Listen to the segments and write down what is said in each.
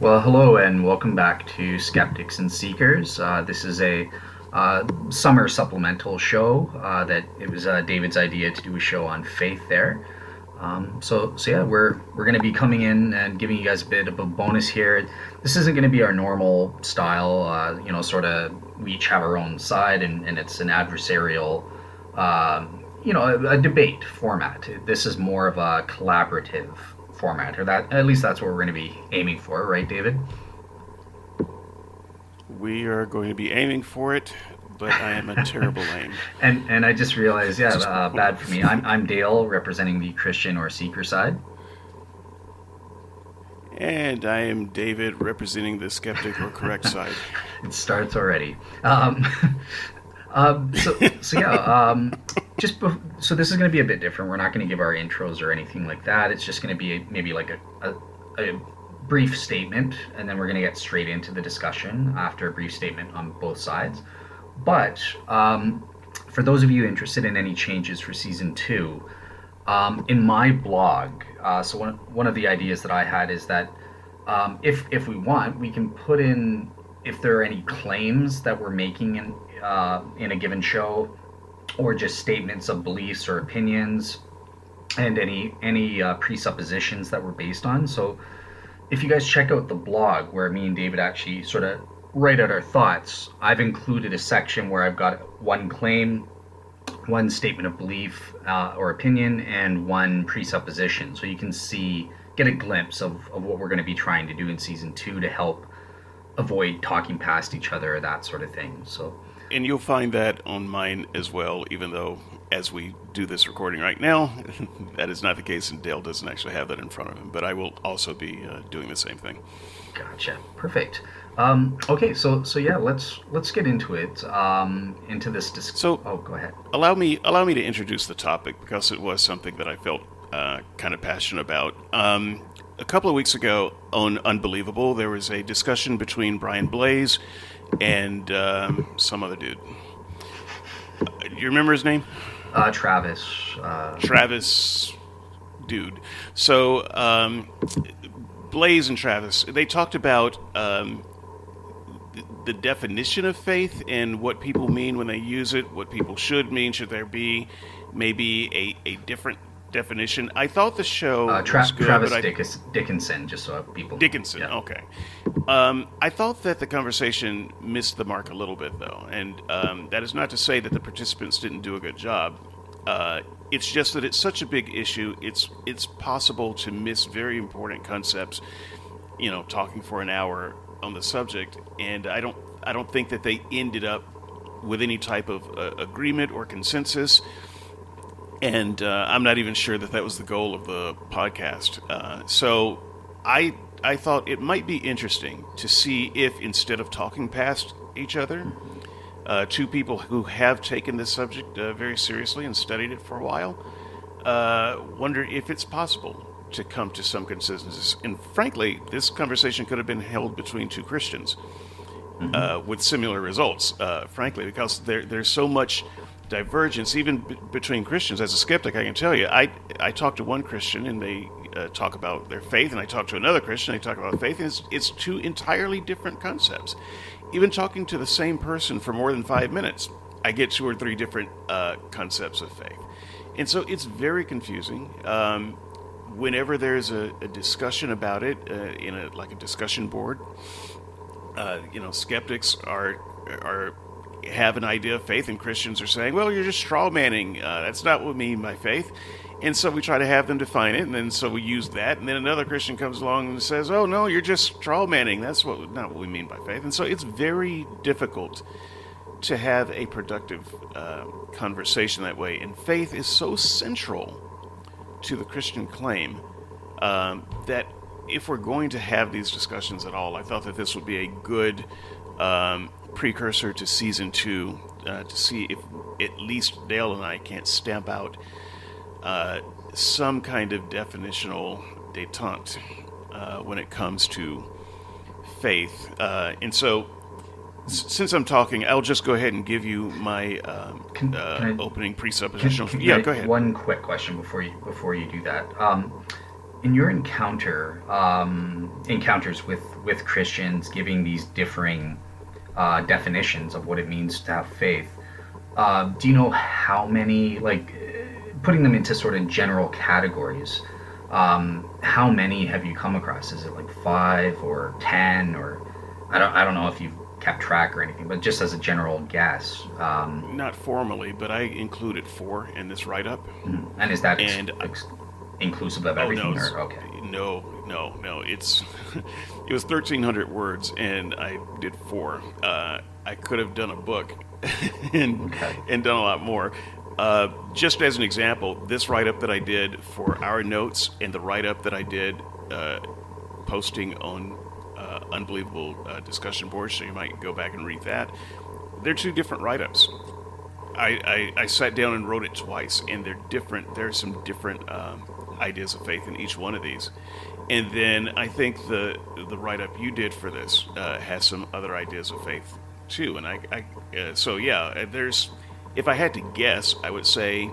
Well, hello and welcome back to Skeptics and Seekers. This is a summer supplemental show that it was David's idea to do a show on faith there. So yeah, we're going to be coming in and giving you guys a bit of a bonus here. This isn't going to be our normal style. Sort of we each have our own side, and it's an adversarial, a debate format. This is more of a collaborative format, or that at least that's what we're going to be aiming for, right, David? We are going to be aiming for it, but I am a terrible aim. And I just realized, yeah, bad for me. I'm Dale, representing the Christian or seeker side. And I am David, representing the skeptic or correct side. It starts already. So yeah, so this is going to be a bit different. We're not going to give our intros or anything like that. It's just going to be maybe like a brief statement, and then we're going to get straight into the discussion after a brief statement on both sides. But for those of you interested in any changes for season two, in my blog, so one of the ideas that I had is that if we want, we can put in if there are any claims that we're making in a given show, or just statements of beliefs or opinions, and any presuppositions that we're based on. So if you guys check out the blog where me and David actually sort of write out our thoughts, I've included a section where I've got one claim, one statement of belief or opinion, and one presupposition. So you can get a glimpse of what we're going to be trying to do in season two to help avoid talking past each other, that sort of thing. So, and you'll find that on mine as well, even though as we do this recording right now, that is not the case, and Dale doesn't actually have that in front of him. But I will also be doing the same thing. Gotcha. Perfect. Okay, so yeah, let's get into it. Into this So, oh, go ahead. allow me to introduce the topic because it was something that I felt kind of passionate about. A couple of weeks ago on Unbelievable, there was a discussion between Brian Blaze and some other dude. You remember his name? Travis. Travis, dude. So Blaze and Travis, they talked about the definition of faith and what people mean when they use it, what people should mean. Should there be maybe a different definition? I thought the show was good, Travis Dickinson, just so people... Dickinson, yeah. okay. I thought that the conversation missed the mark a little bit, though, and that is not to say that the participants didn't do a good job. It's just that it's such a big issue, it's possible to miss very important concepts, talking for an hour on the subject, and I don't think that they ended up with any type of agreement or consensus. And I'm not even sure that was the goal of the podcast. So I thought it might be interesting to see if, instead of talking past each other, two people who have taken this subject very seriously and studied it for a while, wonder if it's possible to come to some consensus. And frankly, this conversation could have been held between two Christians with similar results, frankly, because there's so much divergence, even between Christians. As a skeptic, I can tell you, I talk to one Christian and they talk about their faith, and I talk to another Christian and they talk about faith, and it's two entirely different concepts. Even talking to the same person for more than 5 minutes, I get 2 or 3 different concepts of faith. And so it's very confusing. Whenever there's a discussion about it in a discussion board, skeptics have an idea of faith, and Christians are saying, well, you're just straw manning. That's not what we mean by faith. And so we try to have them define it, and then so we use that, and then another Christian comes along and says, oh, no, you're just straw manning. That's not what we mean by faith. And so it's very difficult to have a productive conversation that way. And faith is so central to the Christian claim that if we're going to have these discussions at all, I thought that this would be a good precursor to season 2 to see if at least Dale and I can't stamp out some kind of definitional detente when it comes to faith. And so, since I'm talking, I'll just go ahead and give you my opening presuppositional. Go ahead. One One quick question before you do that. in your encounters with Christians giving these differing definitions of what it means to have faith, do you know how many, like, putting them into sort of general categories? How many have you come across? Is it like 5 or 10, or I don't know if you've kept track or anything, but just as a general guess. Not formally, but I included 4 in this write-up. And is that And inclusive of oh no, everything, or okay? no. It's it was 1,300 words, and I did 4. I could have done a book and Okay. and done a lot more. Just as an example, this write-up that I did for our notes and the write-up that I did posting on Unbelievable discussion boards, so you might go back and read that. They're 2 different write-ups. I sat down and wrote it twice, and they're different. There's some different ideas of faith in each one of these. And then I think the write-up you did for this has some other ideas of faith too. And so yeah, there's. If I had to guess, I would say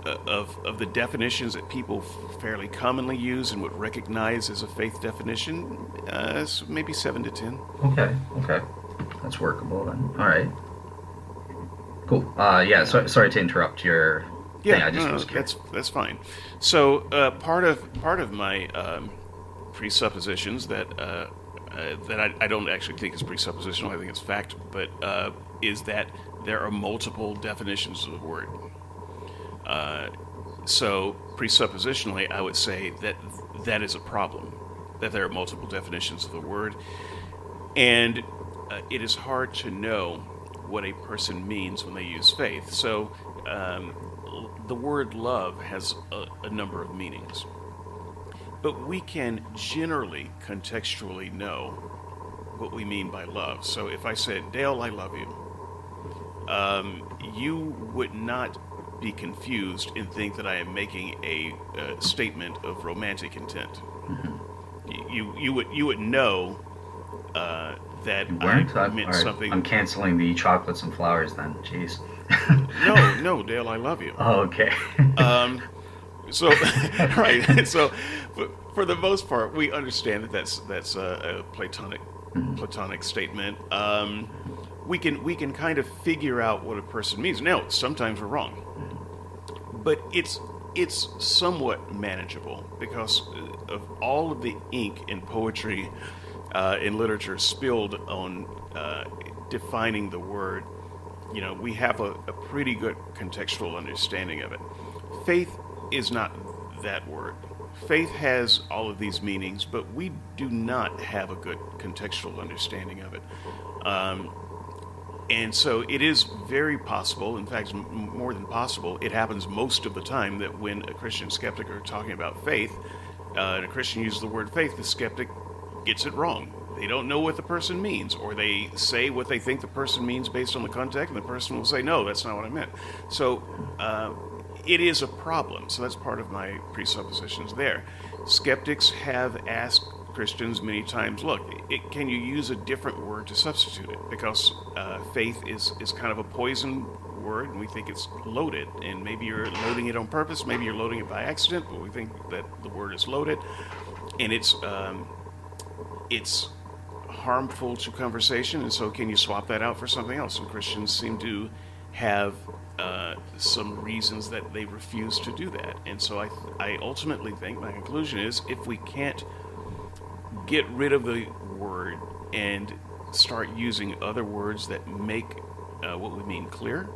of the definitions that people fairly commonly use and would recognize as a faith definition, it's maybe 7 to 10. Okay, okay, that's workable then. All right, cool. Yeah. So, sorry to interrupt your thing. Yeah, I just no, was curious. that's fine. So part of my presuppositions that I don't actually think is presuppositional. I think it's fact, but is that there are multiple definitions of the word. So presuppositionally, I would say that that is a problem. That there are multiple definitions of the word, and it is hard to know what a person means when they use faith. So the word love has a number of meanings, but we can generally contextually know what we mean by love. So if I said, Dale, I love you, you would not be confused and think that I am making a statement of romantic intent. You would know that You weren't? I All meant right. something. I'm canceling the chocolates and flowers then. Jeez. No, Dale, I love you. Oh, okay. So, right. So, for the most part, we understand that that's a platonic statement. We can kind of figure out what a person means. Now, sometimes we're wrong, but it's somewhat manageable because of all of the ink in poetry, in literature spilled on defining the word. You know, we have a pretty good contextual understanding of it. Faith is not that word. Faith has all of these meanings, but we do not have a good contextual understanding of it. And so it is very possible, in fact, more than possible, it happens most of the time that when a Christian skeptic are talking about faith, and a Christian uses the word faith, the skeptic gets it wrong. They don't know what the person means, or they say what they think the person means based on the context, and the person will say, no, that's not what I meant. So it is a problem. So that's part of my presuppositions there. Skeptics have asked Christians many times, look, can you use a different word to substitute it? Because faith is kind of a poison word, and we think it's loaded. And maybe you're loading it on purpose, maybe you're loading it by accident, but we think that the word is loaded. And it's harmful to conversation, and so can you swap that out for something else? And Christians seem to have some reasons that they refuse to do that. And so I ultimately think my conclusion is if we can't get rid of the word and start using other words that make what we mean clear,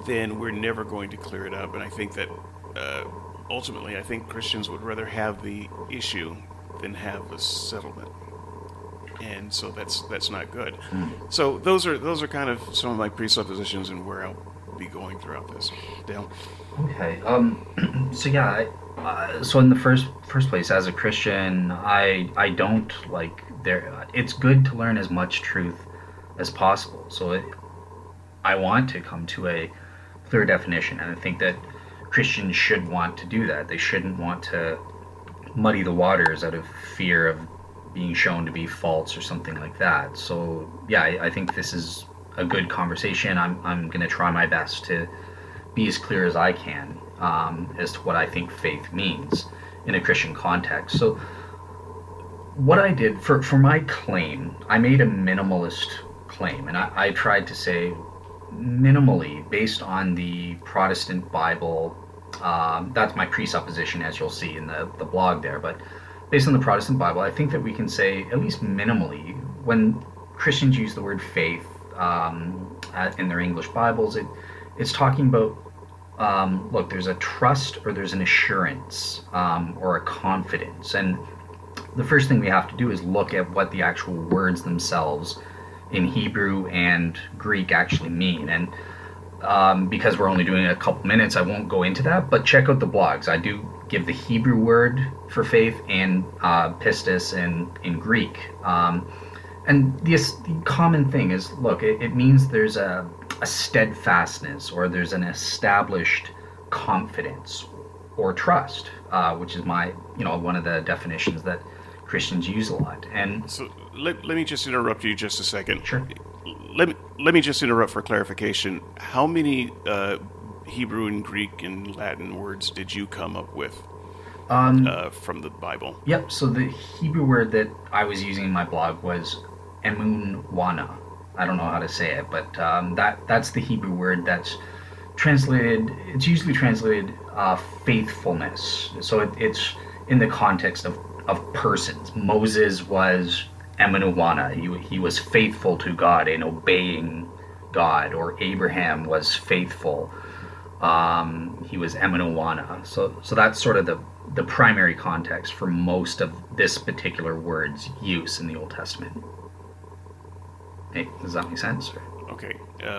then we're never going to clear it up. And I think that ultimately, I think Christians would rather have the issue than have a settlement. And so that's not good. So those are kind of some of my presuppositions and where I'll be going throughout this. Dale. Okay. So yeah. So in the first place, as a Christian, I don't like there. It's good to learn as much truth as possible. So I want to come to a clear definition, and I think that Christians should want to do that. They shouldn't want to muddy the waters out of fear of being shown to be false or something like that. So yeah, I think this is a good conversation. I'm going to try my best to be as clear as I can as to what I think faith means. in a Christian context. So what I did for my claim, I made a minimalist claim, and I tried to say minimally based on the Protestant Bible. That's my presupposition, as you'll see in the blog there. But based on the Protestant Bible, I think that we can say, at least minimally, when Christians use the word faith in their English Bibles, it's talking about, look, there's a trust or there's an assurance or a confidence. And the first thing we have to do is look at what the actual words themselves in Hebrew and Greek actually mean. And because we're only doing a couple minutes, I won't go into that, but check out the blogs. I do give the Hebrew word for faith and pistis in Greek. And the common thing is, look, it means there's a steadfastness, or there's an established confidence or trust, which is one of the definitions that Christians use a lot. And So let me just interrupt you just a second. sure. Let me just interrupt for clarification. How many Hebrew and Greek and Latin words did you come up with from the Bible? Yep. So the Hebrew word that I was using in my blog was emunwana. I don't know how to say it, but that's the Hebrew word that's translated. It's usually translated faithfulness. So it's in the context of persons. Moses was emunwana. He was faithful to God in obeying God. Or Abraham was faithful. He was emunwana. So that's sort of the primary context for most of this particular word's use in the Old Testament. Hey, does that make sense? Okay,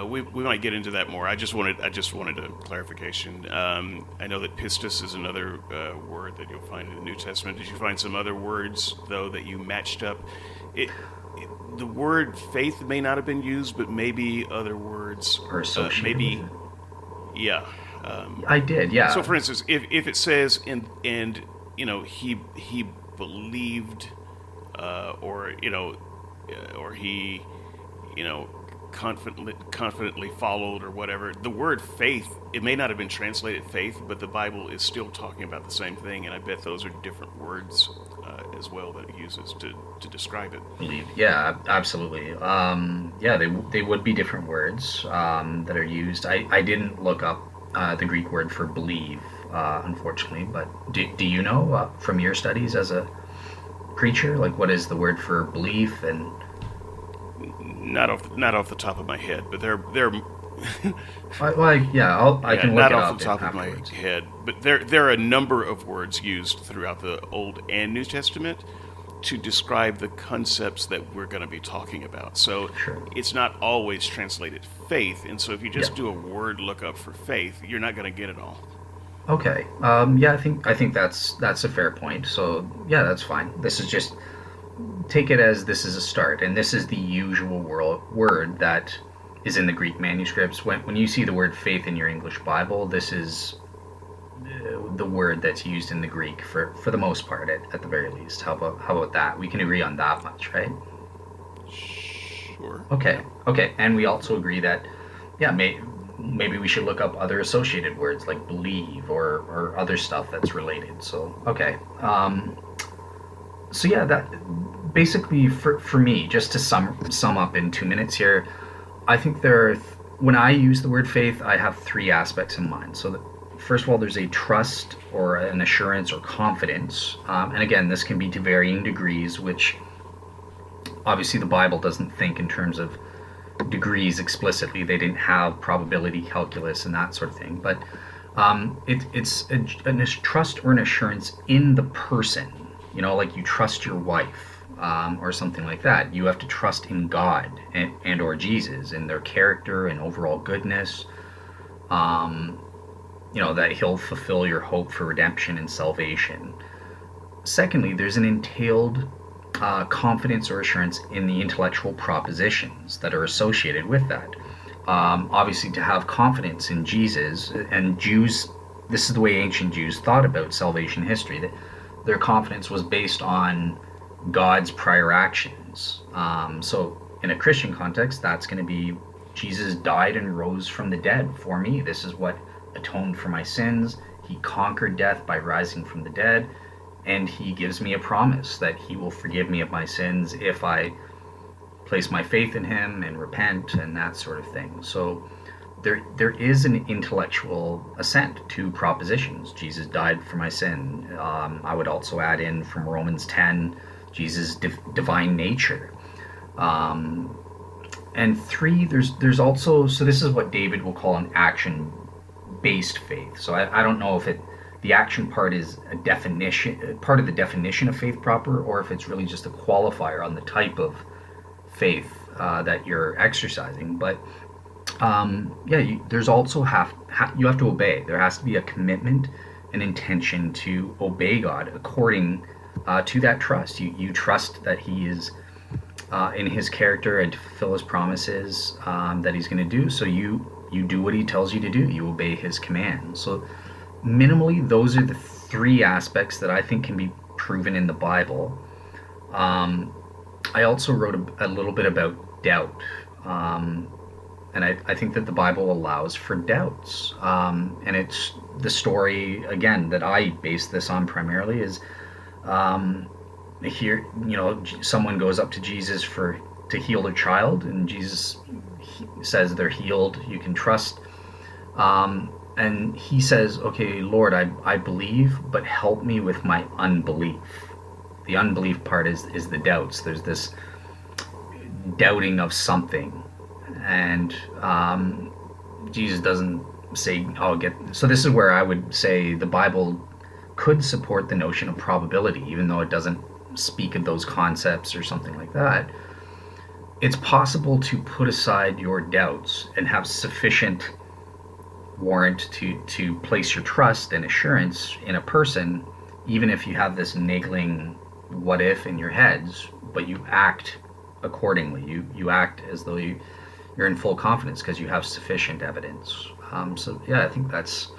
we might get into that more. I just wanted a clarification. I know that pistis is another word that you'll find in the New Testament. Did you find some other words though that you matched up? The word faith may not have been used, but maybe other words, Or associated maybe, with it? yeah. I did, yeah. So, for instance, if it says and he believed, or or he confidently followed, or whatever, the word faith, it may not have been translated faith, but the Bible is still talking about the same thing, and I bet those are different words as well that it uses to describe it. Believe. Yeah, absolutely. Yeah, they would be different words that are used. I didn't look up the Greek word for believe, unfortunately, but do you know from your studies as a preacher, like what is the word for belief? And Not off the top of my head, but they're I can look not it off up the top of my afterwards. head, but there are a number of words used throughout the Old and New Testament to describe the concepts that we're going to be talking about. So Sure. it's not always translated faith, and so if you just Yeah. do a word lookup for faith, you're not going to get it all. Okay. Yeah, I think that's a fair point. So yeah, that's fine. This is just take it as this is a start, and this is the usual word that is in the Greek manuscripts. When you see the word faith in your English Bible, this is the word that's used in the Greek for the most part, at the very least. How about that? We can agree on that much, right? Sure. Okay. Okay. And we also agree that yeah, maybe we should look up other associated words like believe or other stuff that's related. So okay. So yeah, that basically for me, just to sum up in 2 minutes here, I think when I use the word faith, I have three aspects in mind. So first of all, there's a trust or an assurance or confidence, and again, this can be to varying degrees, which obviously the Bible doesn't think in terms of degrees explicitly. They didn't have probability calculus and that sort of thing, but it's a trust or an assurance in the person. Like you trust your wife, or something like that. You have to trust in God and or Jesus, in their character and overall goodness. That He'll fulfill your hope for redemption and salvation. Secondly, there's an entailed confidence or assurance in the intellectual propositions that are associated with that. Obviously, to have confidence in Jesus, and Jews, this is the way ancient Jews thought about salvation history, that their confidence was based on God's prior actions. So in a Christian context, that's going to be Jesus died and rose from the dead for me. This is what atoned for my sins. He conquered death by rising from the dead. and he gives me a promise that he will forgive me of my sins if I place my faith in him and repent and that sort of thing. So there is an intellectual assent to propositions. Jesus died for my sin. I would also add in from Romans 10, Jesus' divine nature. And three, there's also, so this is what David will call an action-based faith. So I don't know if the action part is a definition, part of the definition of faith proper, or if it's really just a qualifier on the type of faith that you're exercising. But there's also you have to obey. There has to be a commitment, an intention to obey God according to that trust. You trust that He is in His character and to fulfill His promises that He's going to do. So you do what He tells you to do. You obey His commands. So minimally, those are the three aspects that I think can be proven in the Bible. I also wrote a little bit about doubt. And I think that the Bible allows for doubts. And it's the story, again, that I base this on primarily is here, someone goes up to Jesus to heal their child, and Jesus says they're healed, you can trust. And he says, okay, Lord, I believe, but help me with my unbelief. The unbelief part is the doubts. There's this doubting of something. And Jesus doesn't say, so this is where I would say the Bible could support the notion of probability, even though it doesn't speak of those concepts or something like that. It's possible to put aside your doubts and have sufficient warrant to place your trust and assurance in a person, even if you have this niggling what if in your heads, but you act accordingly. You act as though you're in full confidence because you have sufficient evidence. So yeah, I think that's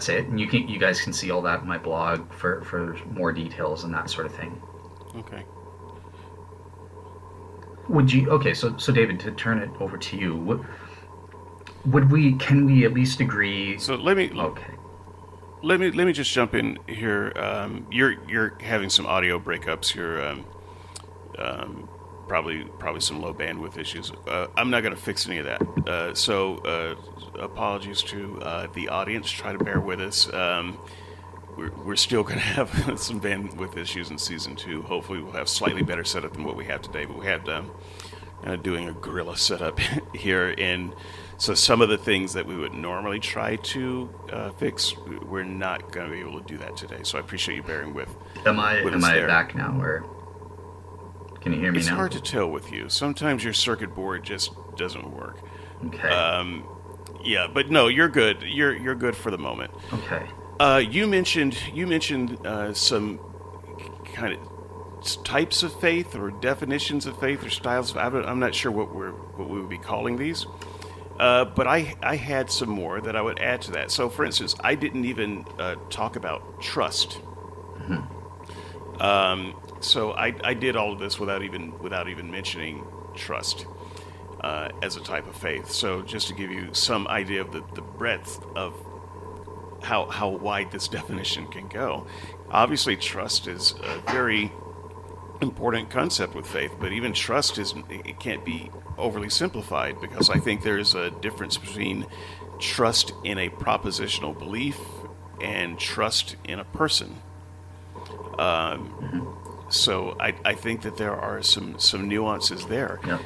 it. And you guys can see all that in my blog for more details and that sort of thing. Okay. So David, to turn it over to you, can we at least agree? So let me just jump in here. You're having some audio breakups. You're probably some low bandwidth issues. I'm not going to fix any of that. So apologies to the audience. Try to bear with us. We're still going to have some bandwidth issues in season 2. Hopefully, we'll have slightly better setup than what we have today. But we had doing a guerrilla setup here, and so some of the things that we would normally try to fix, we're not going to be able to do that today. So I appreciate you bearing with. Am I back now, or can you hear me now? It's hard to tell with you. Sometimes your circuit board just doesn't work. Okay. Yeah, but no, you're good. You're good for the moment. Okay. You mentioned some kind of types of faith or definitions of faith or styles. I'm not sure what we would be calling these. But I had some more that I would add to that. So, for instance, I didn't even talk about trust. Mm-hmm. So I did all of this without even mentioning trust as a type of faith. So just to give you some idea of the breadth of how wide this definition can go. Obviously, trust is a very important concept with faith, but even trust it can't be overly simplified, because I think there's a difference between trust in a propositional belief and trust in a person. So I think that there are some nuances there. Yeah.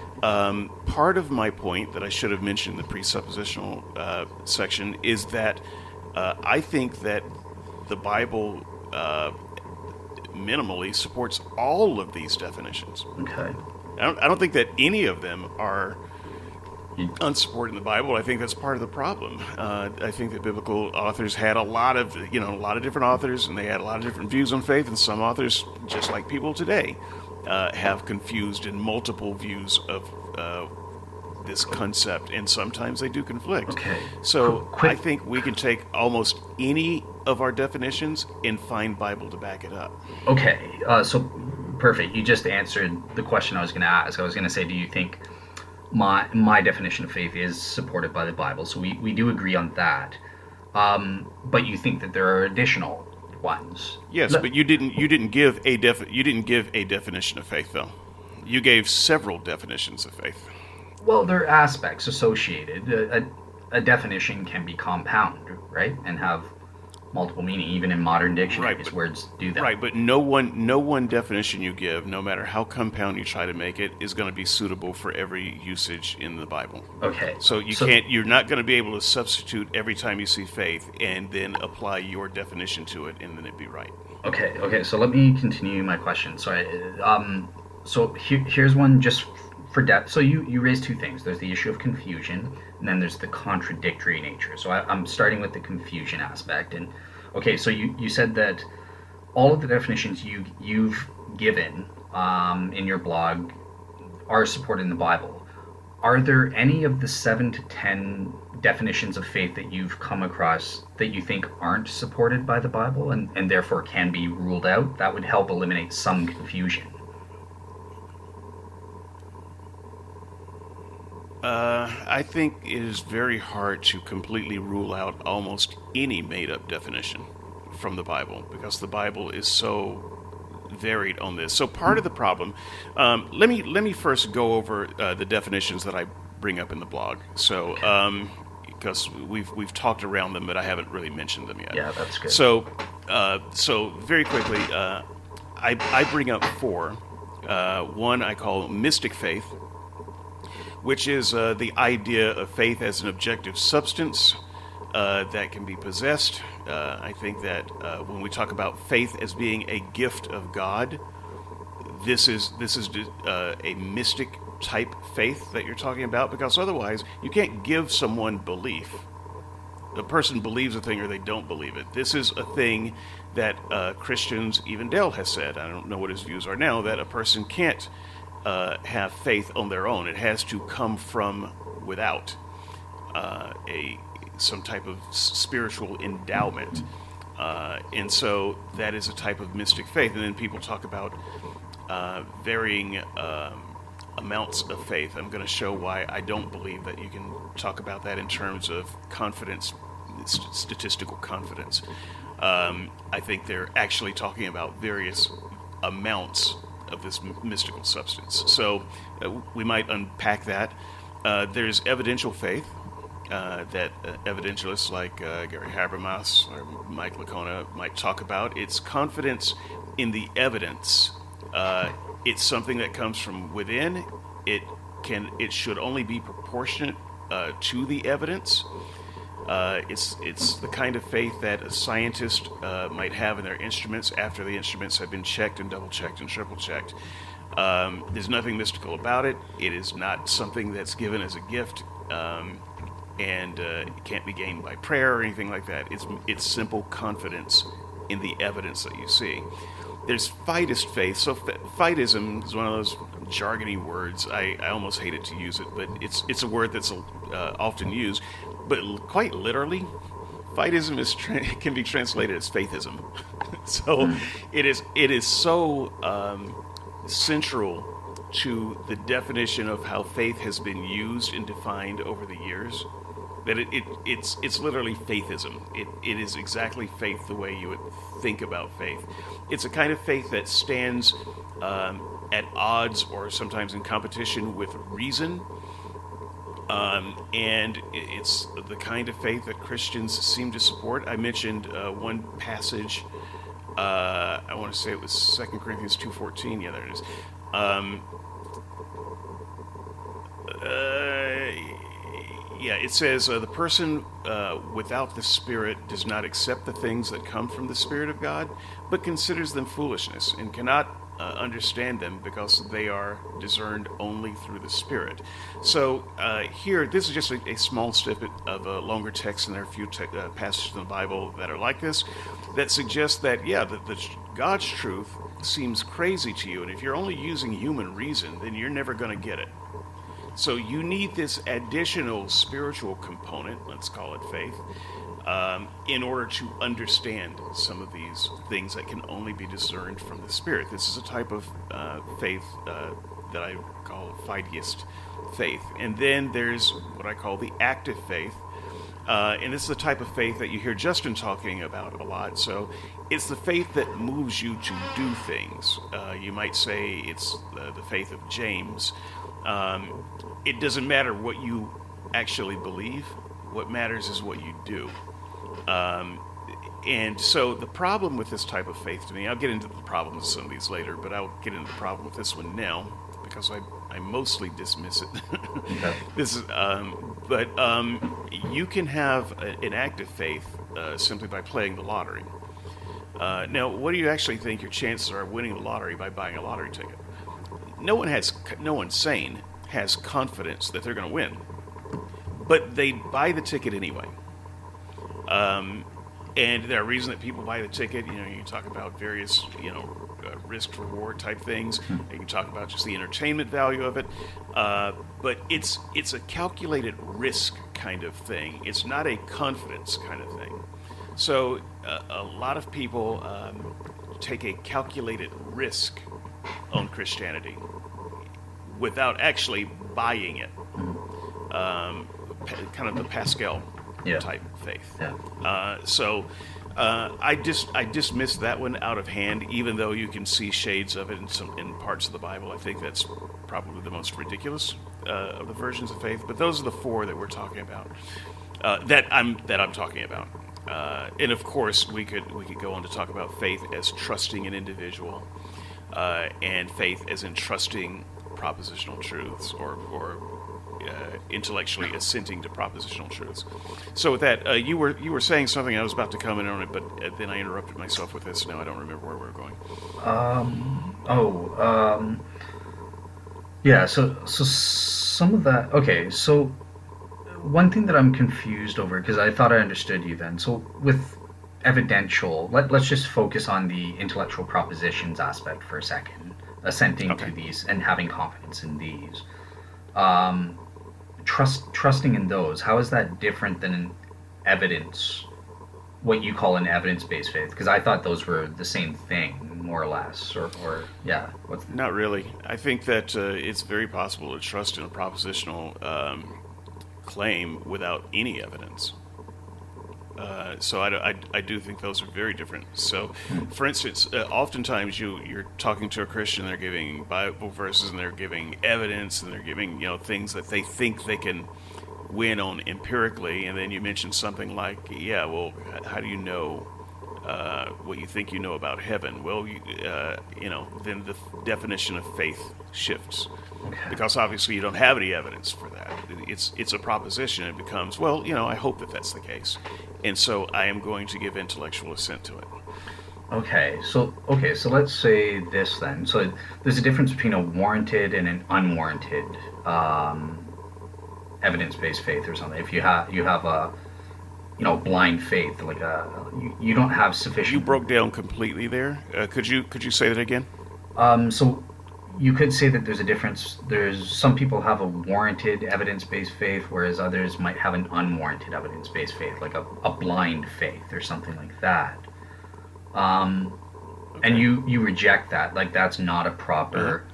Part of my point that I should have mentioned in the presuppositional section is that I think that the Bible minimally supports all of these definitions. Okay. I don't think that any of them are unsupported in the Bible. I think that's part of the problem. I think that biblical authors had a lot of different authors, and they had a lot of different views on faith. And some authors, just like people today, have confused in multiple views of this concept, and sometimes they do conflict. Okay. So I think we can take almost any of our definitions and find Bible to back it up. Okay. So perfect. You just answered the question I was going to ask. I was going to say, do you think my definition of faith is supported by the Bible? So we do agree on that. But you think that there are additional ones. Yes, but you didn't give a definition of faith though. You gave several definitions of faith. Well, there are aspects associated. A definition can be compound, right, and have multiple meaning. Even in modern Right, dictionaries, but words do that. right, but no one definition you give, no matter how compound you try to make it, is going to be suitable for every usage in the Bible. Okay. So you're not going to be able to substitute every time you see faith and then apply your definition to it and then it'd be right. Okay. So let me continue my question. Sorry. Here's one just for depth. So you raised two things. There's the issue of confusion, and then there's the contradictory nature. So I'm starting with the confusion aspect. And okay, so you said that all of the definitions you've given in your blog are supported in the Bible. Are there any of the 7 to 10 definitions of faith that you've come across that you think aren't supported by the Bible and therefore can be ruled out? That would help eliminate some confusion. I think it is very hard to completely rule out almost any made up definition from the Bible because the Bible is so varied on this. So part of the problem, let me first go over the definitions that I bring up in the blog. So because we've talked around them, but I haven't really mentioned them yet. Yeah, that's good. So very quickly, I bring up four. One I call mystic faith, which is the idea of faith as an objective substance that can be possessed. I think that when we talk about faith as being a gift of God, this is a mystic type faith that you're talking about, because otherwise you can't give someone belief. The person believes a thing or they don't believe it. This is a thing that Christians, even Dale has said, I don't know what his views are now, that a person can't have faith on their own. It has to come from without some type of spiritual endowment. And so that is a type of mystic faith. And then people talk about varying amounts of faith. I'm going to show why I don't believe that you can talk about that in terms of confidence, statistical confidence. I think they're actually talking about various amounts of this mystical substance. So we might unpack that. There's evidential faith that evidentialists like Gary Habermas or Mike Licona might talk about. It's confidence in the evidence. It's something that comes from within. It should only be proportionate to the evidence. It's the kind of faith that a scientist might have in their instruments after the instruments have been checked and double checked and triple checked. There's nothing mystical about it. It is not something that's given as a gift, and it can't be gained by prayer or anything like that. It's simple confidence in the evidence that you see. There's fightist faith. So fightism is one of those jargony words. I almost hated to use it, but it's a word that's often used. But quite literally, fightism can be translated as faithism. So it is so central to the definition of how faith has been used and defined over the years that it's literally faithism. It is exactly faith the way you would think about faith. It's a kind of faith that stands at odds or sometimes in competition with reason. And it's the kind of faith that Christians seem to support. I mentioned one passage. I want to say it was 2 Corinthians 2:14. Yeah, there it is. Yeah, it says the person without the Spirit does not accept the things that come from the Spirit of God, but considers them foolishness and cannot understand them because they are discerned only through the Spirit. So here, this is just a small snippet of a longer text, and there are a few passages in the Bible that are like this, that suggest that, yeah, that God's truth seems crazy to you, and if you're only using human reason, then you're never going to get it. So you need this additional spiritual component, let's call it faith, in order to understand some of these things that can only be discerned from the Spirit. This is a type of faith that I call fideist faith. And then there's what I call the active faith. And this is the type of faith that you hear Justin talking about a lot. So it's the faith that moves you to do things. You might say it's the faith of James. It doesn't matter what you actually believe. What matters is what you do. And so the problem with this type of faith to me, I'll get into the problem with some of these later, but I'll get into the problem with this one now because I mostly dismiss it. Okay. This is, but you can have an active faith simply by playing the lottery. Now, what do you actually think your chances are of winning the lottery by buying a lottery ticket? No one sane has confidence that they're going to win, but they buy the ticket anyway. And there are reasons that people buy the ticket. You know, you can talk about various, risk reward type things. You can talk about just the entertainment value of it. But it's a calculated risk kind of thing. It's not a confidence kind of thing. So a lot of people take a calculated risk on Christianity without actually buying it. Kind of the Pascal type faith. Yeah. I dismiss that one out of hand, even though you can see shades of it in parts of the Bible. I think that's probably the most ridiculous of the versions of faith. But those are the four that we're talking about. That I'm talking about. And of course, we could go on to talk about faith as trusting an individual, and faith as in trusting propositional truths or intellectually assenting to propositional truths. So with that, you were saying something. I was about to comment on it, but then I interrupted myself with this. Now I don't remember where we were going. Yeah. So some of that. Okay. So one thing that I'm confused over, because I thought I understood you then. So with evidential, let's just focus on the intellectual propositions aspect for a second, assenting to these and having confidence in these. Trusting in those, how is that different than an evidence, what you call an evidence-based faith? Because I thought those were the same thing, more or less, or yeah. Not really. I think that it's very possible to trust in a propositional claim without any evidence. So I do think those are very different. So, for instance, oftentimes you're talking to a Christian, they're giving Bible verses and they're giving evidence and they're giving things that they think they can win on empirically, and then you mention something like, yeah, well, how do you know what you think you know about heaven? Well, then the definition of faith shifts. Okay. Because obviously you don't have any evidence for that. It's a proposition. It becomes, well, I hope that that's the case. And so I am going to give intellectual assent to it. Okay, so let's say this then. So there's a difference between a warranted and an unwarranted evidence-based faith or something. If you have a blind faith, like you don't have sufficient. You broke down completely there. Could you say that again? So you could say that there's a difference. There's some people have a warranted evidence-based faith, whereas others might have an unwarranted evidence-based faith, like a blind faith or something like that. And you reject that, like that's not a proper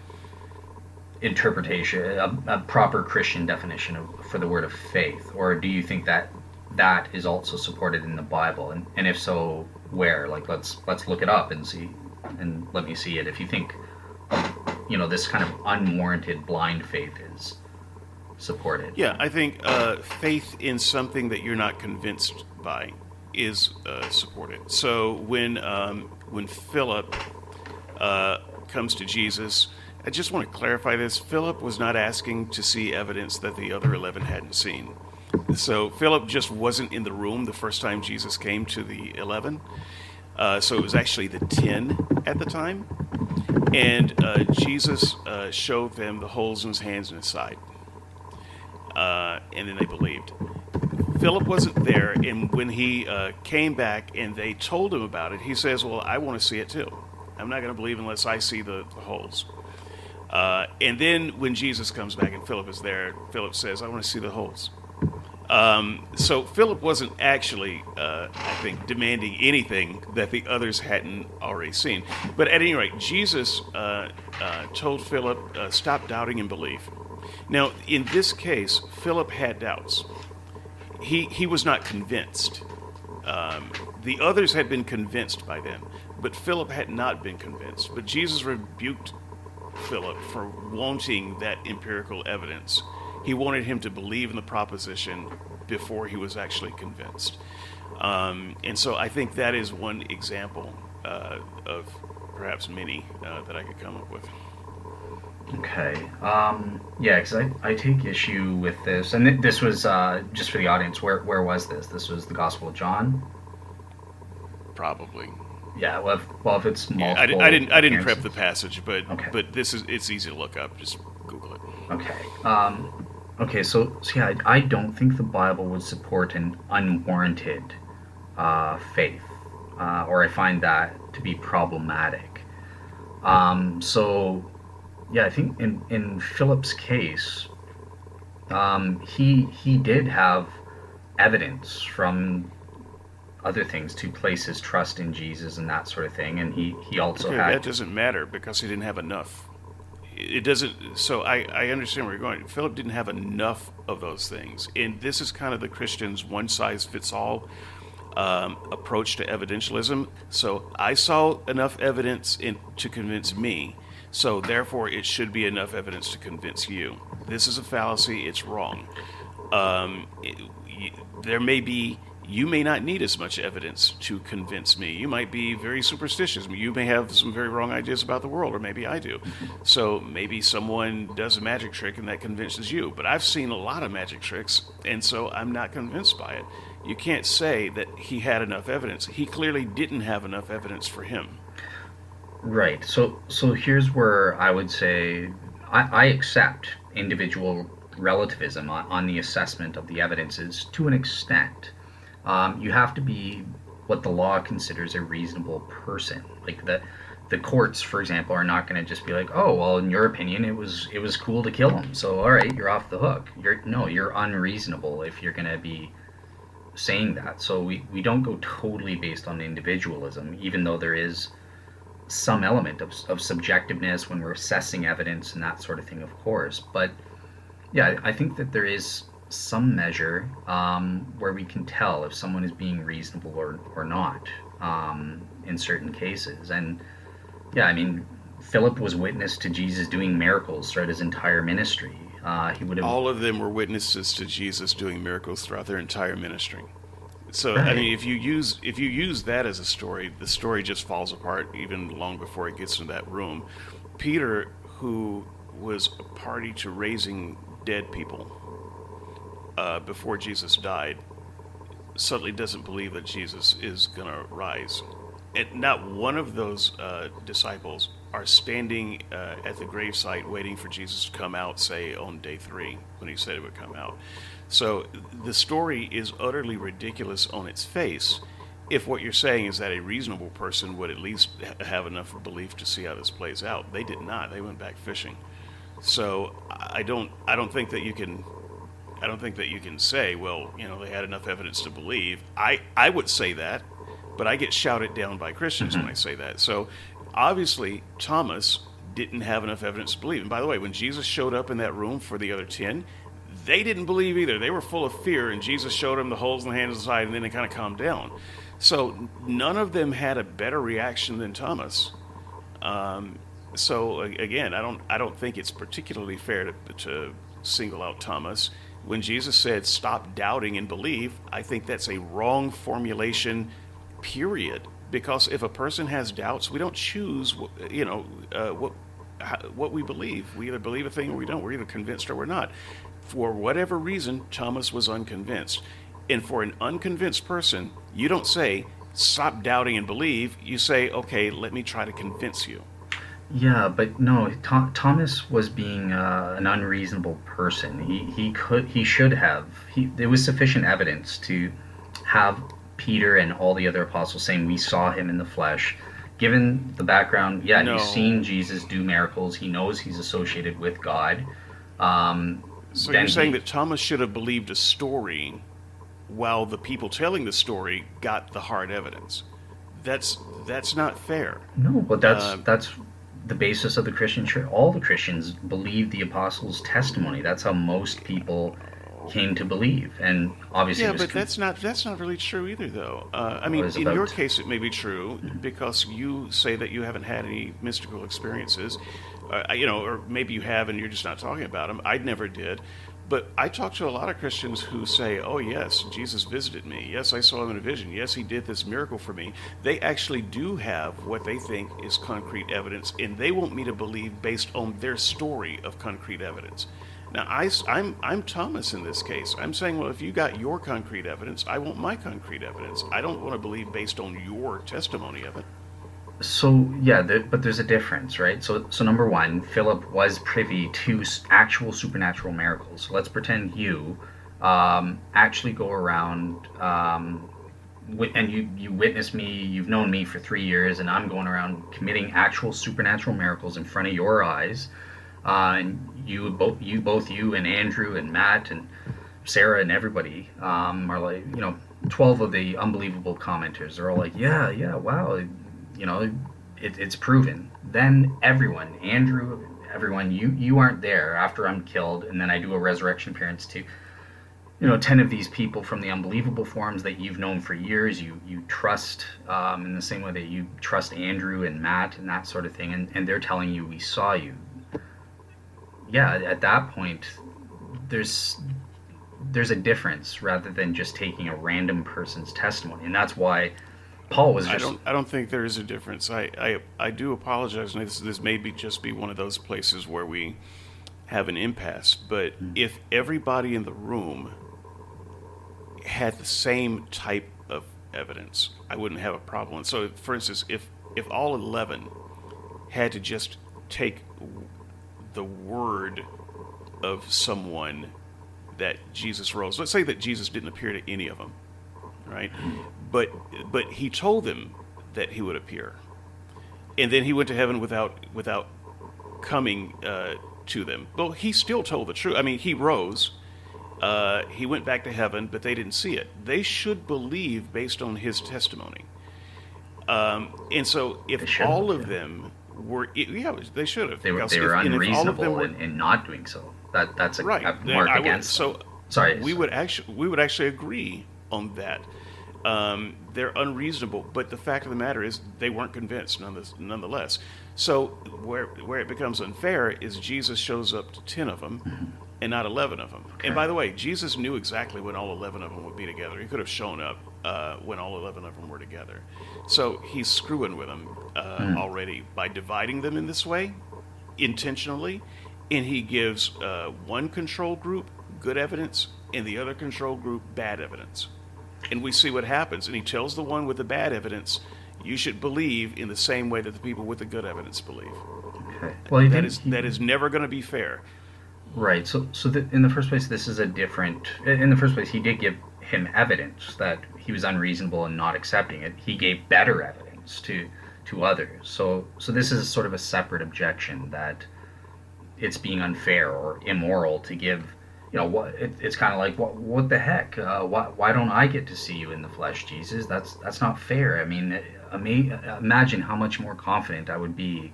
interpretation, a proper Christian definition for the word of faith. Or do you think that is also supported in the Bible? And if so, where? Like let's look it up and see, and let me see it. If you think this kind of unwarranted blind faith is supported. Yeah, I think faith in something that you're not convinced by is supported. So when Philip comes to Jesus, I just want to clarify this. Philip was not asking to see evidence that the other 11 hadn't seen. So Philip just wasn't in the room the first time Jesus came to the 11. So it was actually the 10 at the time. And Jesus showed them the holes in his hands and his side. And then they believed. Philip wasn't there, and when he came back and they told him about it, he says, well, I want to see it too. I'm not going to believe unless I see the holes. And then when Jesus comes back and Philip is there, Philip says, I want to see the holes. So Philip wasn't actually, I think, demanding anything that the others hadn't already seen. But at any rate, Jesus told Philip, stop doubting and believe. Now, in this case, Philip had doubts. he was not convinced. The others had been convinced by then, but Philip had not been convinced. But Jesus rebuked Philip for wanting that empirical evidence. He wanted him to believe in the proposition before he was actually convinced. And so I think that is one example of perhaps many that I could come up with. Okay. Yeah, because I take issue with this, and this was just for the audience. Where was this? This was the Gospel of John. Probably. Yeah. Well, if it's Yeah, multiple. I didn't prep appearances- the passage, but Okay. it's easy to look up. Just Google it. Okay. Okay. So yeah, I don't think the Bible would support an unwarranted faith, or I find that to be problematic. So yeah, I think in Philip's case, he did have evidence from other things to place his trust in Jesus and that sort of thing, and he also Okay, had. that doesn't matter because he didn't have enough. It doesn't. So I understand where you're going. Philip didn't have enough of those things, and this is kind of the Christian's one size fits all approach to evidentialism. So I saw enough evidence to convince me. So therefore, it should be enough evidence to convince you. This is a fallacy. It's wrong. There may be. You may not need as much evidence to convince me. You might be very superstitious. You may have some very wrong ideas about the world, or maybe I do. So maybe someone does a magic trick and that convinces you. But I've seen a lot of magic tricks, and so I'm not convinced by it. You can't say that he had enough evidence. He clearly didn't have enough evidence for him. Right. So here's where I would say I accept individual relativism on the assessment of the evidences to an extent. You have to be what the law considers a reasonable person. Like the courts, for example, are not going to just be like, oh, well, in your opinion, it was cool to kill him, so all right, you're off the hook. You're unreasonable if you're going to be saying that. So we don't go totally based on individualism, even though there is some element of subjectiveness when we're assessing evidence and that sort of thing, of course. But yeah, I think that there is some measure where we can tell if someone is being reasonable or not in certain cases. And yeah, I mean, Philip was witness to Jesus doing miracles throughout his entire ministry. He would have. All of them were witnesses to Jesus doing miracles throughout their entire ministry. So I Right. mean, if you use that as a story, the story just falls apart even long before it gets into that room. Peter, who was a party to raising dead people before Jesus died, suddenly doesn't believe that Jesus is going to rise. And not one of those disciples are standing at the gravesite waiting for Jesus to come out, say, on day 3, when he said it would come out. So the story is utterly ridiculous on its face if what you're saying is that a reasonable person would at least have enough belief to see how this plays out. They did not. They went back fishing. So I don't think that you can say, well, they had enough evidence to believe. I would say that, but I get shouted down by Christians when I say that. So obviously Thomas didn't have enough evidence to believe. And by the way, when Jesus showed up in that room for the other 10, they didn't believe either. They were full of fear, and Jesus showed them the holes in the hands and the side, and then they kind of calmed down. So none of them had a better reaction than Thomas. So again, I don't think it's particularly fair to single out Thomas. When Jesus said, "Stop doubting and believe," I think that's a wrong formulation, period. Because if a person has doubts, we don't choose, what we believe. We either believe a thing or we don't. We're either convinced or we're not. For whatever reason, Thomas was unconvinced. And for an unconvinced person, you don't say, "Stop doubting and believe." You say, "Okay, let me try to convince you." Yeah, but no, Thomas was being an unreasonable person. He should have. There was sufficient evidence to have Peter and all the other apostles saying, "We saw him in the flesh." Given the background, yeah, No. he's seen Jesus do miracles. He knows he's associated with God. So Then you're saying he- that Thomas should have believed a story while the people telling the story got the hard evidence. That's not fair. No, but that's the basis of the Christian church. All the Christians believe the apostles' testimony. That's how most people came to believe, and obviously it Yeah, was but that's not really true either, though. I mean, was in your about. case, it may be true because you say that you haven't had any mystical experiences, or maybe you have and you're just not talking about them. I never did, but I talk to a lot of Christians who say, "Oh yes, Jesus visited me. Yes, I saw him in a vision. Yes, he did this miracle for me." They actually do have what they think is concrete evidence, and they want me to believe based on their story of concrete evidence. Now, I'm Thomas in this case. I'm saying, well, if you got your concrete evidence, I want my concrete evidence. I don't want to believe based on your testimony of it. So yeah, but there's a difference, right? So number one, Philip was privy to actual supernatural miracles. So let's pretend you actually go around, and you witness me. You've known me for 3 years, and I'm going around committing actual supernatural miracles in front of your eyes. And you and Andrew and Matt and Sarah and everybody are like, 12 of the unbelievable commenters are all like, yeah, yeah, wow, it's proven. Then everyone, Andrew, everyone, you aren't there after I'm killed, and then I do a resurrection appearance to 10 of these people from the unbelievable forums that you've known for years. You trust in the same way that you trust Andrew and Matt and that sort of thing, and they're telling you we saw you. Yeah, at that point, there's there's a difference rather than just taking a random person's testimony, and that's why Paul was I just. don't think there is a difference. I do apologize, and this may be just be one of those places where we have an impasse. But if everybody in the room had the same type of evidence, I wouldn't have a problem. So, for instance, if all 11 had to just take the word of someone that Jesus rose, let's say that Jesus didn't appear to any of them, right? But he told them that he would appear, and then he went to heaven without coming to them. Well, he still told the truth. I mean, he rose. He went back to heaven, but they didn't see it. They should believe based on his testimony. And so, if They should all have, of yeah. them were, yeah, they should have. They were Because they were if all of them unreasonable were in not doing so. That's right, a then mark I would. against them. So Sorry. we would actually agree on that. They're unreasonable, but the fact of the matter is they weren't convinced nonetheless. So where it becomes unfair is Jesus shows up to 10 of them and not 11 of them. Okay. And by the way, Jesus knew exactly when all 11 of them would be together. He could have shown up when all 11 of them were together. So he's screwing with them already by dividing them in this way intentionally, and he gives one control group good evidence and the other control group bad evidence. And we see what happens. And he tells the one with the bad evidence, you should believe in the same way that the people with the good evidence believe. Okay. Well, he That did. is that is never going to be fair. Right. In the first place, this is a different. In the first place, he did give him evidence that he was unreasonable in not accepting it. He gave better evidence to others. So this is sort of a separate objection that it's being unfair or immoral to give. It's kind of like what the heck? Why don't I get to see you in the flesh, Jesus? That's not fair. I mean, imagine how much more confident I would be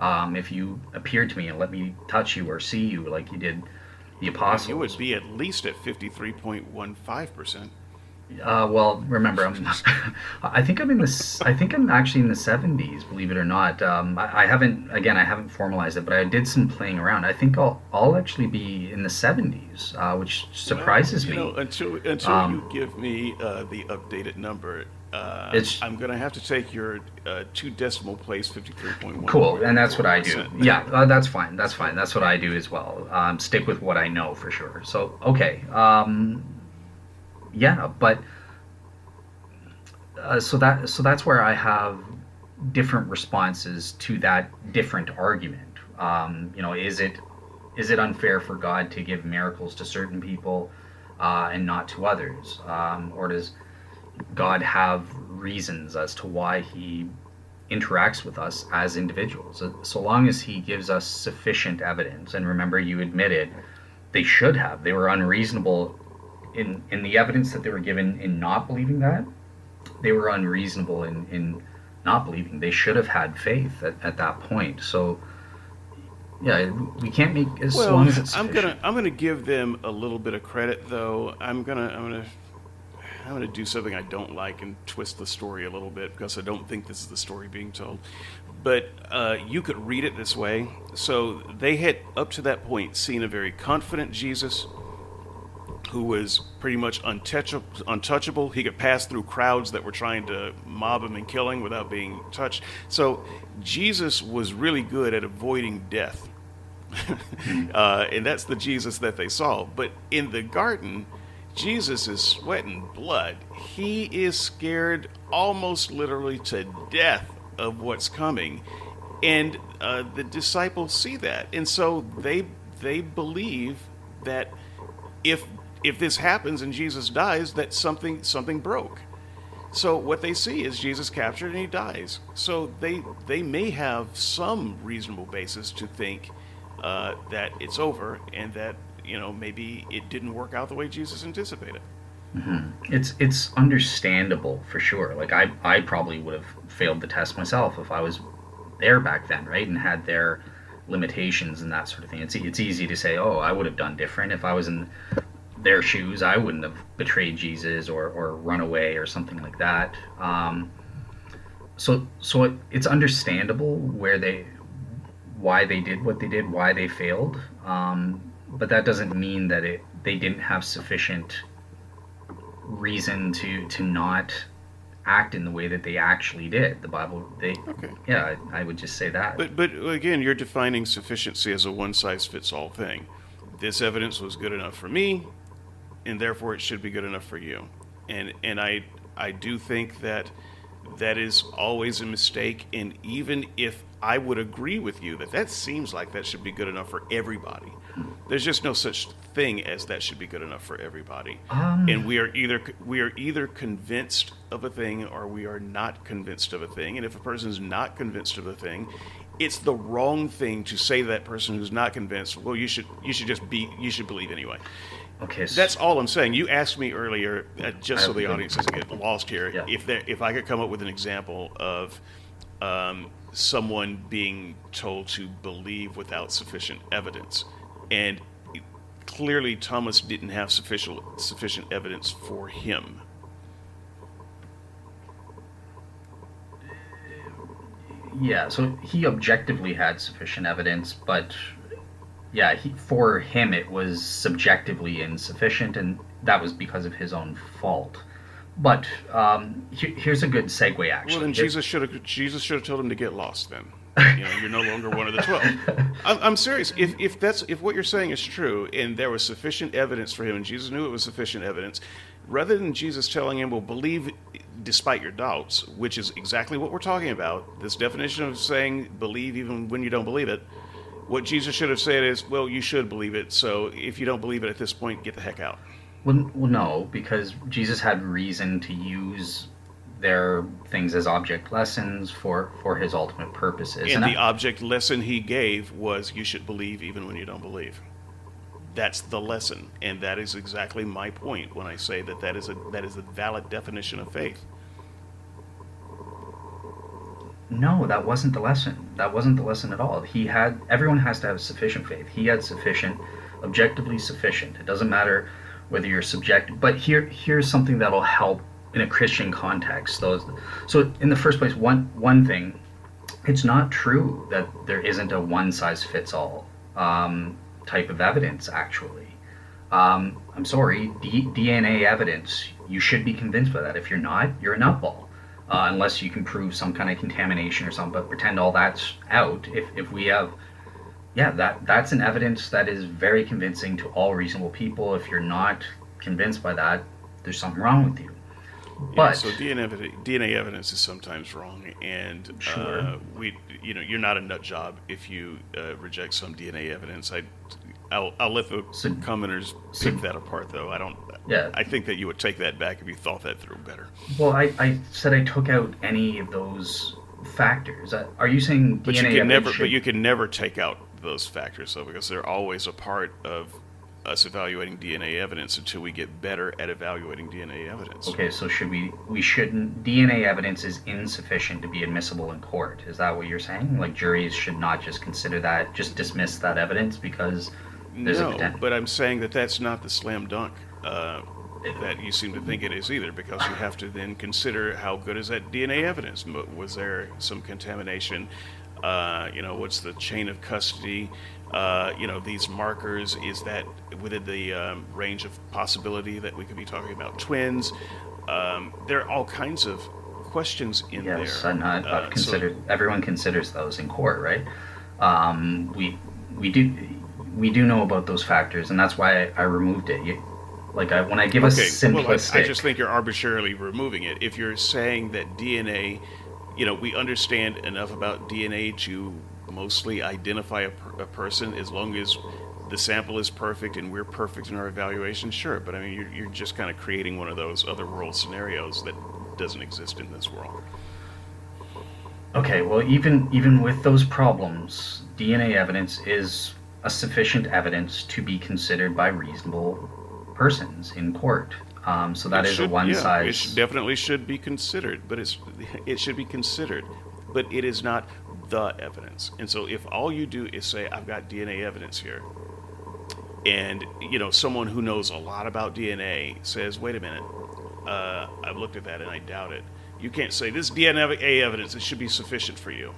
if you appeared to me and let me touch you or see you like you did the You would apostles. be at least at 53.15%. Well, remember, I think I think I'm actually in the 70s. Believe it or not, I haven't. Again, I haven't formalized it, but I did some playing around. I think I'll actually be in the 70s, which Well, surprises me. until you Um, give me the updated number, it's I'm going to have to take your two decimal place cool, and that's what I do. 53.14%. Yeah, that's fine. That's fine. That's what I do as well. Stick with what I know for sure. So okay. Yeah, but so that's where I have different responses to that different argument. Is it unfair for God to give miracles to certain people and not to others, or does God have reasons as to why He interacts with us as individuals? So long as He gives us sufficient evidence, and remember, you admitted they should have. They were unreasonable in the evidence that they were given in not believing that. They were unreasonable in not believing. They should have had faith at that point. So Yeah, we can't make as long Well, as it's sufficient. I'm gonna give them a little bit of credit though. I'm gonna do something I don't like and twist the story a little bit because I don't think this is the story being told. But you could read it this way. So they had up to that point seen a very confident Jesus who was pretty much untouchable. He could pass through crowds that were trying to mob him and kill him without being touched. So Jesus was really good at avoiding death. And that's the Jesus that they saw. But in the garden, Jesus is sweating blood. He is scared almost literally to death of what's coming. And the disciples see that. And so they believe that if this happens and Jesus dies, that something broke. So what they see is Jesus captured and he dies. So they may have some reasonable basis to think that it's over and that maybe it didn't work out the way Jesus anticipated. It's understandable for sure. Like I probably would have failed the test myself if I was there back then, right, and had their limitations and that sort of thing. It's easy to say, oh, I would have done different if I was in their shoes. I wouldn't have betrayed Jesus or run away or something like that. It's understandable why they did what they did, why they failed. But that doesn't mean that they didn't have sufficient reason to not act in the way that they actually did. The Bible, Okay. yeah, I would just say that. But again, you're defining sufficiency as a one size fits all thing. This evidence was good enough for me, and therefore it should be good enough for you. And I do think that that is always a mistake. And even if I would agree with you that seems like that should be good enough for everybody, there's just no such thing as that should be good enough for everybody. And we are either convinced of a thing or we are not convinced of a thing. And if a person is not convinced of a thing, it's the wrong thing to say to that person who's not convinced, well, you should believe anyway. Okay, That's all I'm saying. You asked me earlier, just so the I- audience doesn't get lost here, yeah. if I could come up with an example of someone being told to believe without sufficient evidence, and clearly Thomas didn't have sufficient evidence for him. Yeah, so he objectively had sufficient evidence, but yeah, for him it was subjectively insufficient, and that was because of his own fault. But here's a good segue, Well, actually. then Jesus should have told him to get lost. Then you're no longer one of the 12. I'm serious. If what you're saying is true, and there was sufficient evidence for him, and Jesus knew it was sufficient evidence, rather than Jesus telling him, "Well, believe despite your doubts," which is exactly what we're talking about. This definition of saying believe even when you don't believe it. What Jesus should have said is, "Well, you should believe it. So if you don't believe it at this point, get the heck out." Well, no, because Jesus had reason to use their things as object lessons for his ultimate purposes. And the object lesson he gave was, "You should believe even when you don't believe." That's the lesson, and that is exactly my point when I say that is a valid definition of faith. No, that wasn't the lesson. That wasn't the lesson at all. Everyone has to have sufficient faith. He had sufficient, objectively sufficient. It doesn't matter whether you're subjective. But here's something that'll help in a Christian context. So in the first place, one thing, it's not true that there isn't a one size fits all type of evidence. Actually, I'm sorry, DNA evidence. You should be convinced by that. If you're not, you're a nutball. Unless you can prove some kind of contamination or something, but pretend all that's out. If we have, yeah, that's an evidence that is very convincing to all reasonable people. If you're not convinced by that, there's something wrong with you. Yeah, But so DNA evidence is sometimes wrong, and Sure. you're not a nut job if you reject some DNA evidence. I'll let the So- commenters so- pick that apart, though. I don't. Yeah. I think that you would take that back if you thought that through better. well, I said I took out any of those factors. Are you saying But DNA you can evidence never, should- but you can never take out those factors, though, because they're always a part of us evaluating DNA evidence until we get better at evaluating DNA evidence. Okay, so we shouldn't, DNA evidence is insufficient to be admissible in court. Is that what you're saying? Like juries should not just consider that, just dismiss that evidence because there's a No, potential. but I'm saying that that's not the slam dunk that you seem to think it is either, because you have to then consider how good is that DNA evidence. Was there some contamination? What's the chain of custody? These markers, is that within the range of possibility that we could be talking about twins? There are all kinds of questions in Yes, there. I've So considered. Everyone considers those in court, right? We do know about those factors, and that's why I removed it. When I give a okay, well, I simplistic, just think you're arbitrarily removing it. If you're saying that DNA, we understand enough about DNA to mostly identify a person as long as the sample is perfect and we're perfect in our evaluation, sure. But I mean, you're just kind of creating one of those other world scenarios that doesn't exist in this world. okay, well, even with those problems, DNA evidence is a sufficient evidence to be considered by reasonable persons in court. So that It is a should, one yeah, size. definitely should be considered, but it should be considered, but it is not the evidence. And so if all you do is say, I've got DNA evidence here, and someone who knows a lot about DNA says, wait a minute, I've looked at that and I doubt it. You can't say this DNA evidence, it should be sufficient for you.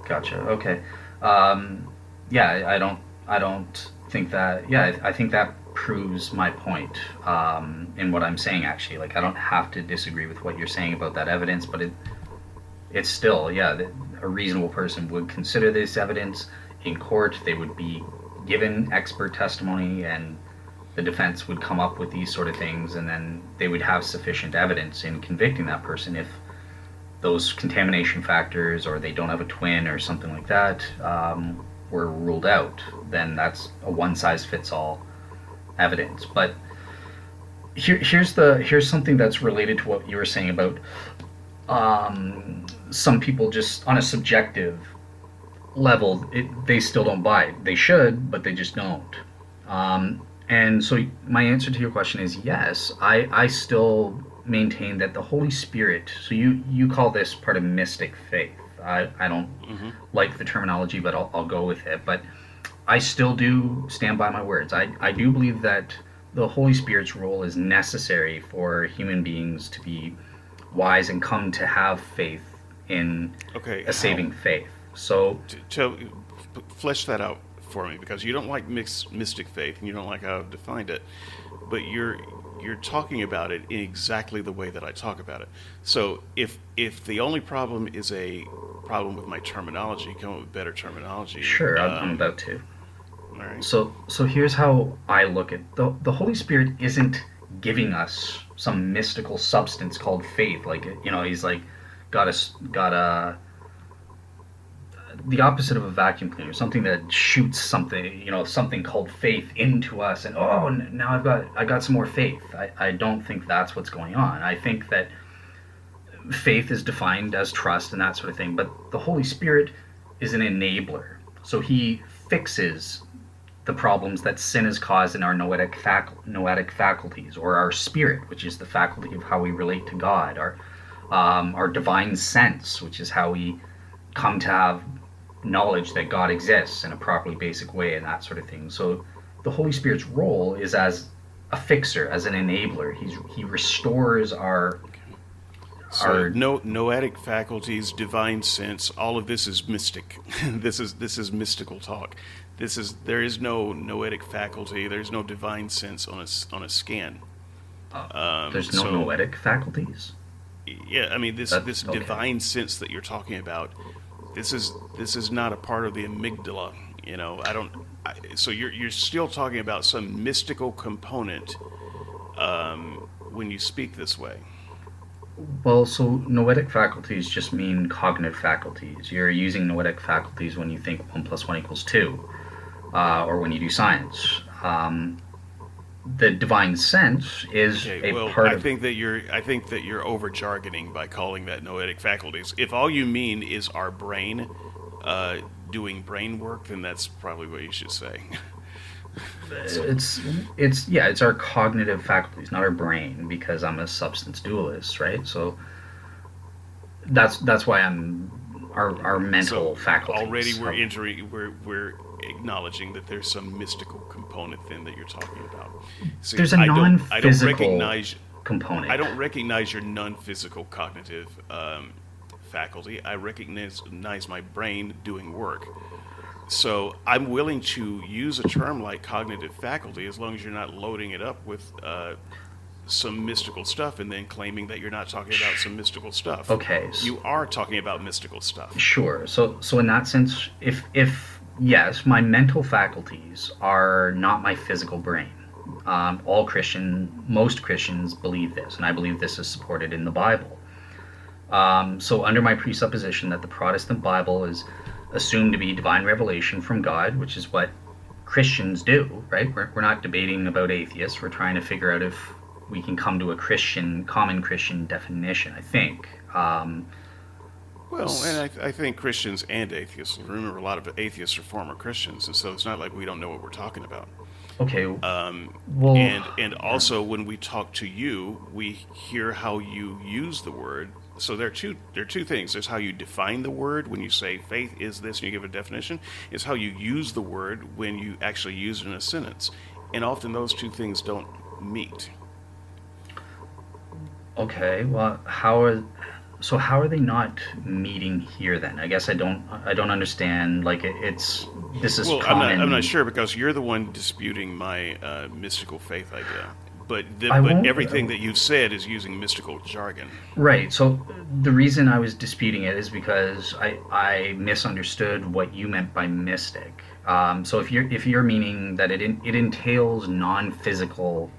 Gotcha. Okay. Yeah, I don't think that. Yeah, I think that proves my point in what I'm saying. Actually, like I don't have to disagree with what you're saying about that evidence, but it's still, yeah, a reasonable person would consider this evidence in court. They would be given expert testimony, and the defense would come up with these sort of things, and then they would have sufficient evidence in convicting that person if those contamination factors or they don't have a twin or something like that were ruled out. Then that's a one size fits all evidence. But here's something that's related to what you were saying about some people just on a subjective level, they still don't buy it. They should, but they just don't. And so my answer to your question is yes. I still maintain that the Holy Spirit. So you call this part of mystic faith. I don't like the terminology, but I'll go with it. But I still do stand by my words. I do believe that the Holy Spirit's role is necessary for human beings to be wise and come to have faith in Okay, a how? saving faith. So Tell, flesh that out for me, because you don't like mystic faith and you don't like how I've defined it, but you're talking about it in exactly the way that I talk about it. So if the only problem is a problem with my terminology, come up with better terminology. sure, I'm about to. All right. So here's how I look at the Holy Spirit isn't giving us some mystical substance called faith. Like he's like got a the opposite of a vacuum cleaner, something that shoots something, something called faith into us, and now I got some more faith. I don't think that's what's going on. I think that faith is defined as trust and that sort of thing, but the Holy Spirit is an enabler. So he fixes the problems that sin has caused in our noetic faculties, or our spirit, which is the faculty of how we relate to God, our divine sense, which is how we come to have knowledge that God exists in a properly basic way, and that sort of thing. So the Holy Spirit's role is as a fixer, as an enabler. He restores So our no noetic faculties, divine sense, all of this is mystic. This is mystical talk. There is no noetic faculty. There's no divine sense on a scan. there's no So noetic faculties. yeah, I mean this Okay. divine sense that you're talking about. This is not a part of the amygdala. I don't. So you're still talking about some mystical component when you speak this way. Well, so noetic faculties just mean cognitive faculties. You're using noetic faculties when you think 1 + 1 = 2, or when you do science. The divine sense is Okay, a well, part I of. think that you're over jargoning by calling that noetic faculties. If all you mean is our brain doing brain work, then that's probably what you should say. So, it's our cognitive faculties, not our brain, because I'm a substance dualist, right? So that's why I'm our so mental already faculties. we're entering, we're acknowledging that there's some mystical component then that you're talking about. See, There's a I don't non-physical recognize I component. don't recognize your non-physical cognitive faculty. I recognize my brain doing work. So I'm willing to use a term like cognitive faculty as long as you're not loading it up with some mystical stuff and then claiming that you're not talking about some mystical stuff. Okay, You are talking about mystical stuff. sure. So in that sense, if yes, my mental faculties are not my physical brain. Most Christians believe this, and I believe this is supported in the Bible. So under my presupposition that the Protestant Bible is assumed to be divine revelation from God, which is what Christians do, right? We're not debating about atheists. We're trying to figure out if we can come to a common Christian definition, I think. Well, and I think Christians and atheists, remember a lot of atheists are former Christians, and so it's not like we don't know what we're talking about. Okay, well, And also when we talk to you, we hear how you use the word. So there are two things. There's how you define the word when you say faith is this and you give a definition. It's how you use the word when you actually use it in a sentence. And often those two things don't meet. okay, well, how are they not meeting here then? I guess I don't understand. Like it's this is Well, I'm not common. sure because you're the one disputing my mystical faith idea. I But won't. everything that you've said is using mystical jargon. Right. So the reason I was disputing it is because I misunderstood what you meant by mystic. So if you're meaning that it entails non-physical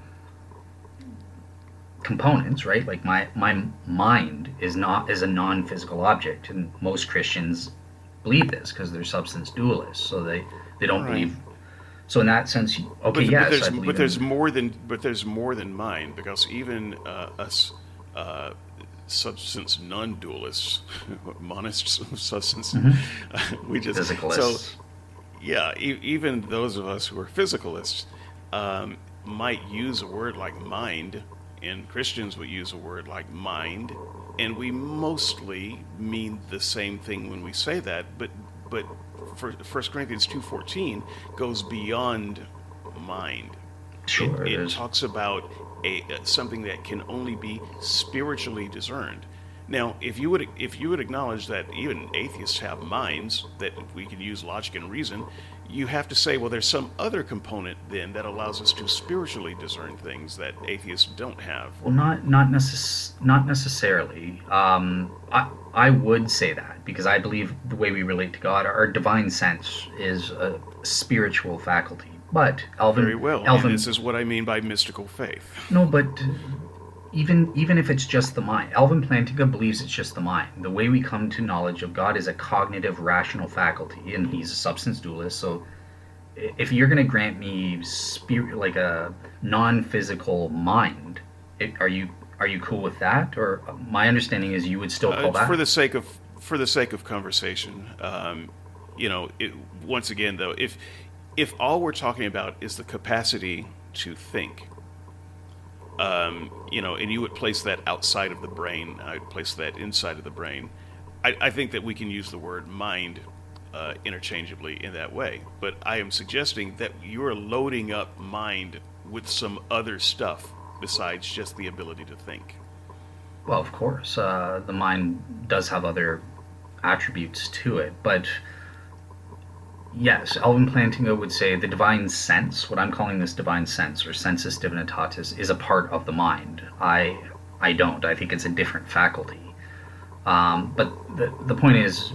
components, right? Like my mind is a non-physical object, and most Christians believe this because they're substance dualists. So they don't Right. believe. So in that sense, okay, yes, I But believe there's in. more than mind because even us uh, substance non-dualists, monists of substance, we just so Physicalists. yeah. Even those of us who are physicalists might use a word like mind, and Christians would use a word like mind, and we mostly mean the same thing when we say that. But for 1 Corinthians 2:14 goes beyond mind. Sure, It there's. talks about something that can only be spiritually discerned. Now, if you would acknowledge that even atheists have minds that we can use logic and reason, you have to say, well, there's some other component then that allows us to spiritually discern things that atheists don't have. Well, not necessarily. I would say that because I believe the way we relate to God, our divine sense is a spiritual faculty. But Very well, and this is what I mean by mystical faith. no, but even if it's just the mind, Alvin Plantinga believes it's just the mind. The way we come to knowledge of God is a cognitive, rational faculty, and he's a substance dualist. So if you're going to grant me spirit, like a non-physical mind, are you cool with that? Or my understanding is you would still call that. For the sake of conversation, you know, once again though, if all we're talking about is the capacity to think, you know, and you would place that outside of the brain, I would place that inside of the brain. I think that we can use the word mind interchangeably in that way. But I am suggesting that you're loading up mind with some other stuff besides just the ability to think. Well, of course, the mind does have other attributes to it, but yes, Alvin Plantinga would say the divine sense, what I'm calling this divine sense or sensus divinitatis, is a part of the mind. I don't. I think it's a different faculty. But the point is,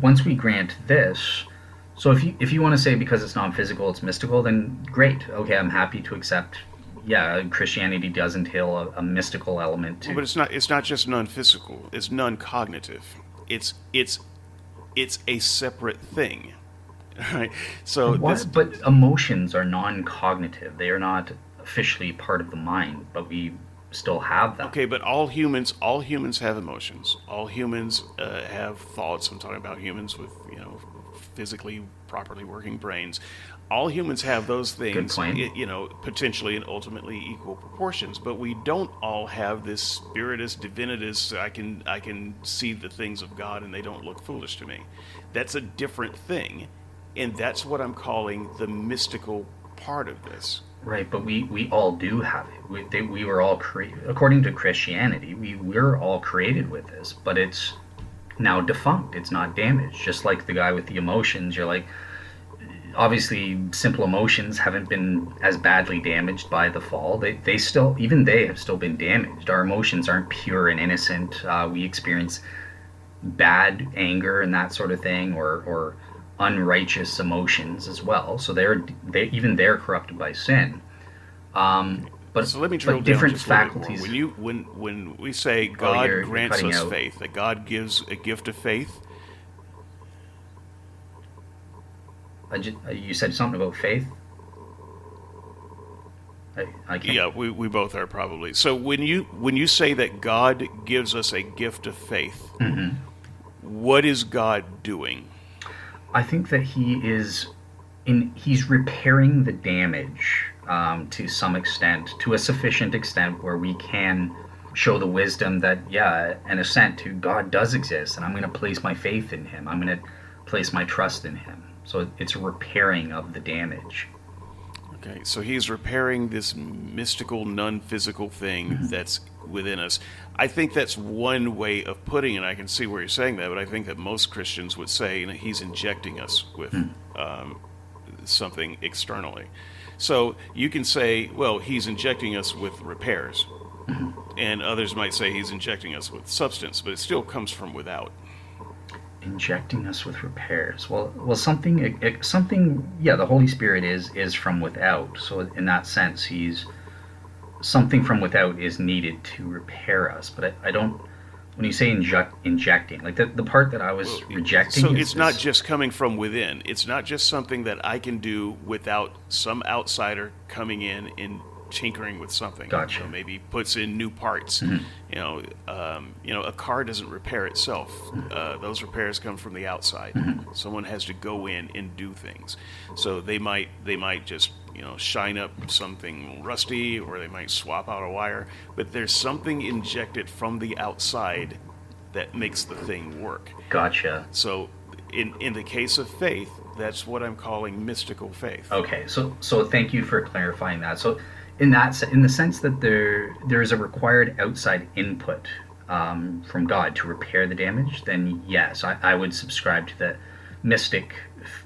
once we grant this, so if you want to say because it's non-physical, it's mystical, then great. Okay, I'm happy to accept. Yeah, Christianity does entail a mystical element Well, to. but it's not just non-physical. It's non-cognitive. It's it's it's a separate thing, right? So this What? But emotions are non-cognitive. They are not officially part of the mind, but we still have them. okay, but all humans have emotions. All humans have thoughts. I'm talking about humans with physically properly working brains. All humans have those Good things, point. potentially and ultimately equal proportions, but we don't all have this spiritus divinitas. I can see the things of God and they don't look foolish to me. That's a different thing, and that's what I'm calling the mystical part of this. Right, but we all do have it. We were all created, according to Christianity, we're all created with this, but it's now defunct. It's not damaged. Just like the guy with the emotions, you're like, obviously simple emotions haven't been as badly damaged by the fall. They still, even they have still been damaged. Our emotions aren't pure and innocent. We experience bad anger and that sort of thing, or unrighteous emotions as well. So they're corrupted by sin. But So let me drill down different just a little bit more. faculties. When we say Oh, God you're grants cutting us out. faith, that God gives a gift of faith. You said something about faith. I can't. Yeah, we both are probably. So when you say that God gives us a gift of faith, what is God doing? I think that he's repairing the damage, to some extent, to a sufficient extent where we can show the wisdom that, yeah, an assent to God does exist, and I'm going to place my faith in Him. I'm going to place my trust in Him. So it's a repairing of the damage. Okay, so he's repairing this mystical, non-physical thing that's within us. I think that's one way of putting it. I can see where you're saying that, but I think that most Christians would say that he's injecting us with something externally. So you can say, well, he's injecting us with repairs, and others might say he's injecting us with substance, but it still comes from without. Injecting us with repairs. Well, something. Yeah, the Holy Spirit is from without. So in that sense, he's something from without is needed to repair us. But I don't. When you say injecting, like the part that I was rejecting, So is, it's not just coming from within. It's not just something that I can do without some outsider coming in and tinkering with something. Gotcha. So maybe puts in new parts. A car doesn't repair itself. Those repairs come from the outside. Someone has to go in and do things. So they might just shine up something rusty, or they might swap out a wire. But there's something injected from the outside that makes the thing work. Gotcha. So in the case of faith, that's what I'm calling mystical faith. Okay, so thank you for clarifying that. So in the sense that there is a required outside input, from God to repair the damage, then yes, I would subscribe to the mystic,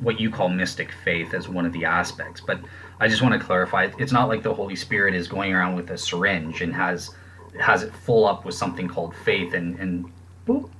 what you call mystic faith, as one of the aspects. But I just want to clarify, it's not like the Holy Spirit is going around with a syringe and has it full up with something called faith and boop,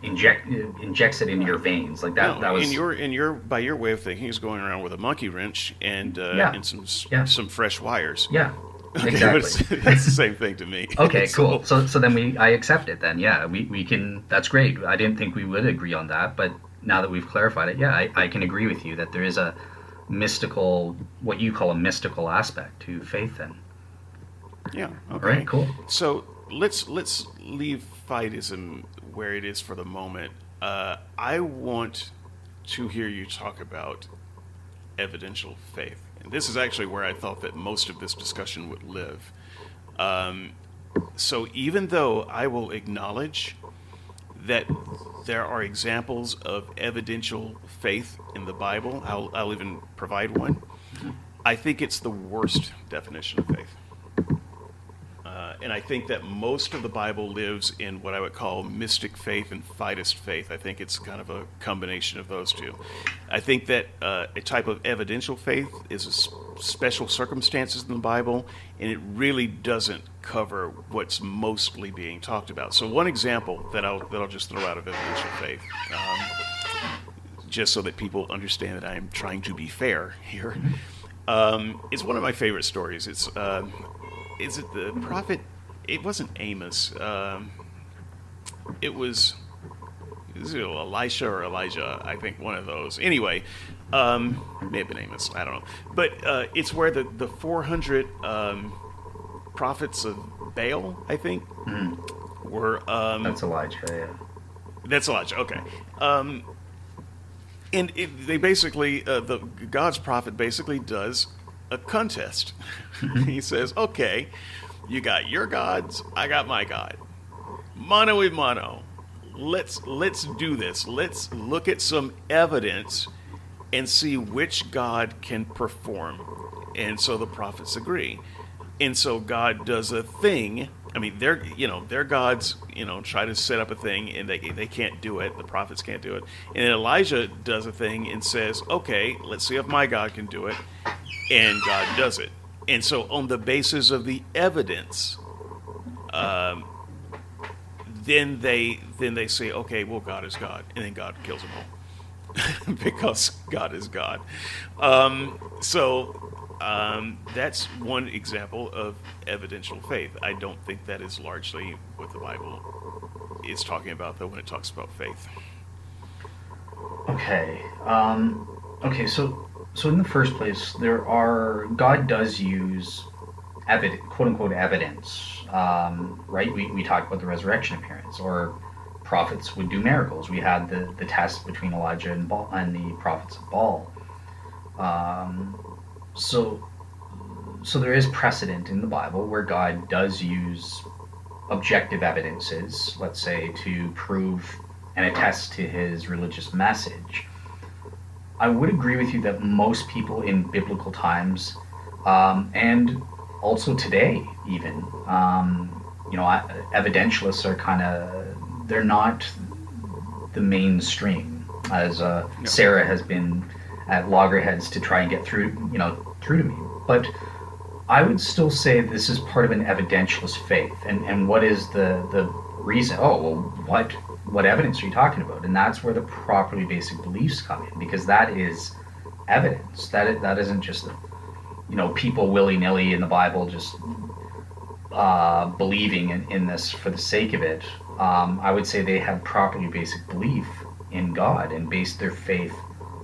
injects it into your veins like that. No, That was in your by your way of thinking, he's going around with a monkey wrench and Yeah. and Yeah. some fresh wires. yeah, Okay, exactly. but it's the same thing to me. Okay, So- cool. So then I accept it then. Yeah, we can. That's great. I didn't think we would agree on that, but now that we've clarified it, yeah, I can agree with you that there is a mystical, what you call a mystical aspect to faith then. Yeah. All Okay. right, cool. So let's leave Fideism where it is for the moment. I want to hear you talk about evidential faith, and this is actually where I thought that most of this discussion would live. So even though I will acknowledge that there are examples of evidential faith in the Bible, I'll even provide one. I think it's the worst definition of faith. And I think that most of the Bible lives in what I would call mystic faith and fideist faith. I think it's kind of a combination of those two. I think that a type of evidential faith is special circumstances in the Bible, and it really doesn't cover what's mostly being talked about. So one example that I'll just throw out of evidential faith, just so that people understand that I am trying to be fair here, is one of my favorite stories. Is it the prophet? It wasn't Amos. It was Elisha or Elijah. I think one of those. Anyway, may have been Amos. I don't know. But it's where the 400 prophets of Baal, I think, were. That's Elijah. Yeah. That's Elijah. Okay. And they basically, God's prophet basically does a contest. He says, "Okay, you got your gods, I got my God. Mano y mano. Let's do this. Let's look at some evidence and see which God can perform." And so the prophets agree. And so God does a thing. I mean, their gods, try to set up a thing, and they can't do it. The prophets can't do it. And then Elijah does a thing and says, "Okay, let's see if my God can do it." And God does it. And so on the basis of the evidence, then they say, "Okay, well, God is God," and then God kills them all because God is God. That's one example of evidential faith. I don't think that is largely what the Bible is talking about, though, when it talks about faith. Okay. Okay. So in the first place, God does use quote unquote evidence, right? We talked about the resurrection appearance, or prophets would do miracles. We had the test between Elijah and the prophets of Baal. So there is precedent in the Bible where God does use objective evidences, let's say, to prove and attest to his religious message. I would agree with you that most people in biblical times, and also today even, evidentialists are they're not the mainstream, as No. Sarah has been at loggerheads to try and get through to me. But I would still say this is part of an evidentialist faith. And what is the reason? Oh, well, what evidence are you talking about? And that's where the properly basic beliefs come in, because that is evidence. That isn't just people willy-nilly in the Bible just believing in this for the sake of it. I would say they have properly basic belief in God and based their faith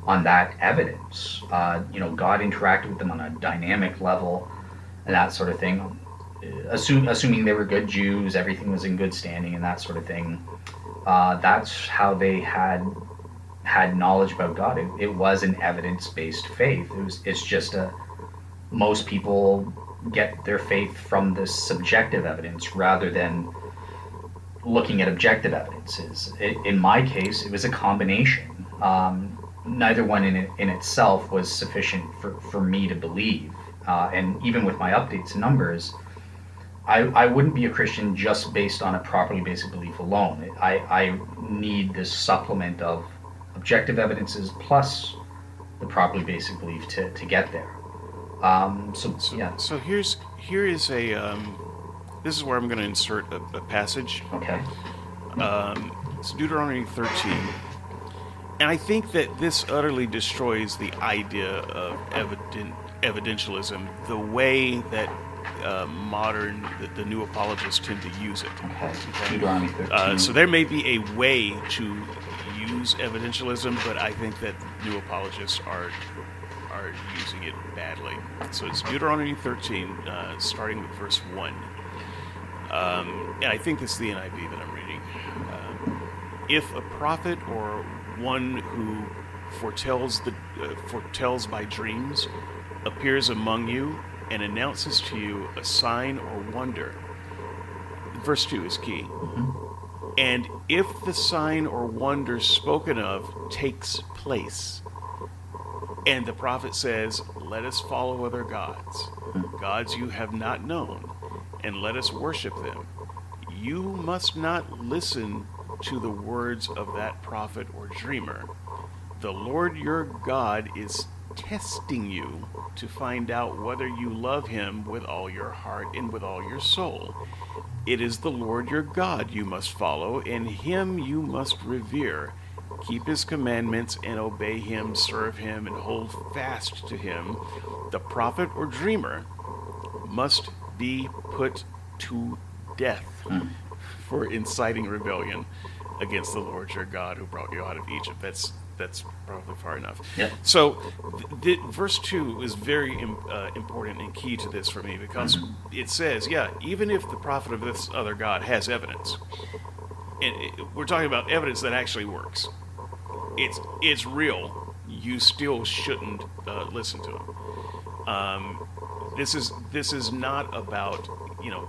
on that evidence. God interacted with them on a dynamic level and that sort of thing. Assuming they were good Jews, everything was in good standing and that sort of thing. That's how they had knowledge about God. It was an evidence-based faith. It's just most people get their faith from this subjective evidence rather than looking at objective evidences. In my case, it was a combination. Neither one in itself was sufficient for me to believe. And even with my updates and numbers, I wouldn't be a Christian just based on a properly basic belief alone. I need this supplement of objective evidences plus the properly basic belief to get there. Yeah. So here is a this is where I'm going to insert a passage. Okay. It's Deuteronomy 13. And I think that this utterly destroys the idea of evidentialism, the way that the new apologists tend to use it. Okay. Deuteronomy 13. So there may be a way to use evidentialism, but I think that new apologists are using it badly. So it's Deuteronomy 13, starting with verse 1. And I think it's the NIV that I'm reading. If a prophet or one who foretells by dreams appears among you and announces to you a sign or wonder. Verse 2 is key. Mm-hmm. And if the sign or wonder spoken of takes place, and the prophet says, "Let us follow other gods, gods you have not known, and let us worship them," you must not listen to the words of that prophet or dreamer. The Lord your God is testing you to find out whether you love him with all your heart and with all your soul. It is the Lord your God you must follow, and him you must revere. Keep his commandments and obey him, serve him, and hold fast to him. The prophet or dreamer must be put to death for inciting rebellion against the Lord your God who brought you out of Egypt. That's probably far enough. Yep. So verse 2 is very important and key to this for me, because it says, even if the prophet of this other God has evidence, and we're talking about evidence that actually works. it's real, you still shouldn't listen to him. This is not about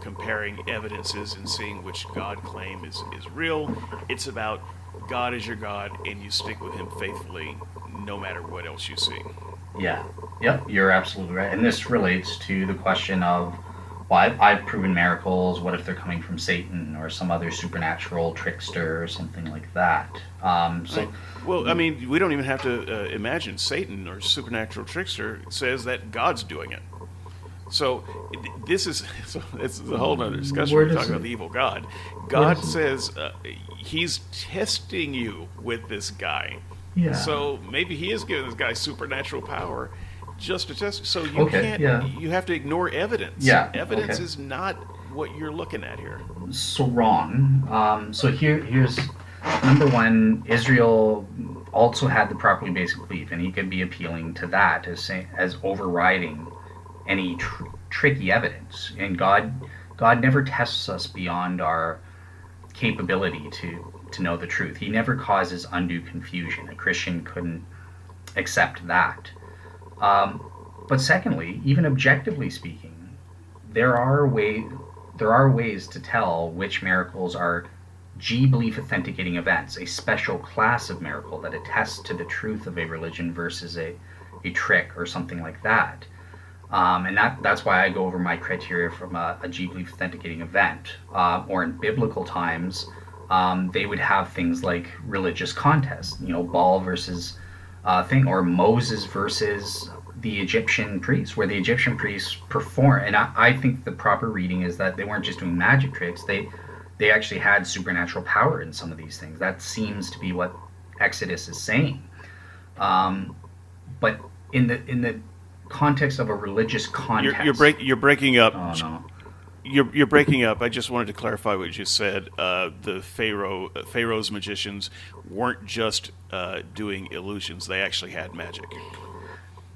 comparing evidences and seeing which God claim is real. It's about God is your God, and you stick with Him faithfully, no matter what else you see. Yeah. Yep. You're absolutely right. And this relates to the question of, well, I've proven miracles. What if they're coming from Satan or some other supernatural trickster or something like that? Right. Well, I mean, we don't even have to imagine Satan or supernatural trickster says that God's doing it. So this is it's a whole other discussion. Where We're does talking about it- the evil God. where God does it- says He's testing you with this guy. Yeah. So maybe He is giving this guy supernatural power just to test. So you Okay, can't. yeah. You have to ignore evidence. Yeah, Evidence okay. is not what you're looking at here. So wrong. So here's number one. Israel also had the properly basic belief, and he could be appealing to that as overriding any tricky evidence. And God never tests us beyond our capability to know the truth. He never causes undue confusion. A Christian couldn't accept that. But secondly, even objectively speaking, there are ways to tell which miracles are G belief authenticating events, a special class of miracle that attests to the truth of a religion versus a trick or something like that. And that's why I go over my criteria from a G belief authenticating event. Or in biblical times, they would have things like religious contests, Baal versus thing, or Moses versus the Egyptian priests, where the Egyptian priests perform. And I think the proper reading is that they weren't just doing magic tricks; they actually had supernatural power in some of these things. That seems to be what Exodus is saying. But in the context of a religious context, You're breaking up. oh no, You're breaking up. I just wanted to clarify what you said. The Pharaoh's magicians weren't just doing illusions; they actually had magic.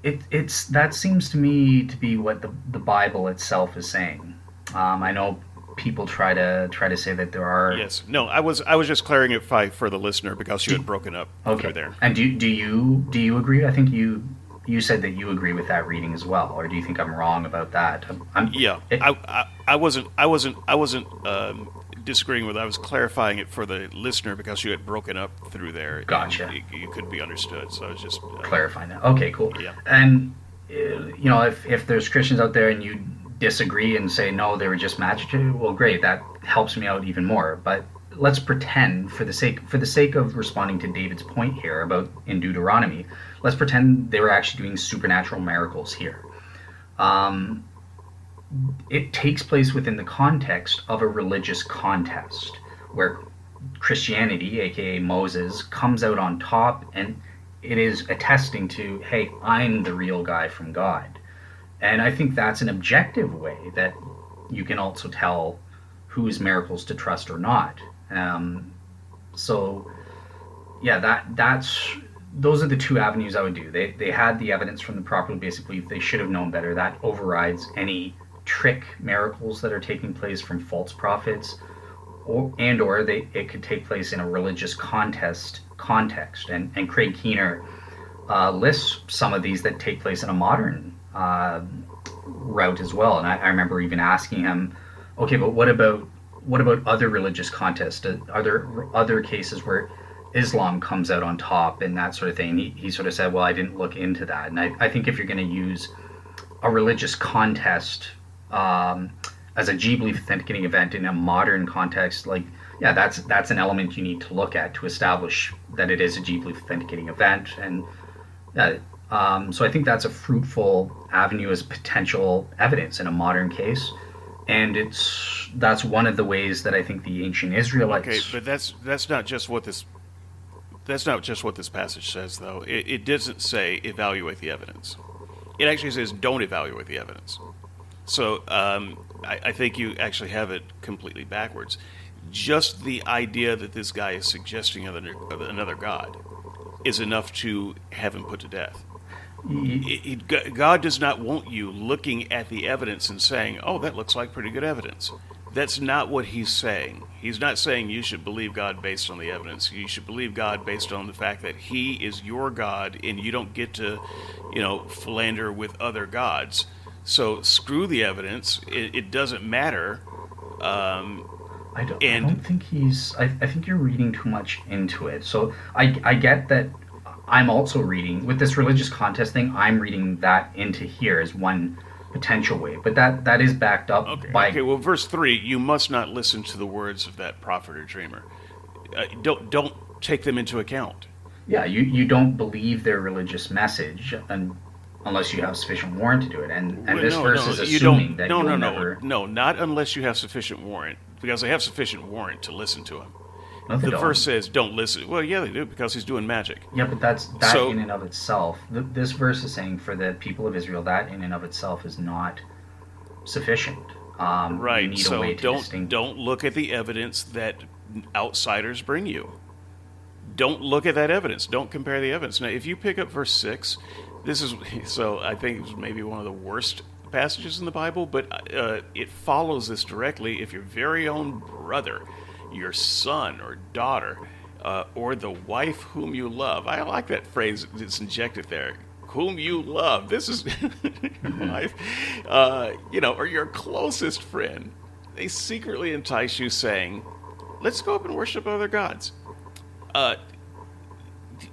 it's that seems to me to be what the Bible itself is saying. I know people try to say that there are. Yes. No. I was just clarifying for the listener because you had broken up Okay. through there. And do you agree? I think you said that you agree with that reading as well, or do you think I'm wrong about that? Yeah. It- I wasn't disagreeing with it. I was clarifying it for the listener because you had broken up through there. and Gotcha. You couldn't be understood. So I was just clarifying that. Okay, cool. Yeah. And if there's Christians out there and you disagree and say no, they were just magic, well, great. That helps me out even more. But let's pretend, for the sake of responding to David's point here about in Deuteronomy, let's pretend they were actually doing supernatural miracles here. It takes place within the context of a religious contest where Christianity, aka Moses, comes out on top, and it is attesting to, hey, I'm the real guy from God. And I think that's an objective way that you can also tell whose miracles to trust or not. So yeah, those are the two avenues I would do. They had the evidence from the properly basic belief. They should have known better. That overrides any trick miracles that are taking place from false prophets, or it could take place in a religious context. And Craig Keener lists some of these that take place in a modern route as well. And I remember even asking him, okay, but what about other religious contests? Are there other cases where Islam comes out on top and that sort of thing? He sort of said, well, I didn't look into that. And I think if you're going to use a religious contest as a G belief authenticating event in a modern context, like, yeah, that's an element you need to look at to establish that it is a G belief authenticating event. And so I think that's a fruitful avenue as potential evidence in a modern case. And that's one of the ways that I think the ancient Israelites. Okay, but that's not just what this passage says, though. It doesn't say evaluate the evidence. It actually says don't evaluate the evidence. So I think you actually have it completely backwards. Just the idea that this guy is suggesting another god is enough to have him put to death. God does not want you looking at the evidence and saying, "Oh, that looks like pretty good evidence." That's not what he's saying. He's not saying you should believe God based on the evidence. You should believe God based on the fact that he is your God and you don't get to, philander with other gods. So screw the evidence. It doesn't matter. I don't think he's. I think you're reading too much into it. So I get that. I'm also reading with this religious contest thing. I'm reading that into here as one potential way, but that is backed up by. Okay. Well, verse 3: you must not listen to the words of that prophet or dreamer. Don't take them into account. Yeah, you don't believe their religious message unless you have sufficient warrant to do it, and this verse is assuming that you'll never. No, not unless you have sufficient warrant, because they have sufficient warrant to listen to him. No, they The don't. verse says, "Don't listen." Well, yeah, they do because he's doing magic. Yeah, but that So- in and of itself, this verse is saying for the people of Israel, that in and of itself is not sufficient. You Right. need a So way to distinguish. don't look at the evidence that outsiders bring you. Don't look at that evidence. Don't compare the evidence. Now, if you pick up verse 6, this is so I think it's maybe one of the worst passages in the Bible, but it follows this directly. If your very own brother, your son or daughter, or the wife whom you love, I like that phrase that's injected there. Whom you love. This is your wife, or your closest friend. They secretly entice you, saying, "Let's go up and worship other gods."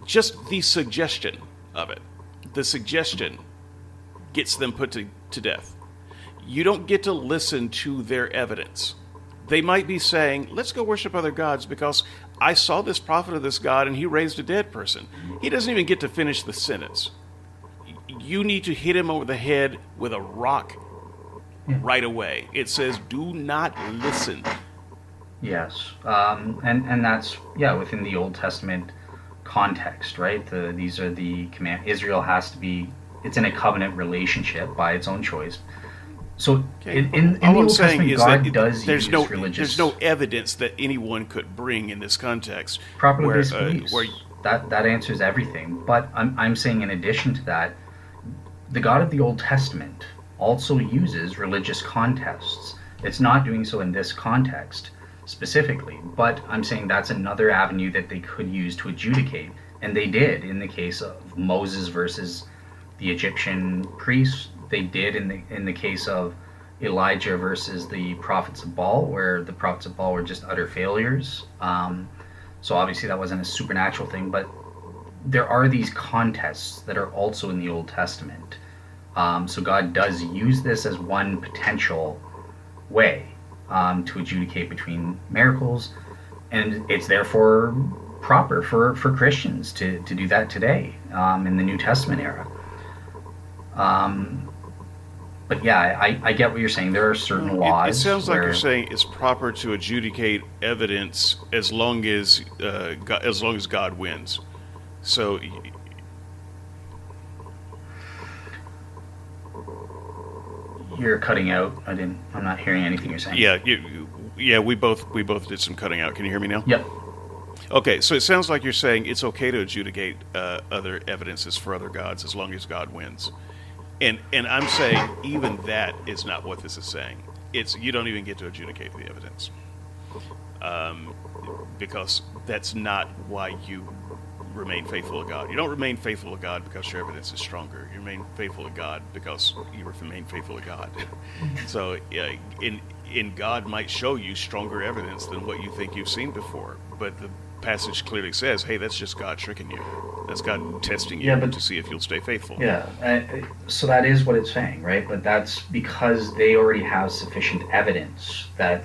Just the suggestion of it, the suggestion gets them put to death. You don't get to listen to their evidence. They might be saying, let's go worship other gods because I saw this prophet of this god and he raised a dead person. He doesn't even get to finish the sentence. You need to hit him over the head with a rock right away. It says, do not listen. Yes, and that's within the Old Testament context, right? These are the command. Israel has to be. It's in a covenant relationship by its own choice. So in the All I'm Old saying Testament, is God that does there's use no religious, there's no evidence that anyone could bring in this context properly where, based beliefs. where That answers everything. But I'm saying in addition to that, the God of the Old Testament also uses religious contests. It's not doing so in this context specifically, but I'm saying that's another avenue that they could use to adjudicate, and they did in the case of Moses versus the Egyptian priests. They did in the case of Elijah versus the prophets of Baal, where the prophets of Baal were just utter failures. So obviously that wasn't a supernatural thing, but there are these contests that are also in the Old Testament. So God does use this as one potential way to adjudicate between miracles, and it's therefore proper for Christians to do that today in the New Testament era. But yeah, I get what you're saying. There are certain laws. It sounds like you're saying it's proper to adjudicate evidence as long as God wins. So you're cutting out. I'm not hearing anything you're saying. yeah, we both did some cutting out. Can you hear me now? Yep. Okay, so it sounds like you're saying it's okay to adjudicate other evidences for other gods as long as God wins. And I'm saying even that is not what this is saying. It's you don't even get to adjudicate the evidence, because that's not why you remain faithful to God. You don't remain faithful to God because your evidence is stronger. You remain faithful to God because you remain faithful to God. So in God might show you stronger evidence than what you think you've seen before, but the passage clearly says, hey, that's just God tricking you. That's God testing you to see if you'll stay faithful. Yeah, so that is what it's saying, right? But that's because they already have sufficient evidence that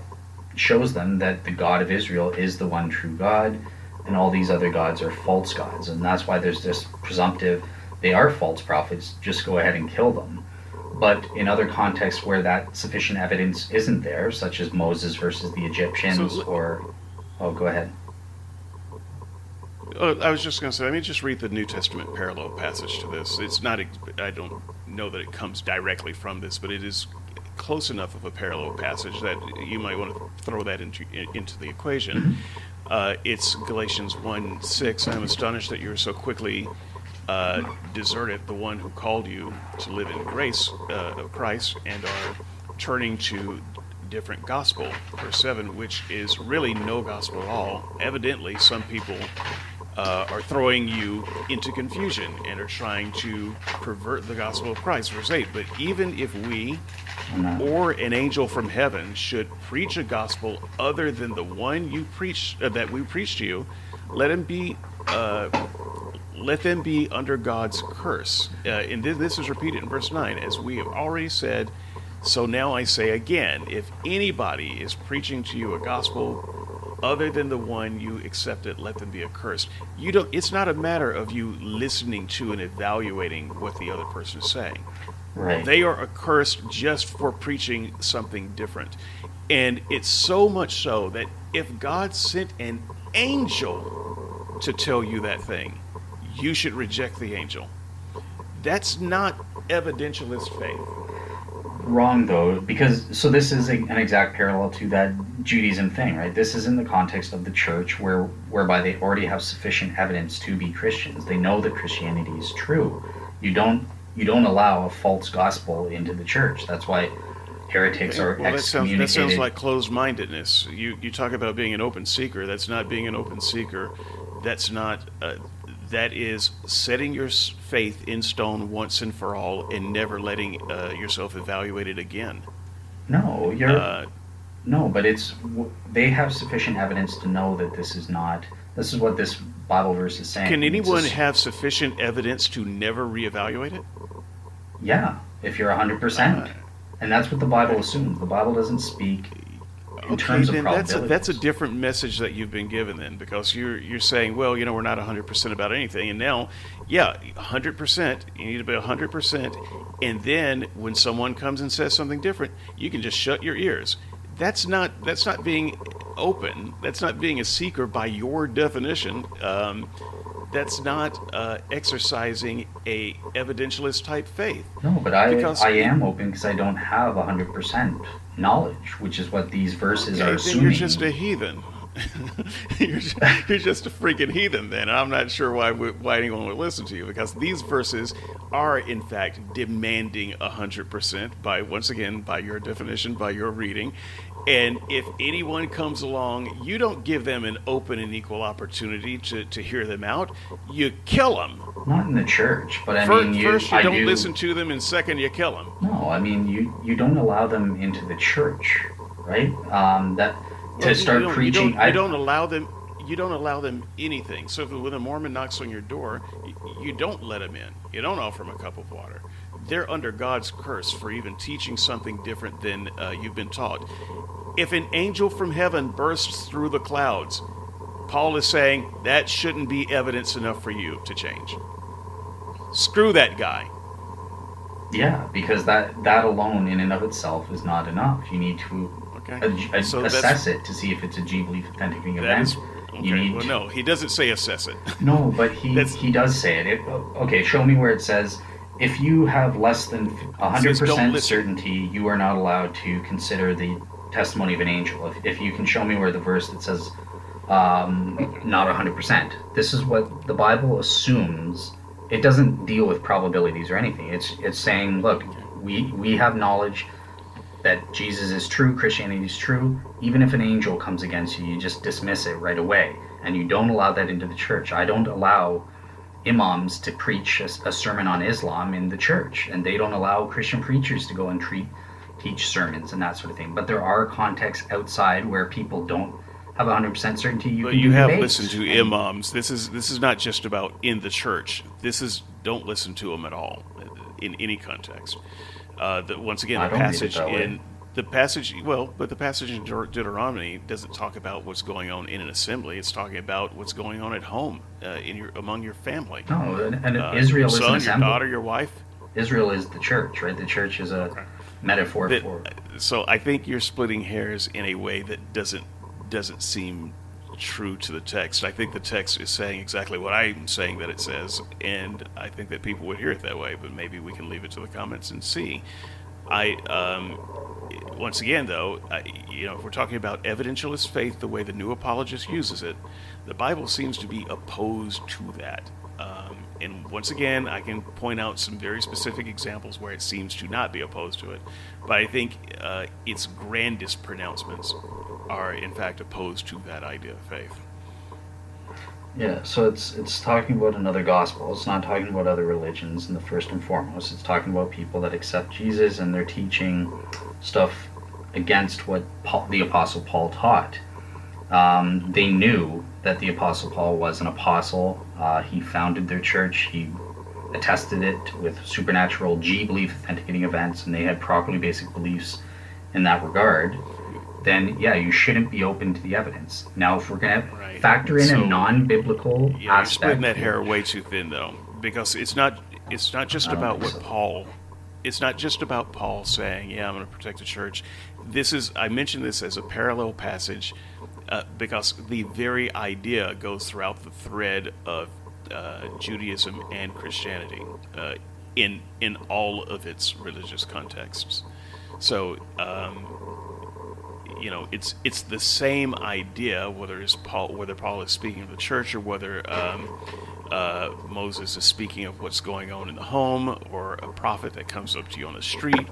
shows them that the God of Israel is the one true God, and all these other gods are false gods. And that's why there's this presumptive, they are false prophets, just go ahead and kill them. But in other contexts where that sufficient evidence isn't there, such as Moses versus the Egyptians, go ahead. I was just going to say, let me just read the New Testament parallel passage to this. It's not, I don't know that it comes directly from this, but it is close enough of a parallel passage that you might want to throw that into the equation. It's Galatians 1:6. I'm astonished that you are so quickly deserted the one who called you to live in grace of Christ and are turning to different gospel, verse 7, which is really no gospel at all. Evidently, some people are throwing you into confusion and are trying to pervert the gospel of Christ, verse 8. But even if we or an angel from heaven should preach a gospel other than the one you preach that we preach to you, let him be let them be under God's curse. And this is repeated in verse 9, as we have already said. So now I say again, if anybody is preaching to you a gospel other than the one you accepted, let them be accursed. You don't. It's not a matter of you listening to and evaluating what the other person is saying. Right. They are accursed just for preaching something different. And it's so much so that if God sent an angel to tell you that thing, you should reject the angel. That's not evidentialist faith. Wrong though, because so this is an exact parallel to that Judaism thing, right? This is in the context of the church whereby they already have sufficient evidence to be Christians. They know that Christianity is true. You don't allow a false gospel into the church. That's why heretics are excommunicated. That sounds like closed-mindedness. You talk about being an open seeker. That's not being an open seeker. That's not. That is setting your faith in stone once and for all, and never letting yourself evaluate it again. No, but they have sufficient evidence to know that this is not. This is what this Bible verse is saying. Can anyone have sufficient evidence to never reevaluate it? Yeah, if you're 100%, and that's what the Bible assumes. The Bible doesn't speak in terms of probabilities. That's a different message that you've been given then, because you're saying, well, we're not 100% about anything, and now, 100%, you need to be 100%, and then when someone comes and says something different, you can just shut your ears. That's not being open. That's not being a seeker by your definition. That's not exercising a evidentialist type faith. No, but I am open because I don't have 100% knowledge, which is what these verses are assuming. You're just a heathen. you're just a freaking heathen then. I'm not sure why anyone would listen to you, because these verses are in fact demanding 100% by your definition, by your reading. And if anyone comes along, you don't give them an open and equal opportunity to hear them out. You kill them. Not in the church, but first you don't listen to them, and second you kill them. No, you don't allow them into the church, right? Preaching. You don't allow them. You don't allow them anything. So when a Mormon knocks on your door, you don't let them in. You don't offer them a cup of water. They're under God's curse for even teaching something different than you've been taught. If an angel from heaven bursts through the clouds, Paul is saying that shouldn't be evidence enough for you to change. Screw that guy. Yeah, because that alone in and of itself is not enough. You need to assess it to see if it's a G-belief authenticating event. No, he doesn't say assess it. No, but he does say it. Okay, show me where it says, if you have less than 100% certainty, you are not allowed to consider the testimony of an angel. If you can show me where the verse that says not 100%. This is what the Bible assumes. It doesn't deal with probabilities or anything. It's saying, look, we have knowledge that Jesus is true, Christianity is true. Even if an angel comes against you, you just dismiss it right away, and you don't allow that into the church. I don't allow imams to preach a sermon on Islam in the church, and they don't allow Christian preachers to go and teach sermons and that sort of thing. But there are contexts outside where people don't have 100% certainty. You have listened to imams. This is not just about in the church. This is don't listen to them at all in any context. Once again, the passage in Deuteronomy doesn't talk about what's going on in an assembly. It's talking about what's going on at home, among your family. No, and Israel is an assembly. Your daughter, your wife. Israel is the church, right? The church is a metaphor for. So I think you're splitting hairs in a way that doesn't seem true to the text. I think the text is saying exactly what I'm saying that it says, and I think that people would hear it that way, but maybe we can leave it to the comments and see. Once again, though, if we're talking about evidentialist faith, the way the New Apologist uses it, the Bible seems to be opposed to that. and once again, I can point out some very specific examples where it seems to not be opposed to it. But I think its grandest pronouncements are, in fact, opposed to that idea of faith. Yeah, so it's talking about another gospel. It's not talking about other religions in the first and foremost. It's talking about people that accept Jesus and they're teaching stuff against what the Apostle Paul taught. They knew that the Apostle Paul was an apostle. He founded their church. He attested it with supernatural G belief authenticating events, and they had properly basic beliefs in that regard. Then yeah, you shouldn't be open to the evidence. Now, if we're gonna Right. factor in So, a non-biblical Yeah, you're splitting aspect, that hair way too thin, though, because it's not just I don't about think what so. Paul. It's not just about Paul saying, "Yeah, I'm going to protect the church." This is I mentioned this as a parallel passage because the very idea goes throughout the thread of Judaism and Christianity in all of its religious contexts. So it's the same idea whether Paul is speaking of the church or whether Moses is speaking of what's going on in the home, or a prophet that comes up to you on the street,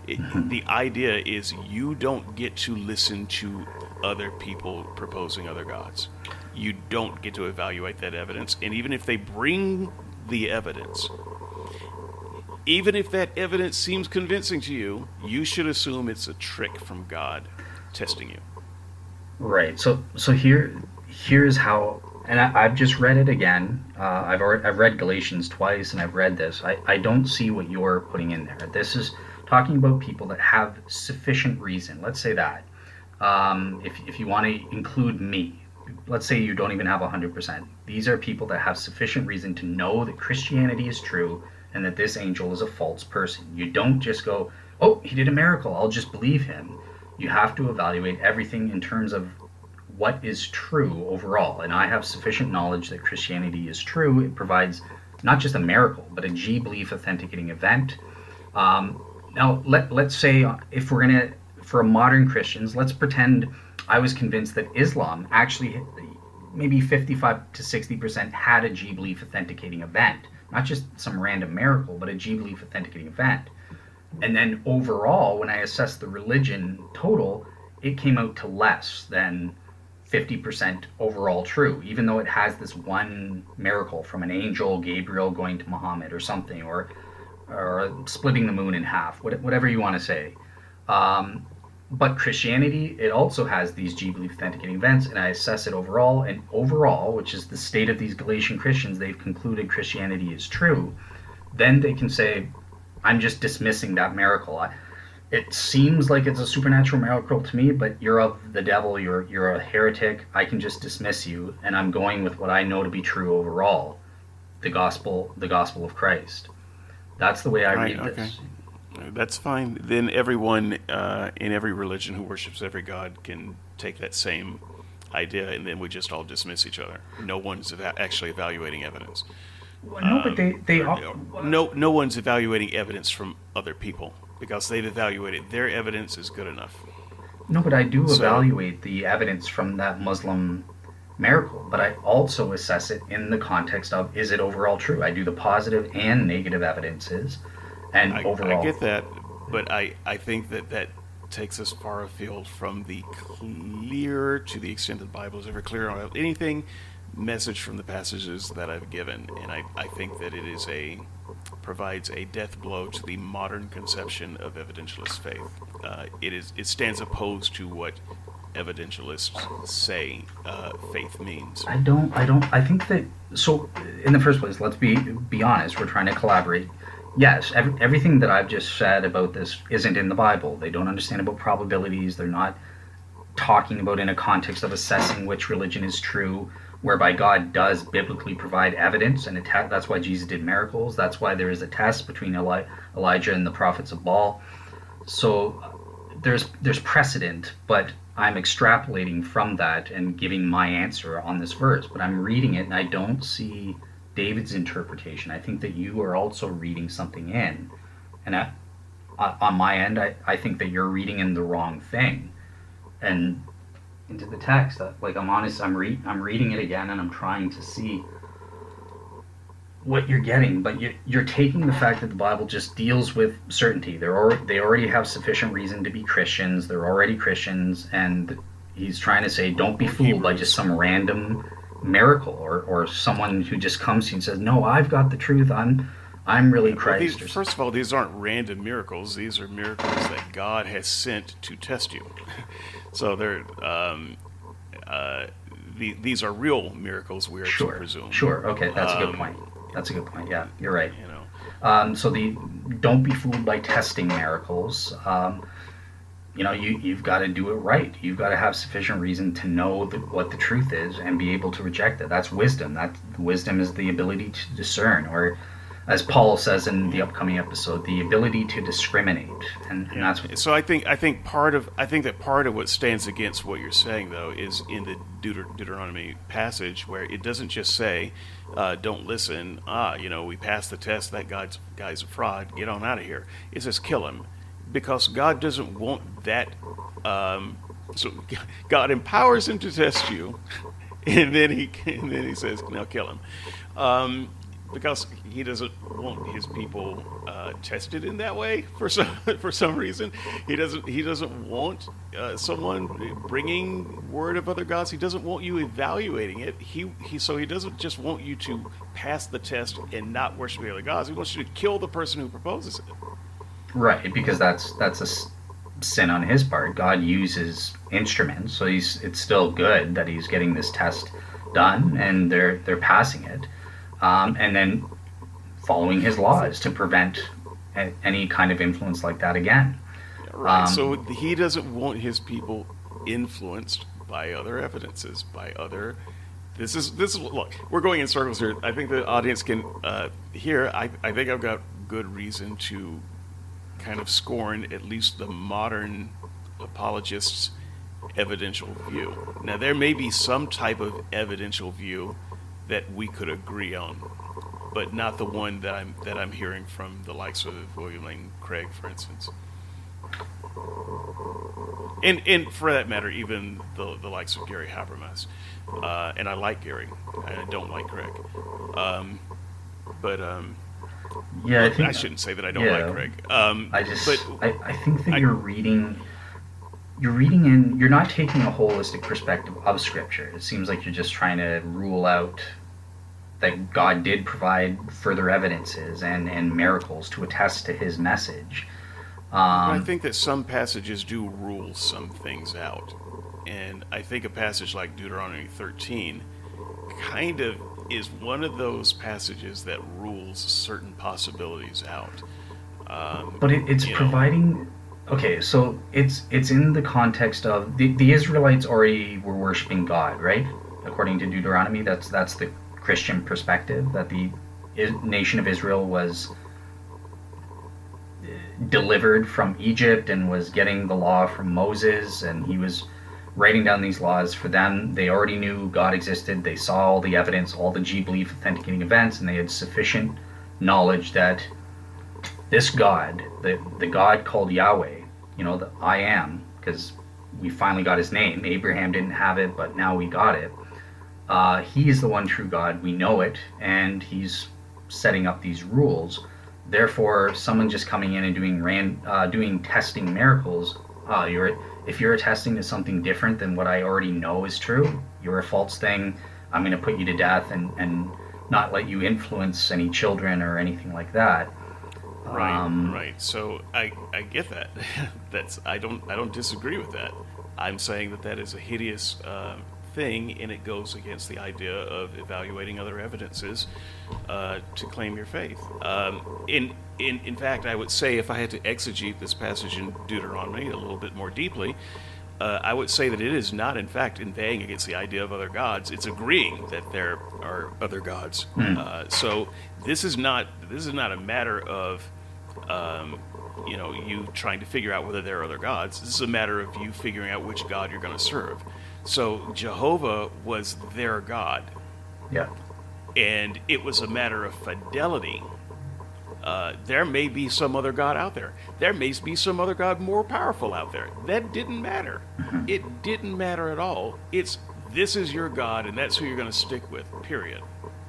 the idea is you don't get to listen to other people proposing other gods. You don't get to evaluate that evidence, and even if they bring the evidence, even if that evidence seems convincing to you, you should assume it's a trick from God testing you. Right. So here's how, and I've just read it again. I've read Galatians twice, and I've read this. I don't see what you're putting in there. This is talking about people that have sufficient reason. Let's say that if you want to include me, let's say you don't even have 100%. These are people that have sufficient reason to know that Christianity is true and that this angel is a false person. You don't just go, oh, he did a miracle, I'll just believe him. You have to evaluate everything in terms of what is true overall. And I have sufficient knowledge that Christianity is true. It provides not just a miracle, but a G belief authenticating event. Now, let's say if we're going to, for modern Christians, let's pretend I was convinced that Islam actually maybe 55 to 60% had a G belief authenticating event. Not just some random miracle, but a G belief authenticating event. And then overall, when I assessed the religion total, it came out to less than 50% overall true, even though it has this one miracle from an angel, Gabriel going to Muhammad or something, or splitting the moon in half, whatever you want to say. But Christianity, it also has these G belief authenticating events, and I assess it overall. And overall, which is the state of these Galatian Christians, they've concluded Christianity is true. Then they can say, I'm just dismissing that miracle. It seems like it's a supernatural miracle to me, but you're of the devil. You're a heretic. I can just dismiss you, and I'm going with what I know to be true overall, the gospel of Christ. That's the way I Right, read okay. this. That's fine. Then everyone in every religion who worships every god can take that same idea, and then we just all dismiss each other. No one's actually evaluating evidence. Well, no, but they all. No one's evaluating evidence from other people because they've evaluated their evidence is good enough. No, but I do So, evaluate the evidence from that Muslim miracle, but I also assess it in the context of, is it overall true? I do the positive and negative evidences, and I overall. get that, but I think that takes us far afield from the clear, to the extent that the Bible is ever clear on anything, message from the passages that I've given, and I think that provides a death blow to the modern conception of evidentialist faith. It stands opposed to what evidentialists say faith means. I think that, so in the first place, let's be honest, we're trying to collaborate. Yes, everything that I've just said about this isn't in the Bible. They don't understand about probabilities. They're not talking about in a context of assessing which religion is true, whereby God does biblically provide evidence, and that's why Jesus did miracles. That's why there is a test between Elijah and the prophets of Baal. So there's precedent, but I'm extrapolating from that and giving my answer on this verse. But I'm reading it, and I don't see David's interpretation. I think that you are also reading something in, and on my end, I think that you're reading in the wrong thing. And into the text, like I'm honest, I'm reading it again, and I'm trying to see what you're getting, but you're taking the fact that the Bible just deals with certainty. They already have sufficient reason to be Christians. They're already Christians, and he's trying to say, don't be Or fooled by just Hebrews. some random miracle or someone who just comes to you and says, no, I've got the truth. I'm really Yeah, well, Christ. first of all, these aren't random miracles. These are miracles that God has sent to test you. So uh, these are real miracles. We are to Sure, presume. sure. Okay, that's a good Um, point. That's a good point. Yeah, you're right. you know, So the don't be fooled by testing miracles. You've got to do it right. You've got to have sufficient reason to know what the truth is and be able to reject it. That's wisdom. That wisdom is the ability to discern, or as Paul says in the upcoming episode, the ability to discriminate. And yeah. that's what. So I think that part of what stands against what you're saying though is in the Deuteronomy passage where it doesn't just say, "Don't listen." We passed the test. That guy's a fraud. Get on out of here. It says kill him, because God doesn't want that. So God empowers him to test you, and then he says, "Now kill him." Because he doesn't want his people tested in that way for some for some reason. He doesn't want someone bringing word of other gods. He doesn't want you evaluating it. He doesn't just want you to pass the test and not worship the other gods. He wants you to kill the person who proposes it. Right, because that's sin on his part. God uses instruments, so it's still good that he's getting this test done, and they're passing it, and then following his laws to prevent any kind of influence like that again. Right. Um, So he doesn't want his people influenced by other evidences, by other. This is look. We're going in circles here. I think the audience can hear. I think I've got good reason to kind of scorn at least the modern apologists' evidential view. Now there may be some type of evidential view that we could agree on, but not the one that I'm hearing from the likes of William Lane Craig, for instance. And for that matter, even the likes of Gary Habermas. And I like Gary, and I don't like Craig. But yeah, I well, I think. shouldn't say that I don't like Yeah, Craig. I just But I think that I you're reading in, you're not taking a holistic perspective of Scripture. It seems like you're just trying to rule out that God did provide further evidences and miracles to attest to His message. I Um, think that some passages do rule some things out, and I think a passage like Deuteronomy 13 kind of is one of those passages that rules certain possibilities out. Um, but it's you know, providing. Okay, so it's in the context of the Israelites already were worshiping God, right? According to Deuteronomy, that's the Christian perspective that the nation of Israel was delivered from Egypt and was getting the law from Moses, and he was writing down these laws for them. They already knew God existed. They saw all the evidence, all the G belief authenticating events, and they had sufficient knowledge that this God, the God called Yahweh, the I am, because we finally got his name. Abraham didn't have it, but now we got it. He is the one true God. We know it, and he's setting up these rules. Therefore, someone just coming in and doing testing miracles, if you're attesting to something different than what I already know is true, you're a false thing. I'm going to put you to death and not let you influence any children or anything like that. right, Um, right. So I get that. I don't disagree with that. I'm saying that is a hideous thing, and it goes against the idea of evaluating other evidences to claim your faith. In fact, I would say if I had to exegete this passage in Deuteronomy a little bit more deeply, I would say that it is not, in fact, inveighing against the idea of other gods. It's agreeing that there are other gods. So this is not a matter of you trying to figure out whether there are other gods. This is a matter of you figuring out which God you're going to serve. So Jehovah was their God, yeah. and it was a matter of fidelity. There may be some other God out there. There may be some other God more powerful out there. That didn't matter. It didn't matter at all. This is your God, and that's who you're going to stick with, period.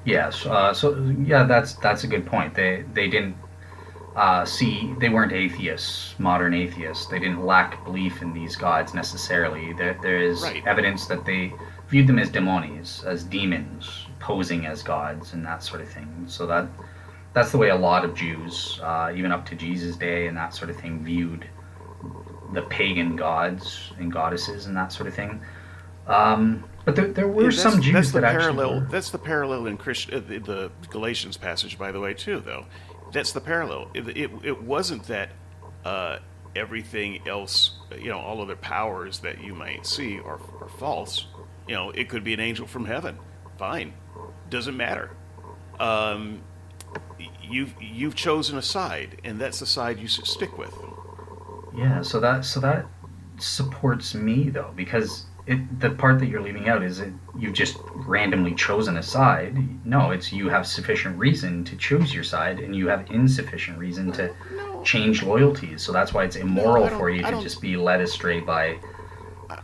Yes. So yeah, that's a good point. They didn't see, they weren't atheists, modern atheists. They didn't lack belief in these gods necessarily. There is Right. evidence that they viewed them as demonies, as demons posing as gods, and that sort of thing. So that's the way a lot of Jews, even up to Jesus' day and that sort of thing, viewed the pagan gods and goddesses and that sort of thing. But there were And some that's Jews the that actually parallel. were. That's the parallel in the Galatians passage, by the way, too. Though that's the parallel. It wasn't that uh, everything else, all other powers that you might see are false. It could be an angel from heaven. Fine, doesn't matter. Um, you've chosen a side, and that's the side you should stick with. Yeah, so that supports me though, because the part that you're leaving out is that you've just randomly chosen a side. No, it's you have sufficient reason to choose your side, and you have insufficient reason to No, change loyalties. So that's why it's no, immoral I for don't. you I to don't. just be led astray by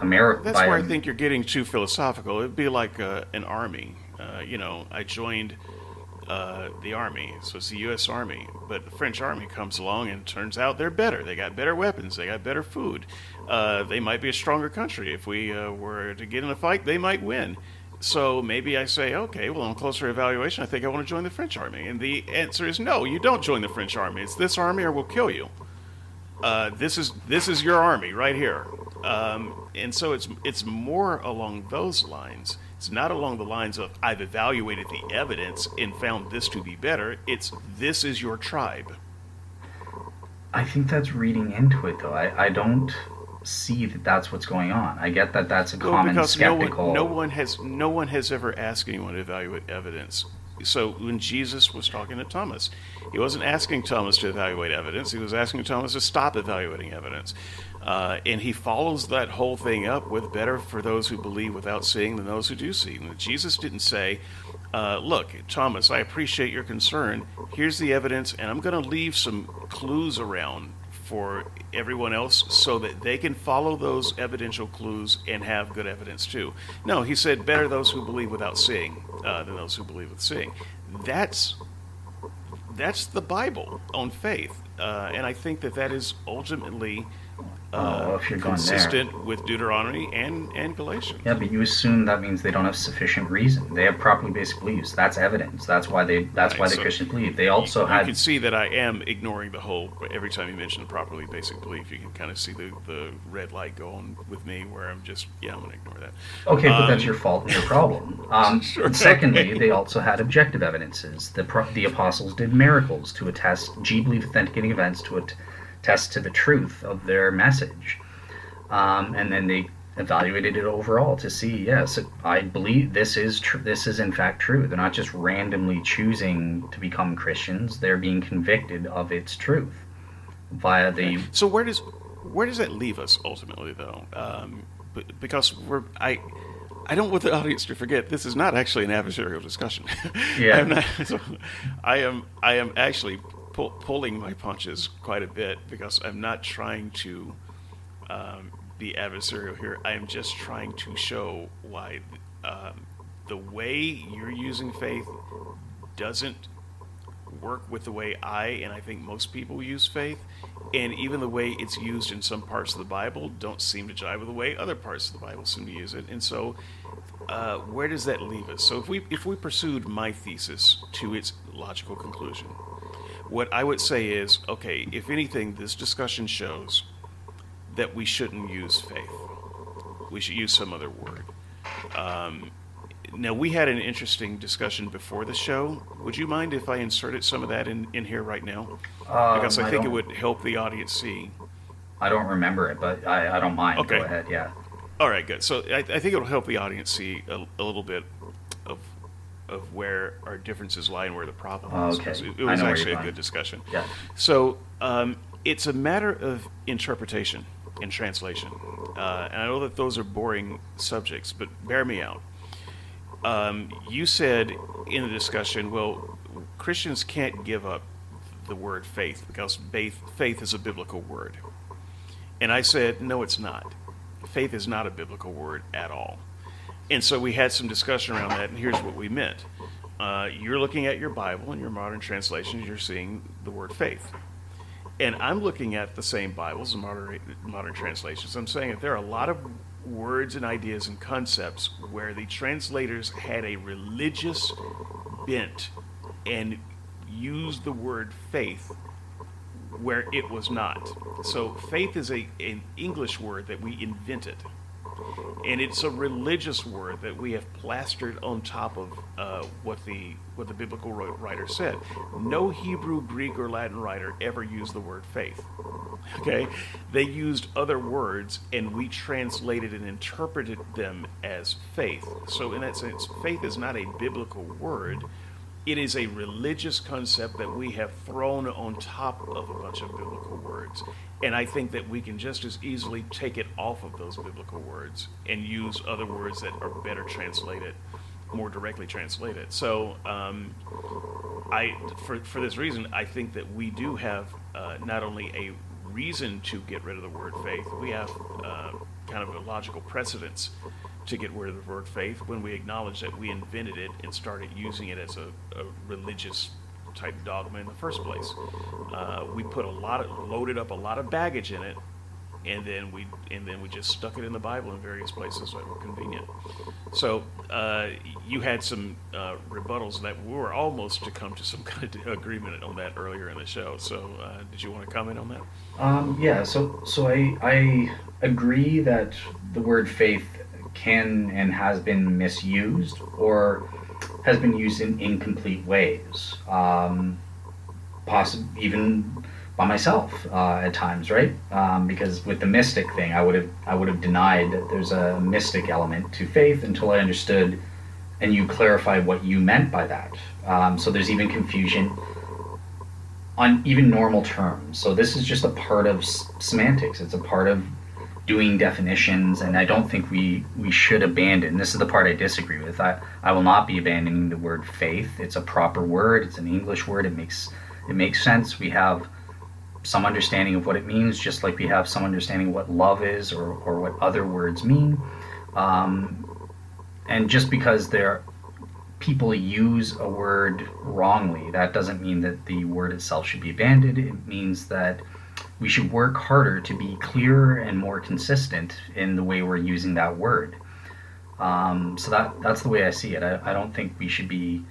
America. That's where I think you're getting too philosophical. It'd be like an army. I joined the army, so it's the U.S. Army. But the French army comes along and turns out they're better. They got better weapons. They got better food. They might be a stronger country. If we were to get in a fight, they might win. So maybe I say, okay, well, on closer evaluation, I think I want to join the French army. And the answer is no, you don't join the French army. It's this army or we'll kill you. This is your army right here, and so it's more along those lines. It's not along the lines of I've evaluated the evidence and found this to be better. It's this is your tribe. I think that's reading into it though. I don't see that that's what's going on. I get that that's a Well, common because skeptical. no one has ever asked anyone to evaluate evidence. So when Jesus was talking to Thomas, he wasn't asking Thomas to evaluate evidence. He was asking Thomas to stop evaluating evidence. And he follows that whole thing up with better for those who believe without seeing than those who do see. And Jesus didn't say, look, Thomas, I appreciate your concern. Here's the evidence, and I'm going to leave some clues around for everyone else so that they can follow those evidential clues and have good evidence too. No, he said, better those who believe without seeing than those who believe with seeing. That's that's the Bible on faith, and I think that is ultimately Oh, well, if you're going there. consistent with Deuteronomy and Galatians. Yeah, but you assume that means they don't have sufficient reason. They have properly basic beliefs. That's evidence. That's Right. why the So Christians believe. They also you can had. see that I am ignoring the whole. Every time you mention the properly basic belief, you can kind of see the red light go on with me, where I'm just I'm going to ignore that. Okay, but that's your fault and your problem. Sure. And secondly, Okay. they also had objective evidences. The apostles did miracles to attest, G believe authenticating events to attest to the truth of their message. And then they evaluated it overall to see, yes, I believe this is this is in fact true. They're not just randomly choosing to become Christians; they're being convicted of its truth via the. So where does that leave us ultimately, though? Because I don't want the audience to forget this is not actually an adversarial discussion. Yeah. I'm not, so I am actually pulling my punches quite a bit because I'm not trying to be adversarial here. I am just trying to show why the way you're using faith doesn't work with the way and I think most people use faith, and even the way it's used in some parts of the Bible don't seem to jive with the way other parts of the Bible seem to use it. And so, where does that leave us? So if we pursued my thesis to its logical conclusion, what I would say is, okay, if anything, this discussion shows that we shouldn't use faith. We should use some other word. Um, Now, we had an interesting discussion before the show. Would you mind if I inserted some of that in here right now? Because I I think it don't. would help the audience see. I don't remember it, but I don't mind. Go Okay. ahead. Yeah. All right, good. So I think it'll help the audience see a little bit of where our differences lie and where the problem is. Okay. 'Cause it I was know where actually you're a going. good discussion. Yeah. So it's a matter of interpretation and translation. And I know that those are boring subjects, but bear me out. You said in the discussion, well, Christians can't give up the word faith because faith is a biblical word. And I said, no, it's not. Faith is not a biblical word at all. And so we had some discussion around that, and here's what we meant. you're looking at your Bible and your modern translations, you're seeing the word faith. And I'm looking at the same Bibles and modern translations. I'm saying that there are a lot of words and ideas and concepts where the translators had a religious bent and used the word faith where it was not. So faith is an English word that we invented. And it's a religious word that we have plastered on top of what the biblical writer said. No Hebrew, Greek, or Latin writer ever used the word faith. Okay, they used other words, and we translated and interpreted them as faith. So, in that sense, faith is not a biblical word. It is a religious concept that we have thrown on top of a bunch of biblical words. And I think that we can just as easily take it off of those biblical words and use other words that are better translated, more directly translated. So, for this reason, I think that we do have not only a reason to get rid of the word faith, we have kind of a logical precedence to get rid of the word faith when we acknowledge that we invented it and started using it as a religious type dogma in the first place. We put loaded up a lot of baggage in it, and then we just stuck it in the Bible in various places that were convenient. So you had some rebuttals that we were almost to come to some kind of agreement on that earlier in the show. So did you want to comment on that? Yeah, so I agree that the word faith can and has been misused or has been used in incomplete ways, possibly even by myself at times, right? Because with the mystic thing, I would have denied that there's a mystic element to faith until I understood and you clarified what you meant by that. So there's even confusion on even normal terms. So this is just a part of semantics. It's a part of doing definitions, and I don't think we should abandon. This is the part I disagree with. I will not be abandoning the word faith. It's a proper word. It's an English word. It makes sense. We have some understanding of what it means, just like we have some understanding of what love is or what other words mean. And just because people use a word wrongly, that doesn't mean that the word itself should be abandoned. It means that we should work harder to be clearer and more consistent in the way we're using that word. So that's the way I see it. I don't think we should be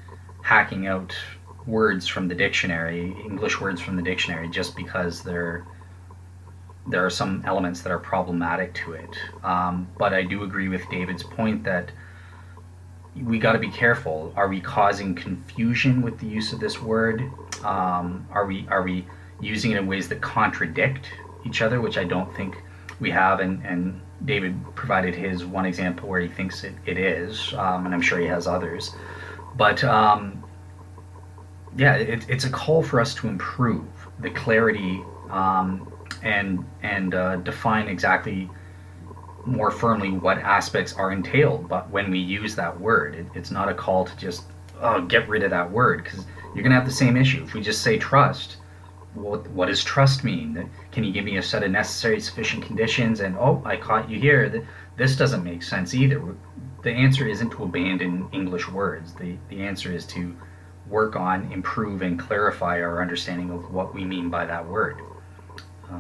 hacking out words from the dictionary, English words from the dictionary, just because there are some elements that are problematic to it. But I do agree with David's point that we got to be careful. Are we causing confusion with the use of this word? Are we using it in ways that contradict each other, which I don't think we have, and David provided his one example where he thinks it is, and I'm sure he has others. But yeah, it's a call for us to improve the clarity and define exactly more firmly what aspects are entailed. But when we use that word, it's not a call to just get rid of that word, because you're going to have the same issue. If we just say trust, what does trust mean? Can you give me a set of necessary sufficient conditions? And I caught you here. This doesn't make sense either. The answer isn't to abandon English words. The answer is to work on, improve, and clarify our understanding of what we mean by that word.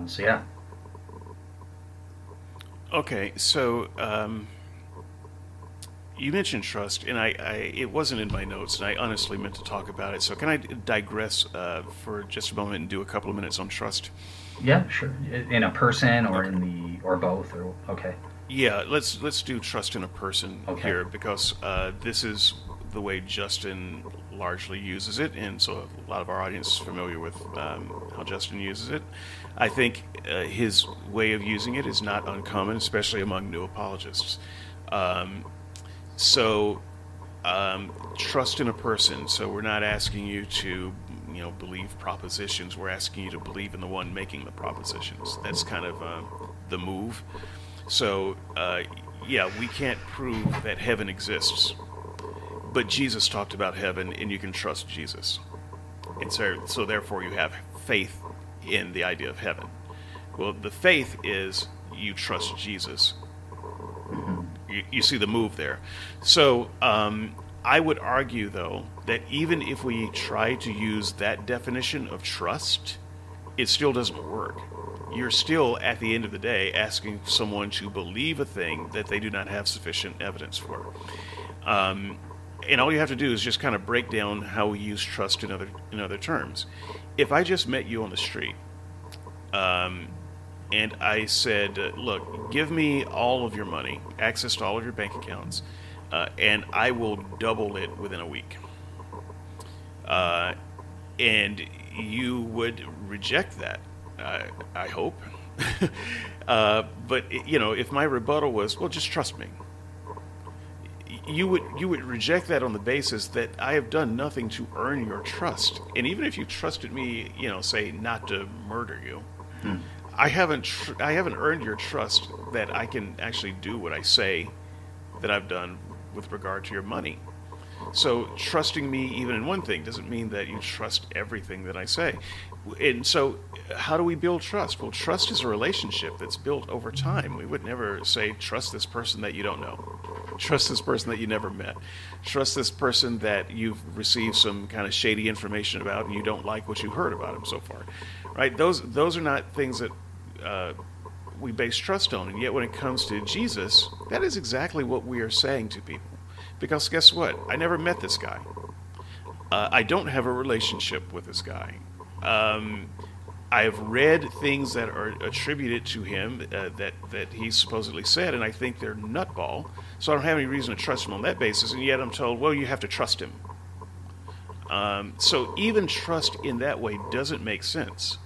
So yeah. Okay, so you mentioned trust, and I it wasn't in my notes, and I honestly meant to talk about it. So can I digress for just a moment and do a couple of minutes on trust? Yeah, sure. In a person or Okay. or both, or okay. Yeah, let's do trust in a person Okay. here, because this is the way Justin largely uses it, and so a lot of our audience is familiar with how Justin uses it. I think his way of using it is not uncommon, especially among new apologists. Um, So, trust in a person. So we're not asking you to, believe propositions. We're asking you to believe in the one making the propositions. That's kind of the move. So, yeah, we can't prove that heaven exists, but Jesus talked about heaven, and you can trust Jesus. And so therefore, you have faith in the idea of heaven. Well, the faith is you trust Jesus. Hmm. You see the move there. So I would argue, though, that even if we try to use that definition of trust, it still doesn't work. You're still, at the end of the day, asking someone to believe a thing that they do not have sufficient evidence for. And all you have to do is just kind of break down how we use trust in other terms. If I just met you on the street, and I said, "Look, give me all of your money, access to all of your bank accounts, and I will double it within a week," and you would reject that, I hope. But if my rebuttal was, "Well, just trust me," you would reject that on the basis that I have done nothing to earn your trust. And even if you trusted me, say not to murder you, I haven't earned your trust that I can actually do what I say that I've done with regard to your money. So trusting me even in one thing doesn't mean that you trust everything that I say. And so how do we build trust? Well, trust is a relationship that's built over time. We would never say, trust this person that you don't know. Trust this person that you never met. Trust this person that you've received some kind of shady information about and you don't like what you heard about him so far. Right? Those are not things that we base trust on. And yet when it comes to Jesus, that is exactly what we are saying to people. Because guess what? I never met this guy. I don't have a relationship with this guy. I have read things that are attributed to him that he supposedly said, and I think they're nutball. So I don't have any reason to trust him on that basis. And yet I'm told, well, you have to trust him. So even trust in that way doesn't make sense.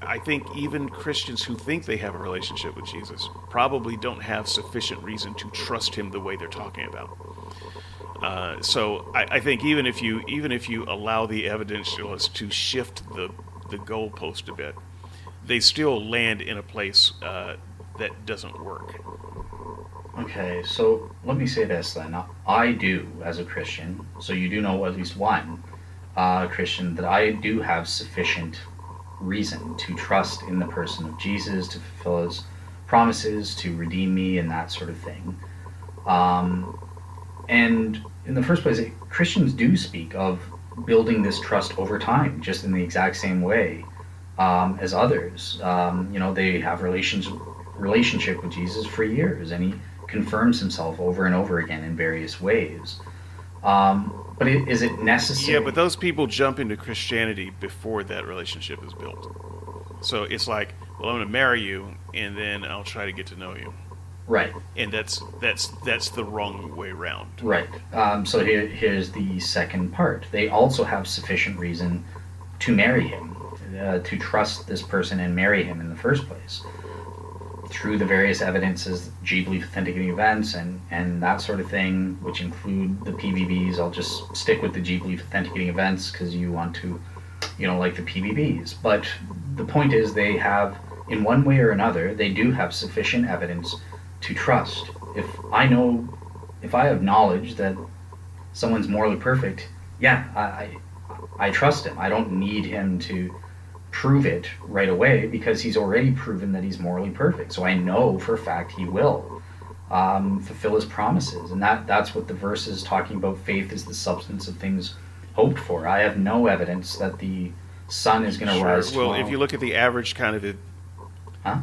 I think even Christians who think they have a relationship with Jesus probably don't have sufficient reason to trust him the way they're talking about. So I think even if you allow the evidentialists to shift the goalpost a bit, they still land in a place that doesn't work. Okay, so let me say this then. I do, as a Christian, so you do know at least one Christian, that I do have sufficient reason to trust in the person of Jesus, to fulfill his promises, to redeem me, and that sort of thing. And in the first place, Christians do speak of building this trust over time, just in the exact same way as others. They have relationship with Jesus for years, and he confirms himself over and over again in various ways. But is it necessary? Yeah, but those people jump into Christianity before that relationship is built. So it's like, well, I'm going to marry you, and then I'll try to get to know you. Right. And that's the wrong way around. Right. So here's the second part. They also have sufficient reason to marry him, to trust this person and marry him in the first place, through the various evidences, G-belief authenticating events, and that sort of thing, which include the PBBs. I'll just stick with the G-belief authenticating events because you want to, like the PBBs. But the point is, they have, in one way or another, they do have sufficient evidence to trust. If I have knowledge that someone's morally perfect, yeah, I trust him. I don't need him to prove it right away because he's already proven that he's morally perfect. So I know for a fact he will fulfill his promises. And that's what the verse is talking about. Faith is the substance of things hoped for. I have no evidence that the sun is going to rise tomorrow. Well, if you look at the average kind of... Huh?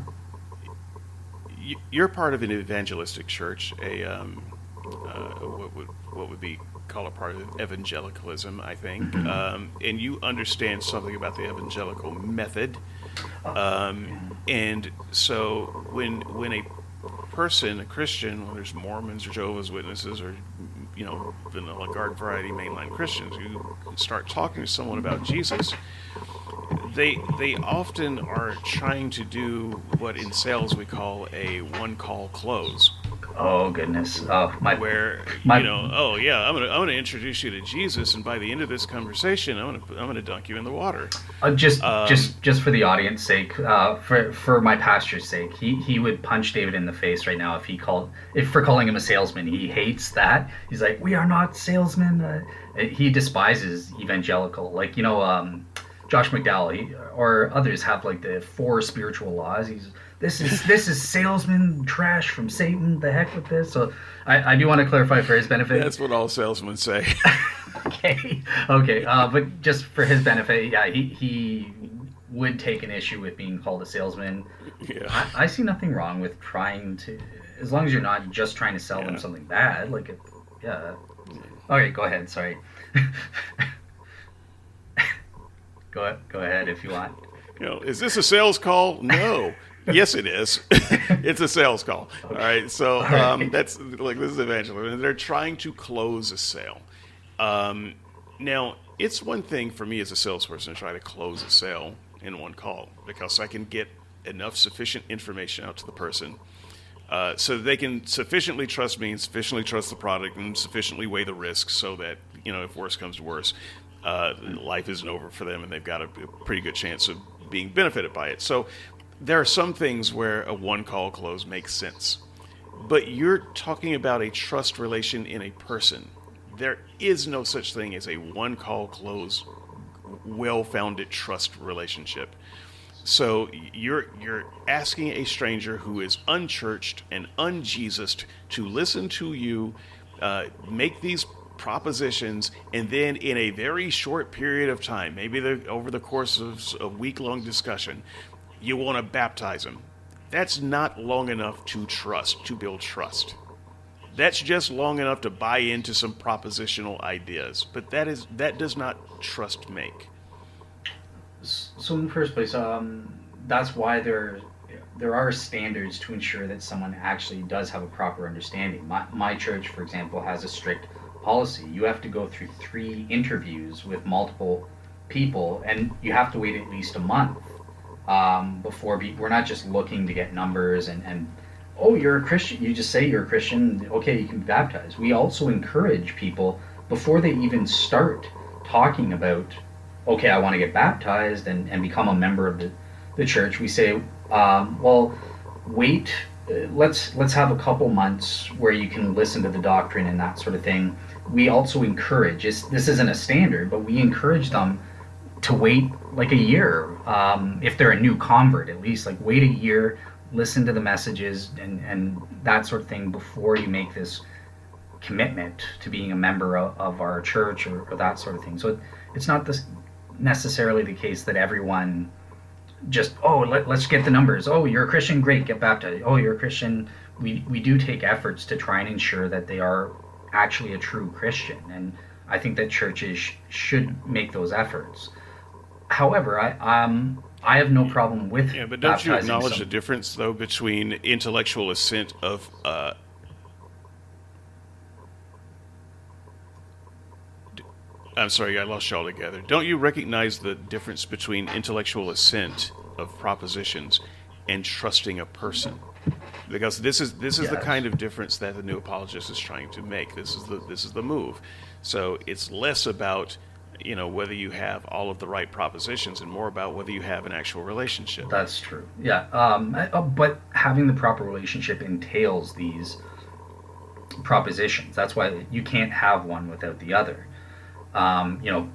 You're part of an evangelistic church, what would be called a part of evangelicalism, I think, Mm-hmm. and you understand something about the evangelical method, and so when a person, a Christian, whether it's Mormons or Jehovah's Witnesses or vanilla garden variety mainline Christians, who start talking to someone about Jesus, they often are trying to do what in sales we call a one-call close. Oh goodness! Where oh yeah, I'm gonna introduce you to Jesus, and by the end of this conversation, I'm gonna dunk you in the water. Just for the audience sake, for my pastor's sake, he would punch David in the face right now if for calling him a salesman. He hates that. He's like, we are not salesmen. He despises evangelical. Josh McDowell or others have like the four spiritual laws. This is salesman trash from Satan. The heck with this. So I do want to clarify for his benefit. That's what all salesmen say. Okay, okay, but just for his benefit, yeah, he would take an issue with being called a salesman. Yeah. I see nothing wrong with trying to, as long as you're not just trying to sell them Yeah. something bad. Like, yeah. All right, go ahead. Sorry. Go ahead if you want. Is this a sales call? No. Yes, it is. It's a sales call. All right. So right. that's like this is evangelism. They're trying to close a sale. Now, it's one thing for me as a salesperson to try to close a sale in one call because I can get enough sufficient information out to the person so that they can sufficiently trust me and sufficiently trust the product and sufficiently weigh the risks so that, if worse comes to worse, life isn't over for them and they've got a pretty good chance of being benefited by it. So there are some things where a one-call close makes sense. But you're talking about a trust relation in a person. There is no such thing as a one-call close, well-founded trust relationship. So you're asking a stranger who is unchurched and unjesused to listen to you make these propositions, and then in a very short period of time, maybe over the course of a week-long discussion, you want to baptize them. That's not long enough to build trust. That's just long enough to buy into some propositional ideas, but that does not trust make. So in the first place, that's why there are standards to ensure that someone actually does have a proper understanding. My church, for example, has a strict policy. You have to go through 3 interviews with multiple people, and you have to wait at least a month we're not just looking to get numbers and oh, you're a Christian. You just say you're a Christian. Okay, you can be baptized. We also encourage people before they even start talking about, okay, I want to get baptized and become a member of the church. We say, well, wait. Let's have a couple months where you can listen to the doctrine and that sort of thing. We also encourage. This isn't a standard, but we encourage them to wait like a year. If they're a new convert, at least like wait a year, listen to the messages and that sort of thing before you make this commitment to being a member of our church or that sort of thing. So it's not necessarily the case that everyone just, oh, let's get the numbers. Oh, you're a Christian, great, get baptized. Oh, you're a Christian. We do take efforts to try and ensure that they are actually a true Christian, and I think that churches should make those efforts. However, I have no problem with Yeah, but don't you baptizing acknowledge the some. difference, though, between intellectual assent of I'm sorry, I lost you all together. Don't you recognize the difference between intellectual assent of propositions and trusting a person? Because this is the Yes, kind of difference that the new apologist is trying to make. This is the move. So it's less about whether you have all of the right propositions and more about whether you have an actual relationship. that's true. Yeah, but having the proper relationship entails these propositions. That's why you can't have one without the other. You know,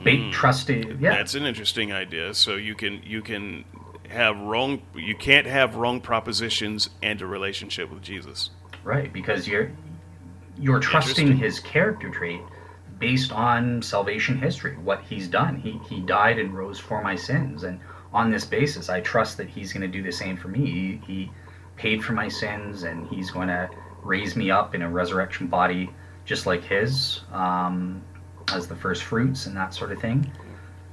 bait trusting. Yeah, That's an interesting idea. So you can have wrong you can't have wrong propositions and a relationship with Jesus. right. Because you're trusting Interesting. his character trait based on salvation history, what he's done. He died and rose for my sins, and on this basis, I trust that he's going to do the same for me. He paid for my sins, and he's going to raise me up in a resurrection body just like his, as the first fruits and that sort of thing.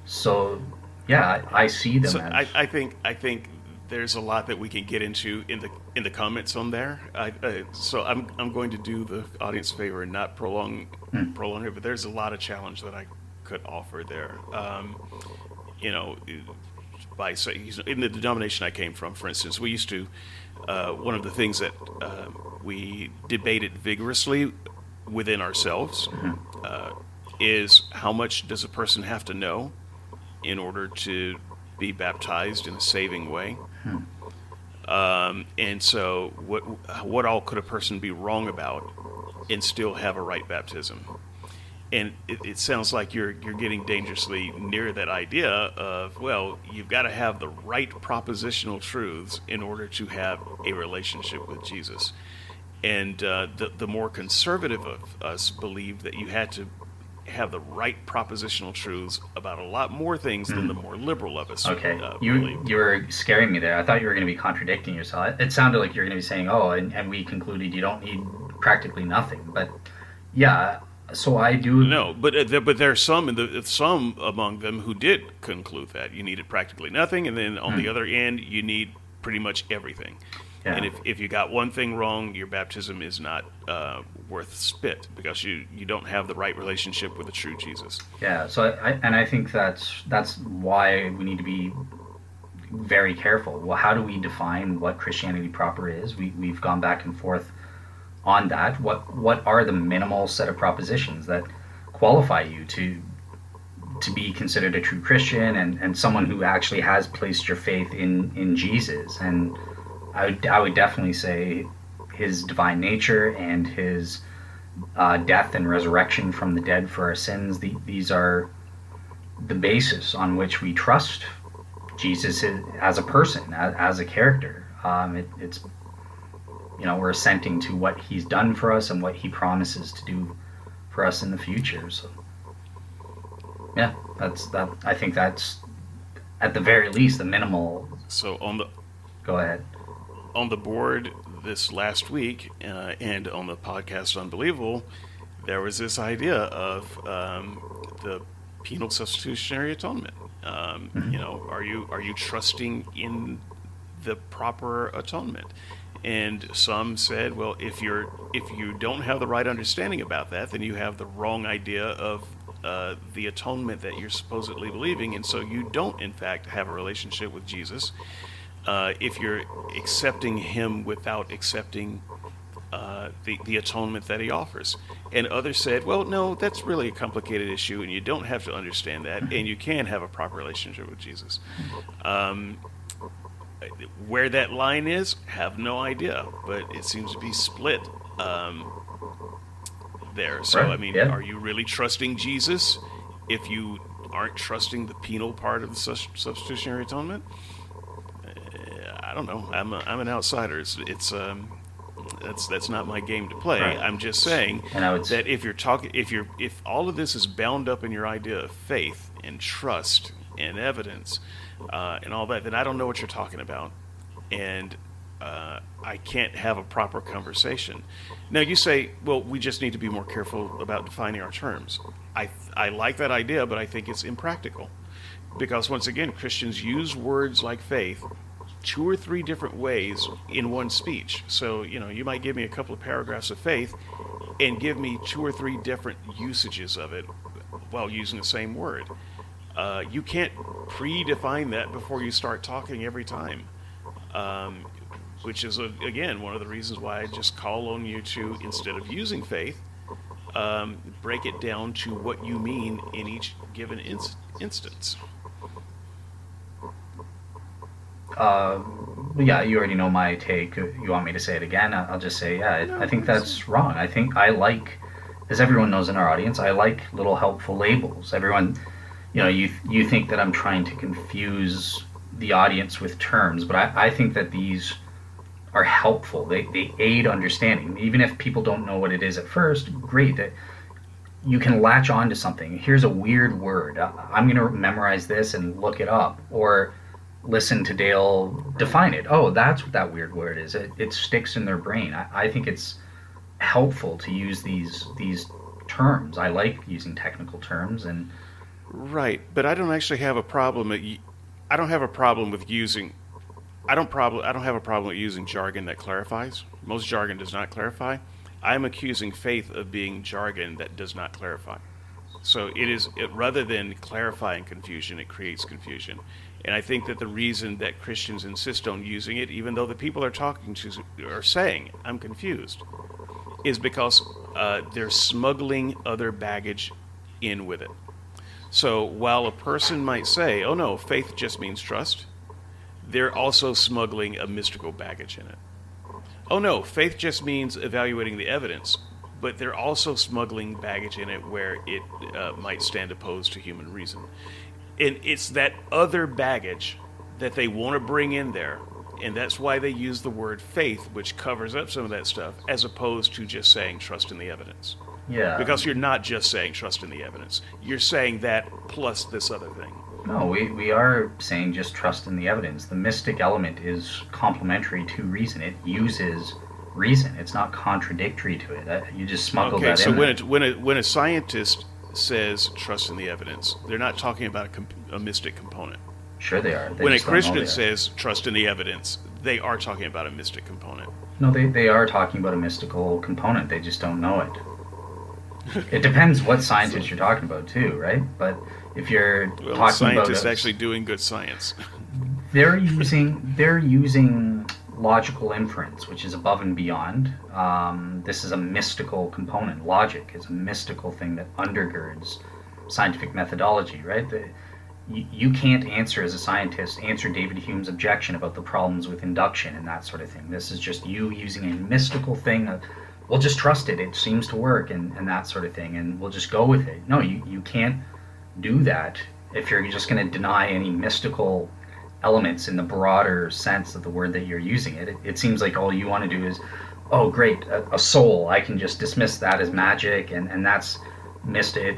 So, yeah, I see them So as I think there's a lot that we can get into in the comments on there. So I'm going to do the audience a favor and not prolong it, but there's a lot of challenge that I could offer there. You know, by say in the denomination I came from, for instance, we used to one of the things that we debated vigorously within ourselves is how much does a person have to know in order to be baptized in a saving way. And so, what all could a person be wrong about and still have a right baptism? And it sounds like you're getting dangerously near that idea of, well, you've got to have the right propositional truths in order to have a relationship with Jesus. And the more conservative of us believed that you had to have the right propositional truths about a lot more things than the more liberal of us Okay, believed. you were scaring me there. I thought you were going to be contradicting yourself. It sounded like you're going to be saying, "Oh, and we concluded you don't need practically nothing." But yeah, so I do. No, but there are some among them who did conclude that you needed practically nothing, and then on the other end you need pretty much everything. And Yeah, if you got one thing wrong, your baptism is not worth spit because you don't have the right relationship with the true Jesus. yeah. So I think that's why we need to be very careful. Well, how do we define what Christianity proper is? We've gone back and forth on that. What are the minimal set of propositions that qualify you to be considered a true Christian and someone who actually has placed your faith in Jesus? And I would definitely say his divine nature and his death and resurrection from the dead for our sins. These are the basis on which we trust Jesus as a person, as a character. It's we're assenting to what he's done for us and what he promises to do for us in the future. So yeah, that's that. I think that's at the very least the minimal. So Go ahead. on the board this last week and on the podcast Unbelievable, there was this idea of the penal substitutionary atonement. Are you trusting in the proper atonement? And some said, well, if you don't have the right understanding about that, then you have the wrong idea of the atonement that you're supposedly believing, and so you don't, in fact, have a relationship with Jesus. If you're accepting him without accepting the atonement that he offers. And others said, well, no, that's really a complicated issue, and you don't have to understand that, and you can have a proper relationship with Jesus. Where that line is, have no idea, but it seems to be split there. So, Right. I mean, Yeah. are you really trusting Jesus if you aren't trusting the penal part of the substitutionary atonement? I don't know. I'm an outsider. That's not my game to play. Right. I'm just saying And I would that if all of this is bound up in your idea of faith and trust and evidence and all that, then I don't know what you're talking about, and I can't have a proper conversation. Now you say, well, we just need to be more careful about defining our terms. I like that idea, but I think it's impractical because once again, Christians use words like faith two or three different ways in one speech. So, you might give me a couple of paragraphs of faith and give me two or three different usages of it while using the same word. You can't predefine that before you start talking every time, which is, again, one of the reasons why I just call on you to, instead of using faith, break it down to what you mean in each given instance. Yeah, you already know my take. You want me to say it again? I'll just say, yeah, I think that's wrong. I think I like, as everyone knows in our audience, I like little helpful labels. Everyone, you think that I'm trying to confuse the audience with terms, but I think that these are helpful. They aid understanding. Even if people don't know what it is at first, great. That you can latch on to something. Here's a weird word. I'm going to memorize this and look it up. Or listen to Dale define it. Oh, that's what that weird word is. It sticks in their brain. I think it's helpful to use these terms. I like using technical terms, and Right, but I don't actually have a problem. I don't have a problem with using. I don't have a problem with using jargon that clarifies. Most jargon does not clarify. I'm accusing faith of being jargon that does not clarify. So rather than clarifying confusion, it creates confusion. And I think that the reason that Christians insist on using it, even though the people they're talking to are saying, I'm confused, is because they're smuggling other baggage in with it. So while a person might say, oh no, faith just means trust, they're also smuggling a mystical baggage in it. Oh no, faith just means evaluating the evidence, but they're also smuggling baggage in it where it might stand opposed to human reason. And it's that other baggage that they want to bring in there. And that's why they use the word faith, which covers up some of that stuff, as opposed to just saying trust in the evidence. Yeah. Because you're not just saying trust in the evidence. You're saying that plus this other thing. No, we are saying just trust in the evidence. The mystic element is complementary to reason. It uses reason. It's not contradictory to it. You just smuggle Okay, that so in there. when a scientist says trust in the evidence, they're not talking about a mystic component. Sure they are. They When a just don't know they Christian are. says trust in the evidence, they are talking about a mystic component. No, they are talking about a mystical component. They just don't know it. It depends what scientist you're talking about too, right? But if you're Well, talking scientists about actually doing good science. they're using logical inference, which is above and beyond. This is a mystical component. Logic is a mystical thing that undergirds scientific methodology, right? You can't answer David Hume's objection about the problems with induction and that sort of thing. This is just you using a mystical thing of, we'll just trust it seems to work, and that sort of thing, and we'll just go with it. No, you can't do that if you're just going to deny any mystical elements in the broader sense of the word that you're using. It seems like all you want to do is, oh great, a soul, I can just dismiss that as magic, and that's mystic.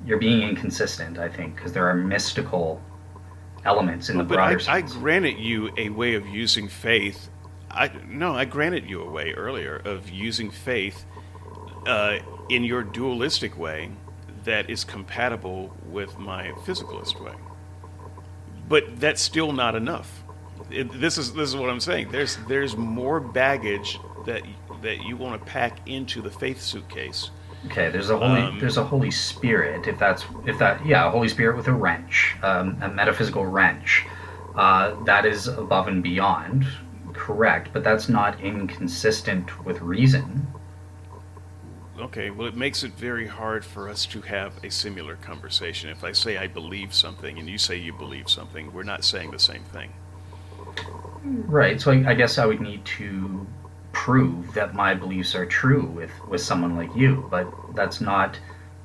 You're being inconsistent, I think, because there are mystical elements in the But broader I sense. granted you a way of using faith. I granted you a way earlier of using faith in your dualistic way that is compatible with my physicalist way. But that's still not enough. This is what I'm saying. There's more baggage that you want to pack into the faith suitcase. Okay, there's a Holy Spirit, a Holy Spirit with a wrench, a metaphysical wrench. That is above and beyond, correct, but that's not inconsistent with reason. Okay, well, it makes it very hard for us to have a similar conversation. If I say I believe something and you say you believe something, we're not saying the same thing. Right, so I guess I would need to prove that my beliefs are true with someone like you, but that's not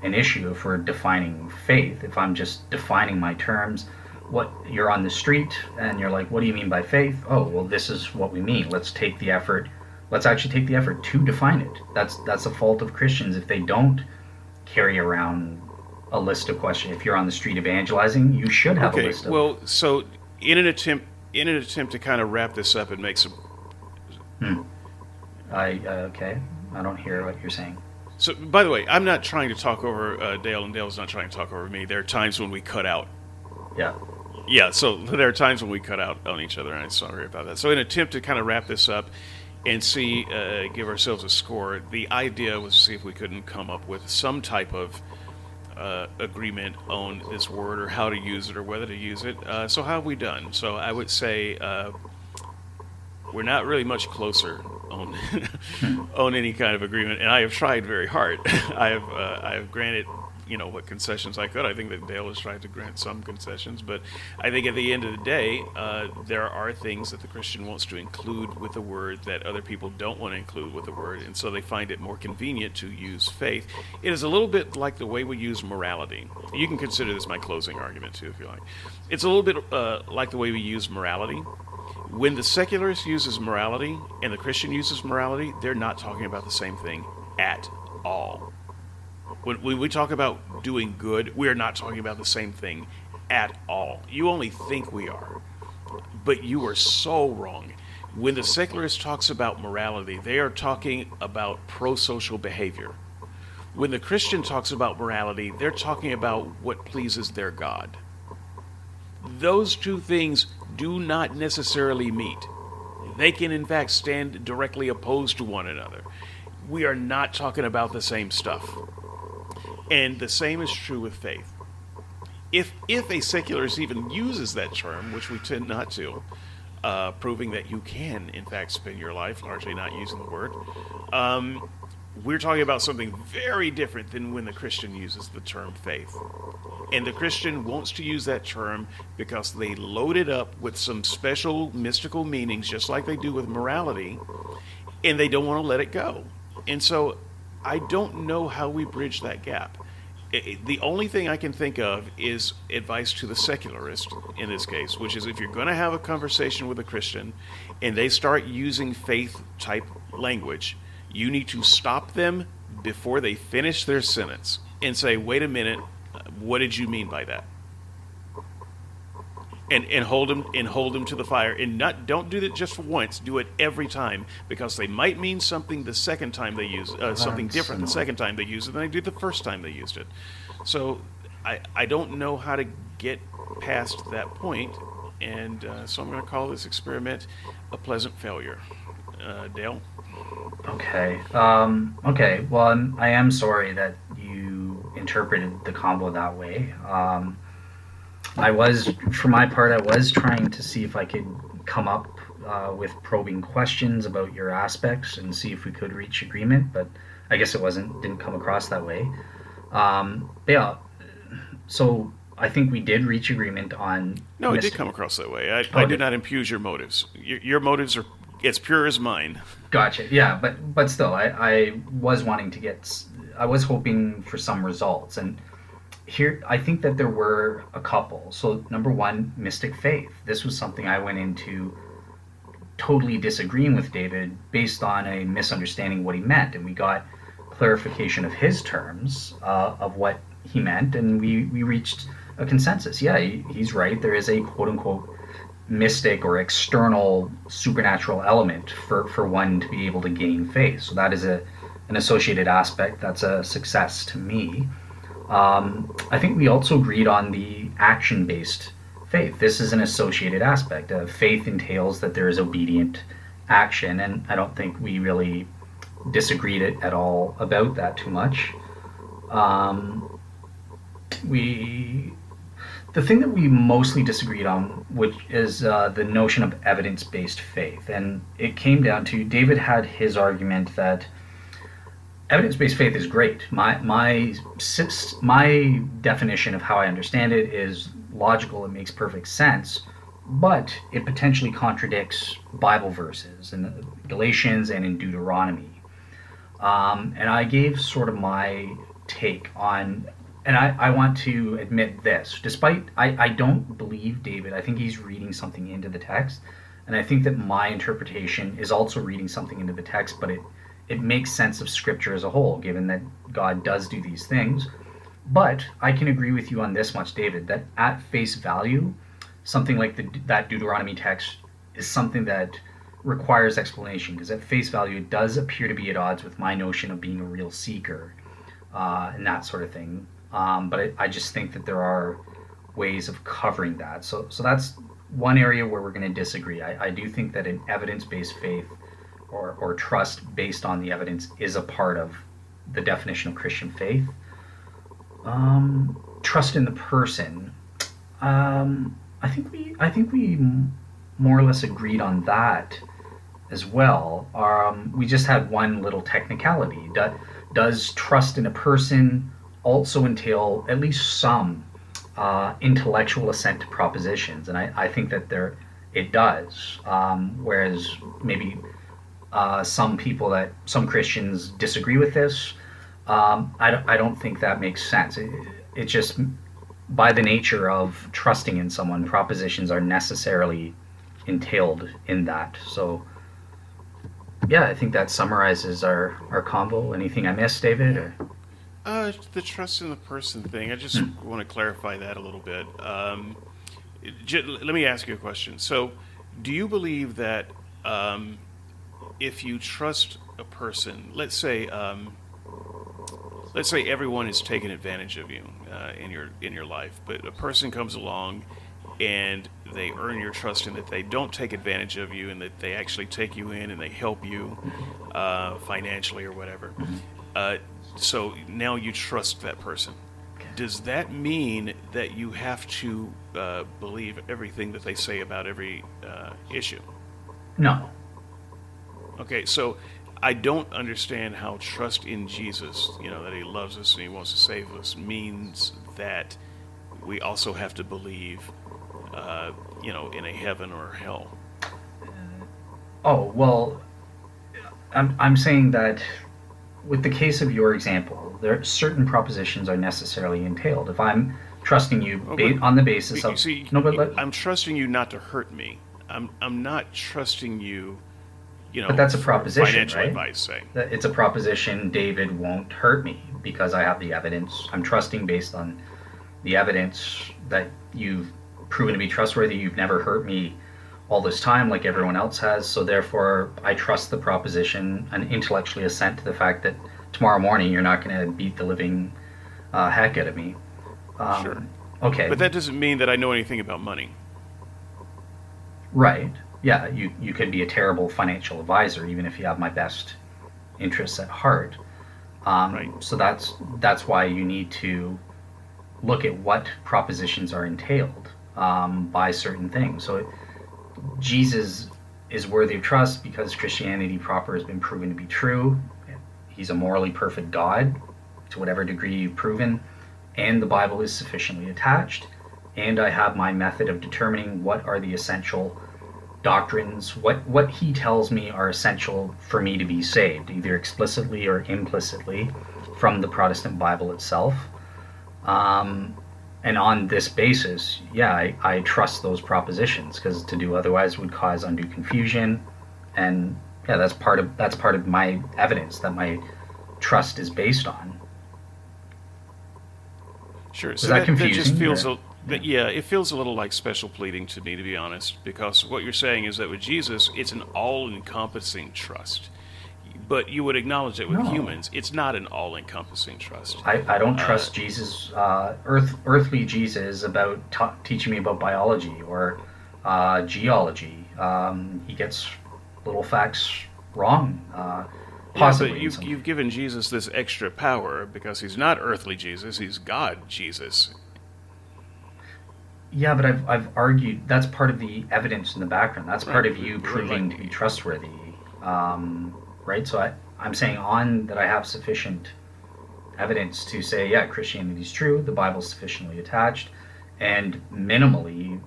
an issue if we're defining faith. If I'm just defining my terms, what you're on the street and you're like, what do you mean by faith? Oh, well, this is what we mean. Let's actually take the effort to define it. That's a fault of Christians if they don't carry around a list of questions. If you're on the street evangelizing, you should have a Okay, list of. well, so in an attempt to kind of wrap this up and make some. Okay, I don't hear what you're saying. So, by the way, I'm not trying to talk over Dale, and Dale's not trying to talk over me. There are times when we cut out. Yeah. Yeah, so there are times when we cut out on each other, and I'm sorry about that. So, in an attempt to kind of wrap this up and give ourselves a score, the idea was to see if we couldn't come up with some type of agreement on this word or how to use it or whether to use it. So, how have we done? So, I would say we're not really much closer on on any kind of agreement, and I have tried very hard. I have granted what concessions I could. I think that Dale has tried to grant some concessions, but I think at the end of the day, there are things that the Christian wants to include with the word that other people don't want to include with the word, and so they find it more convenient to use faith. It is a little bit like the way we use morality. You can consider this my closing argument too, if you like. It's a little bit like the way we use morality. When the secularist uses morality and the Christian uses morality, they're not talking about the same thing at all. When we talk about doing good, we are not talking about the same thing at all. You only think we are, but you are so wrong. When the secularist talks about morality, they are talking about pro-social behavior. When the Christian talks about morality, they're talking about what pleases their God. Those two things do not necessarily meet. They can, in fact, stand directly opposed to one another. We are not talking about the same stuff. And the same is true with faith. If a secularist even uses that term, which we tend not to, proving that you can, in fact, spend your life largely not using the word, we're talking about something very different than when the Christian uses the term faith. And the Christian wants to use that term because they load it up with some special mystical meanings, just like they do with morality, and they don't want to let it go. And so I don't know how we bridge that gap. The only thing I can think of is advice to the secularist in this case, which is if you're going to have a conversation with a Christian and they start using faith type language, you need to stop them before they finish their sentence and say, wait a minute, what did you mean by that? And hold them to the fire, and not don't do it just once, do it every time, because they might mean something the second time they use something That's different the annoying. second time they use it than they did the first time they used it. So I don't know how to get past that point, and so I'm going to call this experiment a pleasant failure. Dale. Okay. Okay. Well, I am sorry that you interpreted the combo that way. For my part, I was trying to see if I could come up with probing questions about your aspects and see if we could reach agreement, but I guess it didn't come across that way. Yeah. So I think we did reach agreement on No, it did Mystic. come across that way. I Oh, did did not impugn your motives. Your motives are as pure as mine. Gotcha. Yeah, but still, I was wanting to get. I was hoping for some results, and here I think that there were a couple. So number one, mystic faith. This was something I went into totally disagreeing with David based on a misunderstanding of what he meant, and we got clarification of his terms of what he meant, and we reached a consensus. Yeah, he's right. There is a quote unquote mystic or external supernatural element for one to be able to gain faith. So that is an associated aspect. That's a success to me. I think we also agreed on the action based faith. This is an associated aspect. Faith entails that there is obedient action, and I don't think we really disagreed at all about that too much. Um, we the thing that we mostly disagreed on, which is the notion of evidence-based faith, and it came down to David had his argument that evidence-based faith is great. My definition of how I understand it is logical. It makes perfect sense, but it potentially contradicts Bible verses in Galatians and in Deuteronomy. And I gave sort of my take on, and I want to admit this, despite I don't believe David. I think he's reading something into the text, and I think that my interpretation is also reading something into the text, but it makes sense of Scripture as a whole, given that God does do these things. But I can agree with you on this much, David, that at face value, something like that Deuteronomy text is something that requires explanation, because at face value, it does appear to be at odds with my notion of being a real seeker and that sort of thing. But I just think that there are ways of covering that. So that's one area where we're going to disagree. I do think that an evidence-based faith or trust based on the evidence is a part of the definition of Christian faith. Trust in the person. I think we more or less agreed on that as well. We just had one little technicality. Does trust in a person also entail at least some intellectual assent to propositions? And I think that it does. Whereas maybe some Christians disagree with this. I don't think that makes sense. It just, by the nature of trusting in someone, propositions are necessarily entailed in that. So, yeah, I think that summarizes our combo. Anything I missed, David? Or? The trust in the person thing. I just Hmm. want to clarify that a little bit. Let me ask you a question. So, do you believe that if you trust a person, let's say everyone is taking advantage of you in your life, but a person comes along and they earn your trust in that they don't take advantage of you and that they actually take you in and they help you financially or whatever. Uh, so now you trust that person. Does that mean that you have to believe everything that they say about every issue? No. Okay, so I don't understand how trust in Jesus, that he loves us and he wants to save us, means that we also have to believe, in a heaven or hell. Oh well, I'm saying that with the case of your example, there certain propositions are necessarily entailed. If I'm trusting you Oh, but on the basis you of see, no, I'm trusting you not to hurt me. I'm not trusting you, but that's a for proposition, financial right? advice, say. That it's a proposition. David won't hurt me because I have the evidence. I'm trusting based on the evidence that you've proven to be trustworthy. You've never hurt me all this time like everyone else has. So therefore, I trust the proposition and intellectually assent to the fact that tomorrow morning you're not going to beat the living heck out of me. Sure. Um, okay, But that doesn't mean that I know anything about money. right. Yeah, you could be a terrible financial advisor even if you have my best interests at heart. Right. So that's why you need to look at what propositions are entailed by certain things. So Jesus is worthy of trust because Christianity proper has been proven to be true. He's a morally perfect God to whatever degree you've proven, and the Bible is sufficiently attached. And I have my method of determining what are the essential doctrines, what he tells me are essential for me to be saved, either explicitly or implicitly from the Protestant Bible itself. Um, and on this basis, yeah, I trust those propositions because to do otherwise would cause undue confusion, and yeah, that's part of my evidence that my trust is based on. Sure. Was So that that just confusing? feels Or a yeah, that yeah, it feels a little like special pleading to me, to be honest, because what you're saying is that with Jesus, it's an all-encompassing trust. But you would acknowledge that with no, humans, it's not an all-encompassing trust. I don't Uh, trust Jesus, earthly Jesus, about teaching me about biology or geology. He gets little facts wrong, yeah, but possibly in you've some. you've given Jesus this extra power because he's not earthly Jesus, he's God Jesus. Yeah, but I've argued that's part of the evidence in the background. That's Right. part of you Like, proving to be trustworthy, right? So I'm saying on that I have sufficient evidence to say, yeah, Christianity is true, the Bible's sufficiently attached, and minimally,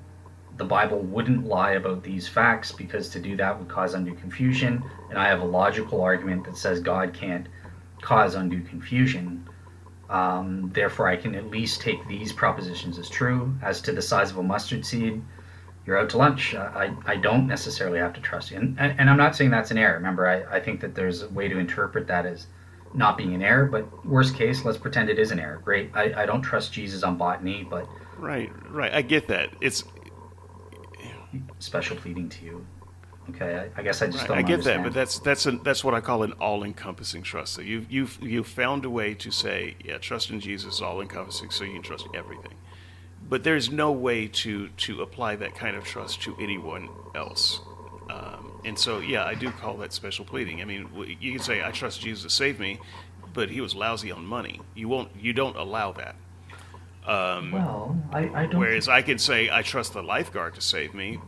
the Bible wouldn't lie about these facts because to do that would cause undue confusion. And I have a logical argument that says God can't cause undue confusion. Therefore, I can at least take these propositions as true. As to the size of a mustard seed, you're out to lunch. I don't necessarily have to trust you. And I'm not saying that's an error. Remember, I think that there's a way to interpret that as not being an error, but worst case, let's pretend it is an error. Great. I don't trust Jesus on botany, but right, right. I get that. It's special pleading to you. Okay, I guess I just right. I don't get that, but understand. that's what I call an all-encompassing trust. So you've found a way to say, yeah, trust in Jesus is all-encompassing, so you can trust everything. But there's no way to apply that kind of trust to anyone else. And so, yeah, I do call that special pleading. I mean, you can say, I trust Jesus to save me, but he was lousy on money. You don't allow that. Well, I don't think. Whereas I can say, I trust the lifeguard to save me,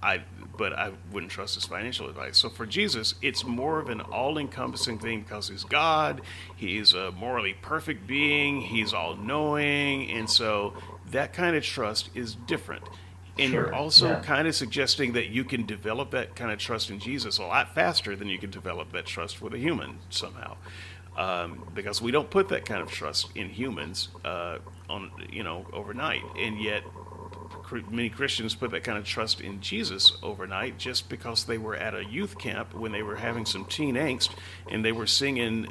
I but I wouldn't trust his financial advice. So for Jesus, it's more of an all-encompassing thing because he's God, he's a morally perfect being, he's all-knowing, and so that kind of trust is different. And you're Sure, also yeah. kind of suggesting that you can develop that kind of trust in Jesus a lot faster than you can develop that trust with a human somehow, because we don't put that kind of trust in humans on overnight, and yet many Christians put that kind of trust in Jesus overnight just because they were at a youth camp when they were having some teen angst and they were singing,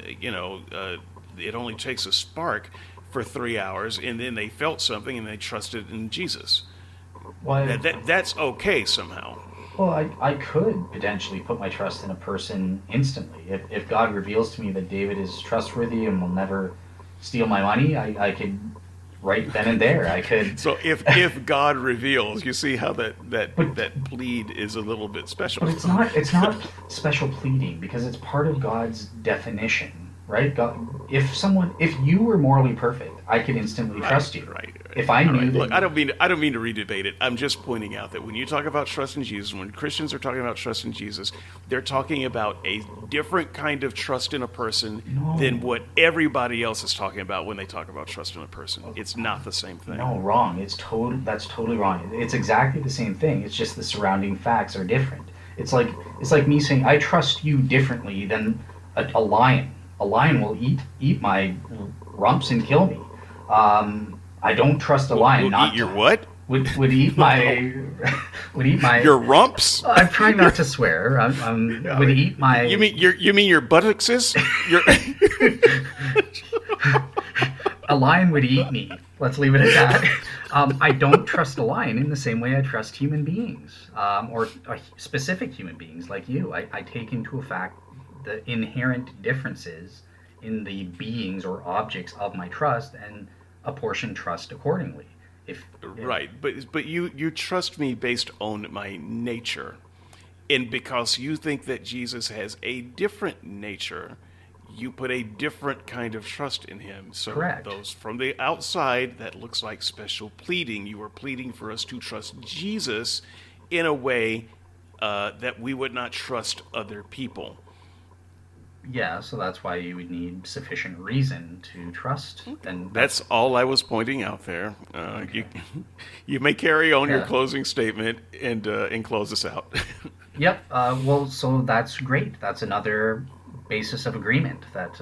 it only takes a spark for 3 hours, and then they felt something and they trusted in Jesus. Well, That's okay somehow. I could potentially put my trust in a person instantly. If God reveals to me that David is trustworthy and will never steal my money, I could right then and there. I could. So if God reveals, you see how But that plead is a little bit special. but it's not special pleading because it's part of God's definition, right? God, if you were morally perfect, I could instantly Right, trust you. right, right. If I All knew right. that Look, I don't mean to redebate it. I'm just pointing out that when you talk about trust in Jesus, when Christians are talking about trust in Jesus, they're talking about a different kind of trust in a person than no, what everybody else is talking about when they talk about trust in a person. It's not the same thing. no, wrong. That's totally wrong. It's exactly the same thing. It's just the surrounding facts are different. It's like me saying I trust you differently than a lion. A lion will eat my rumps and kill me. I don't trust a lion Will eat not your to what? would eat my would eat my. Your rumps? I'm trying not to swear. Would eat my. You mean your buttocks? Your A lion would eat me. Let's leave it at that. I don't trust a lion in the same way I trust human beings, or specific human beings like you. I take into effect the inherent differences in the beings or objects of my trust and apportion trust accordingly. If right, but you trust me based on my nature, and because you think that Jesus has a different nature, you put a different kind of trust in him. So Correct. those from the outside, that looks like special pleading. You are pleading for us to trust Jesus in a way that we would not trust other people. Yeah, so that's why you would need sufficient reason to trust. And That's all I was pointing out there. You may carry on your Yeah. closing statement and close us out. Yep. Well, so that's great. That's another basis of agreement. That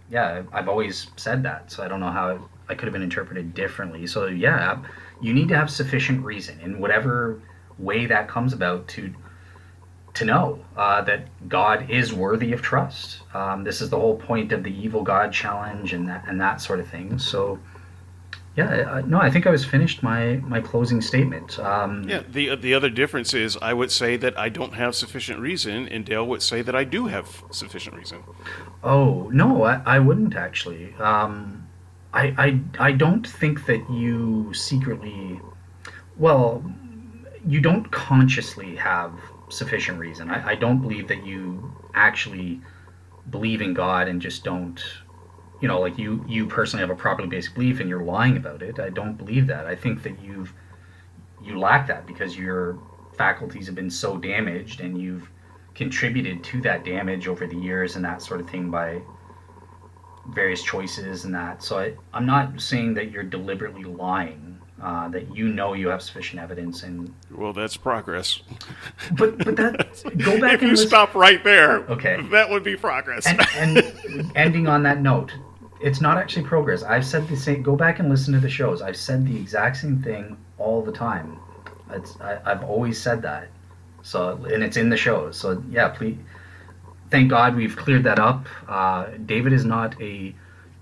yeah, I've always said that. So I don't know how I could have been interpreted differently. So yeah, you need to have sufficient reason in whatever way that comes about to know that God is worthy of trust. This is the whole point of the evil God challenge and that sort of thing. So yeah, no, I think I was finished my closing statement. Yeah, the other difference is I would say that I don't have sufficient reason, and Dale would say that I do have sufficient reason. Oh no, I wouldn't actually. I don't think that you secretly. Well, you don't consciously have sufficient reason. I don't believe that you actually believe in God and just don't. Like you personally have a properly based belief and you're lying about it. I don't believe that. I think that you lack that because your faculties have been so damaged and you've contributed to that damage over the years and that sort of thing by various choices and that. So I'm not saying that you're deliberately lying. That you have sufficient evidence and Well, that's progress. but that go back If and you listen. stop right there, Okay. that would be progress. And ending on that note, it's not actually progress. I've said the same. Go back and listen to the shows. I've said the exact same thing all the time. I've always said that. So and it's in the shows. So yeah, please. Thank God we've cleared that up. David is not a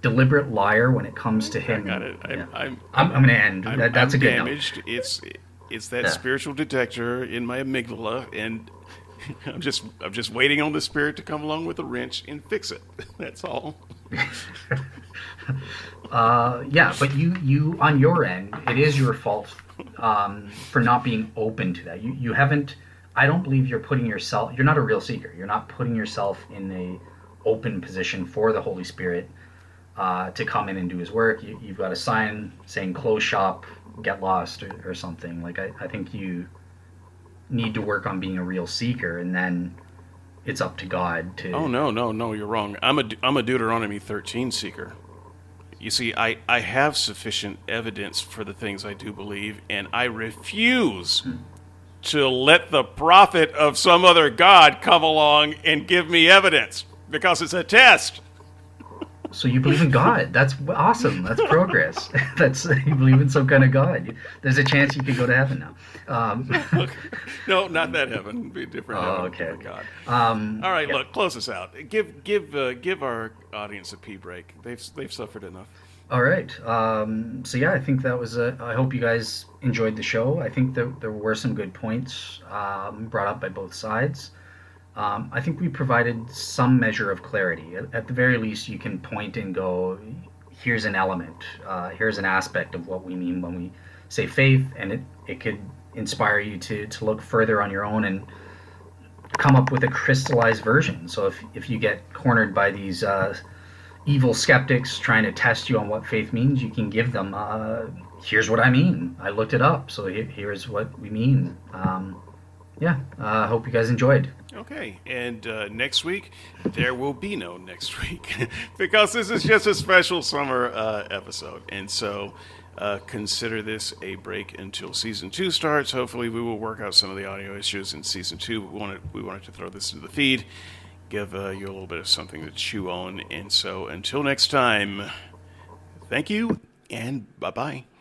deliberate liar when it comes to I him. got it. Yeah. I'm going to end. That's I'm a good note. damaged. It's that Yeah. spiritual detector in my amygdala, and I'm just waiting on the spirit to come along with a wrench and fix it. That's all. Yeah, but you on your end, it is your fault for not being open to that. You haven't. I don't believe you're putting yourself. You're not a real seeker. You're not putting yourself in a open position for the Holy Spirit to come in and do His work. You've got a sign saying "Close shop, get lost" or something. Like I think you need to work on being a real seeker, and then it's up to God to. Oh no, you're wrong. I'm a Deuteronomy 13 seeker. You see, I have sufficient evidence for the things I do believe, and I refuse to let the prophet of some other god come along and give me evidence because it's a test. So you believe in God. That's awesome. That's progress. That's you believe in some kind of God. There's a chance you could go to heaven now. No, not that heaven. It'd be a different heaven. Okay. Oh, God. Um, All right, yeah. look, close us out. Give our audience a pee break. They've suffered enough. All right. So yeah, I think that was. I hope you guys enjoyed the show. I think there were some good points brought up by both sides. I think we provided some measure of clarity. At the very least, you can point and go, here's an element, here's an aspect of what we mean when we say faith, and it could inspire you to look further on your own and come up with a crystallized version. So if you get cornered by these evil skeptics trying to test you on what faith means, you can give them, here's what I mean. I looked it up, so here's what we mean. Yeah, I hope you guys enjoyed. Okay, and next week, there will be no next week because this is just a special summer episode. And so consider this a break until season 2 starts. Hopefully, we will work out some of the audio issues in season 2. We wanted to throw this into the feed. give you a little bit of something to chew on. And so until next time, thank you and bye bye.